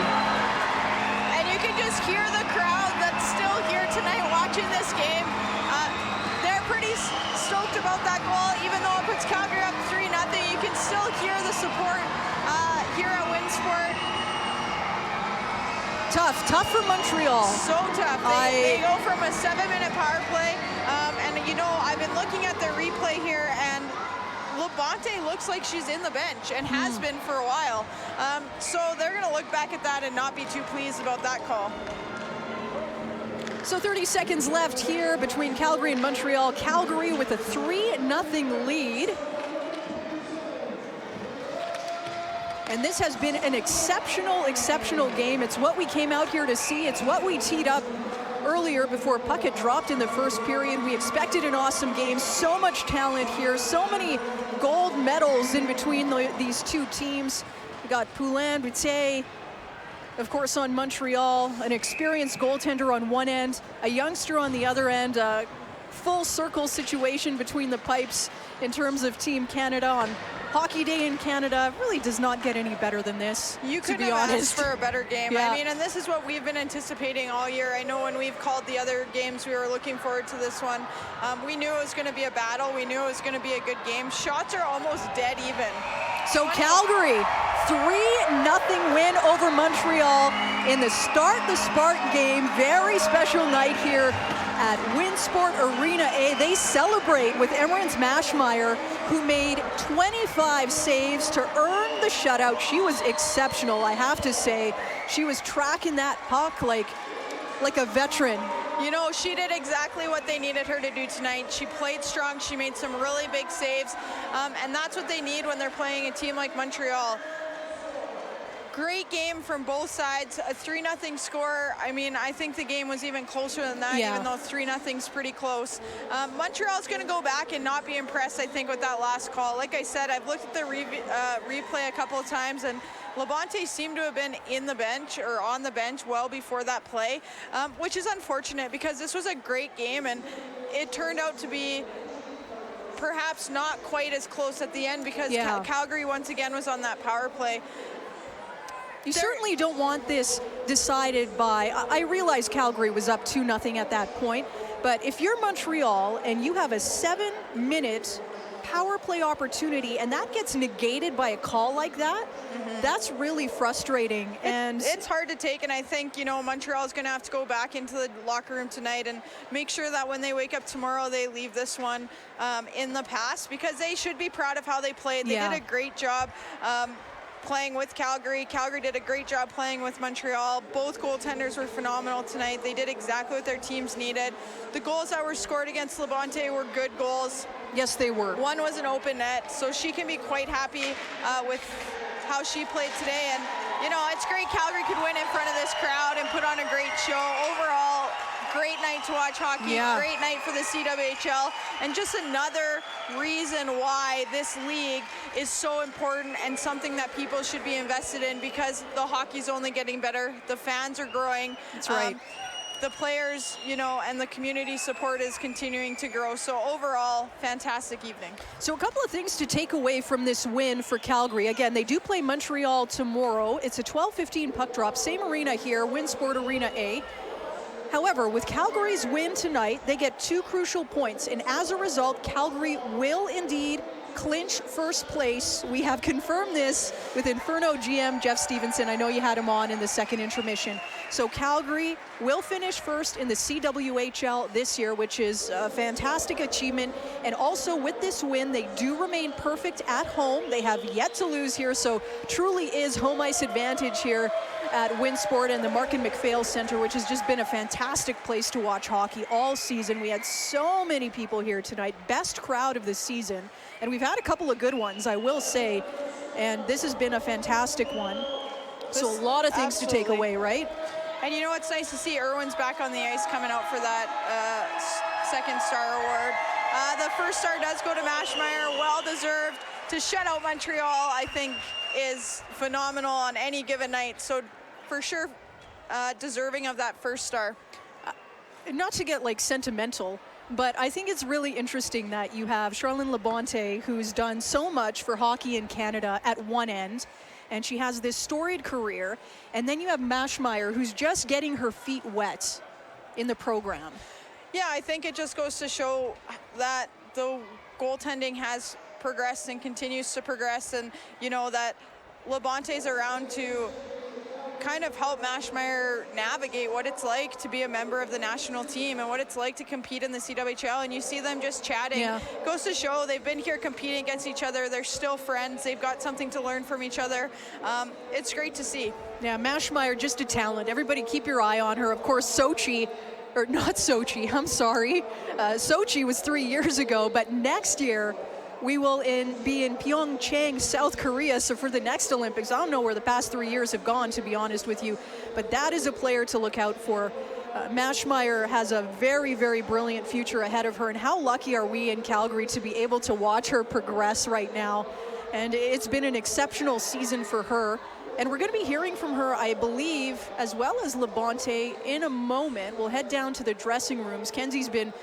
And you can just hear the crowd that's still here tonight watching this game. They're pretty stoked about that goal, even though it puts Calgary up 3-0. You can still hear the support here at Winsport. Tough for Montreal. So tough. They go from a 7-minute power play, and you know, I've been looking at the replay here, and Labonte looks like she's in the bench and has been for a while. So they're going to look back at that and not be too pleased about that call. So 30 seconds left here between Calgary and Montreal. Calgary with a 3-0 lead. And this has been an exceptional game. It's what we came out here to see. It's what we teed up earlier before puck had dropped in the first period. We expected an awesome game. So much talent here. So many gold medals in between these two teams. We got Poulin, Boutet, of course, on Montreal, an experienced goaltender on one end, a youngster on the other end, a full circle situation between the pipes in terms of Team Canada on Hockey Day in Canada. Really does not get any better than this, you to be couldn't have honest. asked for a better game. Yeah. I mean, and this is what we've been anticipating all year. I know when we've called the other games, we were looking forward to this one. We knew it was going to be a battle. We knew it was going to be a good game. Shots are almost dead even. So Calgary, 3-0 win over Montreal in the Start the Spark game. Very special night here at Winsport Arena A. They celebrate with Emerance Maschmeyer, who made 25 saves to earn the shutout. She was exceptional, I have to say. She was tracking that puck like a veteran. You know, she did exactly what they needed her to do tonight. She played strong. She made some really big saves. And that's what they need when they're playing a team like Montreal. Great game from both sides. A 3-0 score. I mean, I think the game was even closer than that, even though 3-0's pretty close. Montreal's going to go back and not be impressed, I think, with that last call. Like I said, I've looked at the replay a couple of times, and Labonte seemed to have been in the bench or on the bench well before that play, which is unfortunate because this was a great game, and it turned out to be perhaps not quite as close at the end because Calgary once again was on that power play. You certainly don't want this decided by, I realize Calgary was up 2-0 at that point, but if you're Montreal and you have a 7-minute power play opportunity and that gets negated by a call like that, that's really frustrating. And it's hard to take, and I think, you know, Montreal is going to have to go back into the locker room tonight and make sure that when they wake up tomorrow, they leave this one in the past, because they should be proud of how they played. They did a great job playing with Calgary. Calgary did a great job playing with Montreal. Both goaltenders were phenomenal tonight. They did exactly what their teams needed. The goals that were scored against Labonte were good goals. Yes, they were. One was an open net, so she can be quite happy with how she played today. And, you know, it's great Calgary could win in front of this crowd and put on a great show. Overall, great night to watch hockey, great night for the CWHL, and just another reason why this league is so important and something that people should be invested in, because the hockey's only getting better. The fans are growing. That's right. The players, you know, and the community support is continuing to grow. So overall, fantastic evening. So a couple of things to take away from this win for Calgary. Again, they do play Montreal tomorrow. It's a 12:15 puck drop, same arena here, Winsport Arena A. However, with Calgary's win tonight, they get 2 crucial points, and as a result, Calgary will indeed clinch first place. We have confirmed this with Inferno GM Jeff Stevenson. I know you had him on in the second intermission. So Calgary will finish first in the CWHL this year, which is a fantastic achievement. And also with this win, they do remain perfect at home. They have yet to lose here, so truly is home ice advantage here at Winsport and the Markin McPhail Center, which has just been a fantastic place to watch hockey all season. We had so many people here tonight, best crowd of the season, and we've had a couple of good ones, I will say, and this has been a fantastic one. So a lot of things to take away, right? And you know what's nice to see? Irwin's back on the ice coming out for that second star award. The first star does go to Mashmeyer, well-deserved. To shut out Montreal, I think, is phenomenal on any given night. So for sure, deserving of that first star. Not to get like sentimental, but I think it's really interesting that you have Charlene Labonte, who's done so much for hockey in Canada at one end, and she has this storied career, and then you have Mashmeyer, who's just getting her feet wet in the program. Yeah, I think it just goes to show that the goaltending has progressed and continues to progress, and you know that Labonte's around to kind of help Mashmeyer navigate what it's like to be a member of the national team and what it's like to compete in the CWHL, and you see them just chatting. Goes to show they've been here competing against each other. They're still friends. They've got something to learn from each other. It's great to see. Yeah, Mashmeyer, just a talent. Everybody keep your eye on her. Of course, Sochi, or not Sochi, I'm sorry. Sochi was 3 years ago, but next year, we will be in Pyeongchang, South Korea. So for the next Olympics, I don't know where the past 3 years have gone, to be honest with you, but that is a player to look out for. Mashmeyer has a very, very brilliant future ahead of her, and how lucky are we in Calgary to be able to watch her progress right now. And it's been an exceptional season for her. And we're going to be hearing from her, I believe, as well as Labonte in a moment. We'll head down to the dressing rooms. Kenzie's been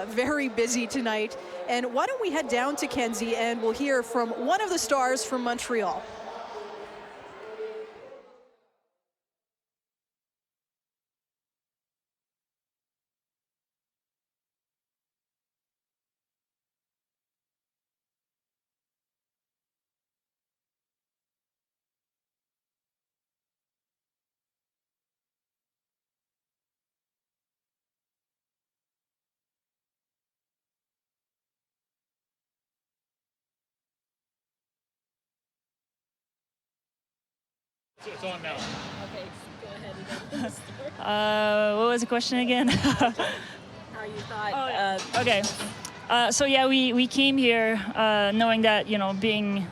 very busy tonight. And why don't we head down to Kenzie and we'll hear from one of the stars from Montreal. It's on now. Okay, go ahead. What was the question again? How you thought? Okay. So yeah, we came here knowing that, you know, being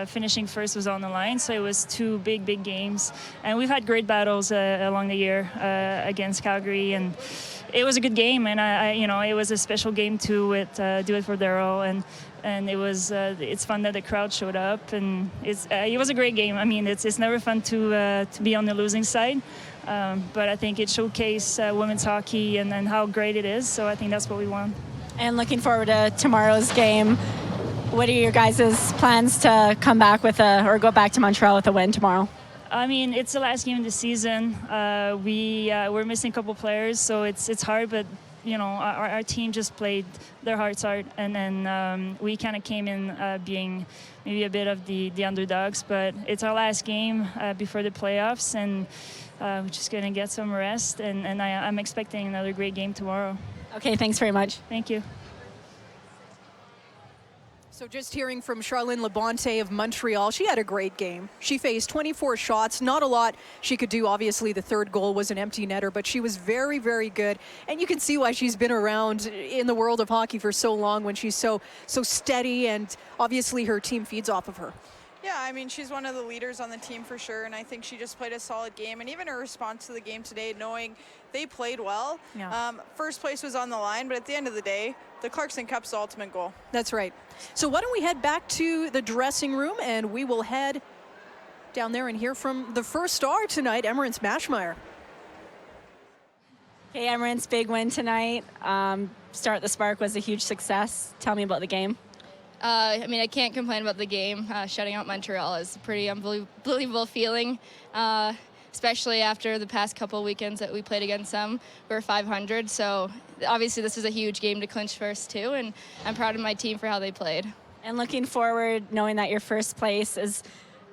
finishing first was on the line. So it was 2 big games, and we've had great battles along the year against Calgary, and it was a good game. And I you know, it was a special game too with Do It for Darryl, and it was it's fun that the crowd showed up, and it was a great game. I mean, it's never fun to be on the losing side, but I think it showcased women's hockey and how great it is. So I think that's what we want. And looking forward to tomorrow's game. What are your guys' plans to come back with or go back to Montreal with a win tomorrow? I mean, it's the last game of the season. We're missing a couple players, so it's hard. But you know, our team just played their hearts out, and then we kind of came in being maybe a bit of the underdogs. But it's our last game before the playoffs, and we're just gonna get some rest. And I'm expecting another great game tomorrow. Okay, thanks very much. Thank you. So just hearing from Charlene Labonte of Montreal, she had a great game. She faced 24 shots, not a lot she could do. Obviously, the third goal was an empty netter, but she was very, very good. And you can see why she's been around in the world of hockey for so long when she's so steady, and obviously her team feeds off of her. Yeah, I mean, she's one of the leaders on the team for sure, and I think she just played a solid game. And even her response to the game today, knowing they played well. Yeah. First place was on the line, but at the end of the day, the Clarkson Cup's the ultimate goal. That's right. So why don't we head back to the dressing room, and we will head down there and hear from the first star tonight, Emerance Mashmeyer. Hey, Emerance, big win tonight. Start the Spark was a huge success. Tell me about the game. I mean, I can't complain about the game. Shutting out Montreal is a pretty unbelievable feeling, especially after the past couple weekends that we played against them. We were 500, so obviously this is a huge game to clinch first too, and I'm proud of my team for how they played. And looking forward, knowing that you're first place, is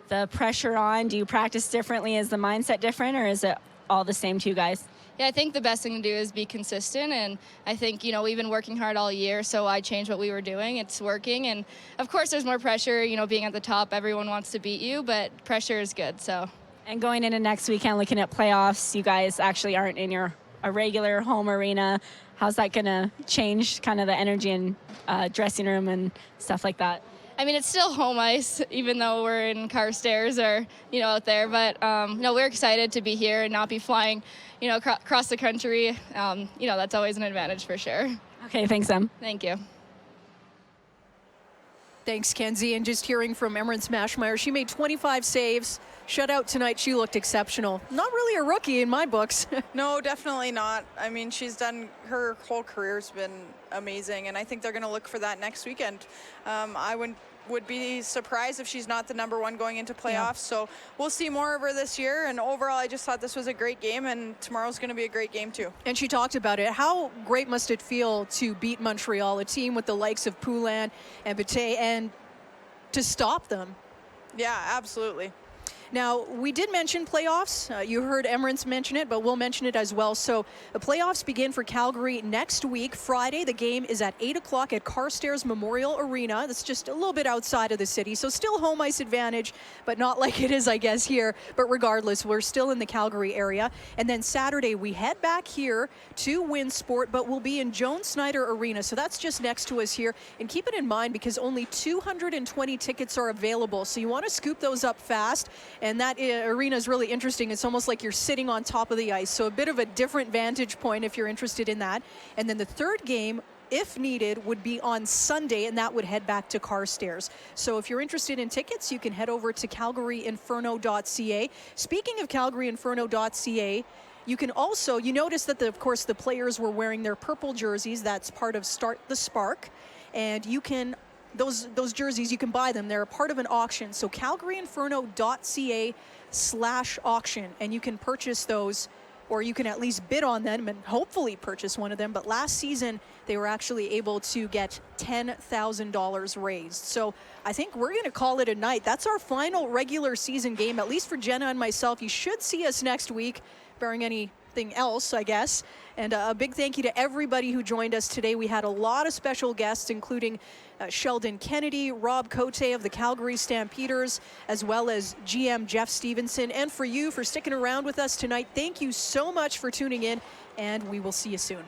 the pressure on? Do you practice differently? Is the mindset different, or is it all the same to you guys? Yeah, I think the best thing to do is be consistent, and I think, you know, we've been working hard all year, so I changed what we were doing. It's working, and of course there's more pressure, you know, being at the top. Everyone wants to beat you, but pressure is good, so. And going into next weekend, looking at playoffs, you guys actually aren't in a regular home arena. How's that going to change kind of the energy in dressing room and stuff like that? I mean, it's still home ice, even though we're in Carstairs or, you know, out there. But, no, we're excited to be here and not be flying, you know, across the country. You know, that's always an advantage for sure. Okay, thanks, Em. Thank you. Thanks, Kenzie. And just hearing from Emerance Mashmeyer, she made 25 saves. Shutout tonight, she looked exceptional. Not really a rookie in my books. No, definitely not. I mean, her whole career's been amazing, and I think they're going to look for that next weekend. I would be surprised if she's not the #1 going into playoffs. Yeah. So we'll see more of her this year. And overall, I just thought this was a great game, and tomorrow's going to be a great game too. And she talked about it. How great must it feel to beat Montreal, a team with the likes of Poulin and Bate, and to stop them? Yeah, absolutely. Now, we did mention playoffs. You heard Emerance mention it, but we'll mention it as well. So the playoffs begin for Calgary next week, Friday. The game is at 8 o'clock at Carstairs Memorial Arena. That's just a little bit outside of the city. So still home ice advantage, but not like it is, I guess, here. But regardless, we're still in the Calgary area. And then Saturday, we head back here to Winsport, but we'll be in Joan Snyder Arena. So that's just next to us here. And keep it in mind, because only 220 tickets are available. So you want to scoop those up fast. And that arena is really interesting. It's almost like you're sitting on top of the ice. So a bit of a different vantage point if you're interested in that. And then the third game, if needed, would be on Sunday, and that would head back to Carstairs. So if you're interested in tickets, you can head over to calgaryinferno.ca. Speaking of calgaryinferno.ca, you can also, you notice that, of course, the players were wearing their purple jerseys. That's part of Start the Spark. And you can those jerseys, you can buy them. They're a part of an auction. So calgaryinferno.ca/auction, and you can purchase those, or you can at least bid on them and hopefully purchase one of them. But last season, they were actually able to get $10,000 raised. So I think we're going to call it a night. That's our final regular season game, at least for Jenna and myself. You should see us next week, barring anything else, I guess. And a big thank you to everybody who joined us today. We had a lot of special guests, including Sheldon Kennedy, Rob Cote of the Calgary Stampeders, as well as GM Jeff Stevenson. And for you, for sticking around with us tonight, thank you so much for tuning in, and we will see you soon.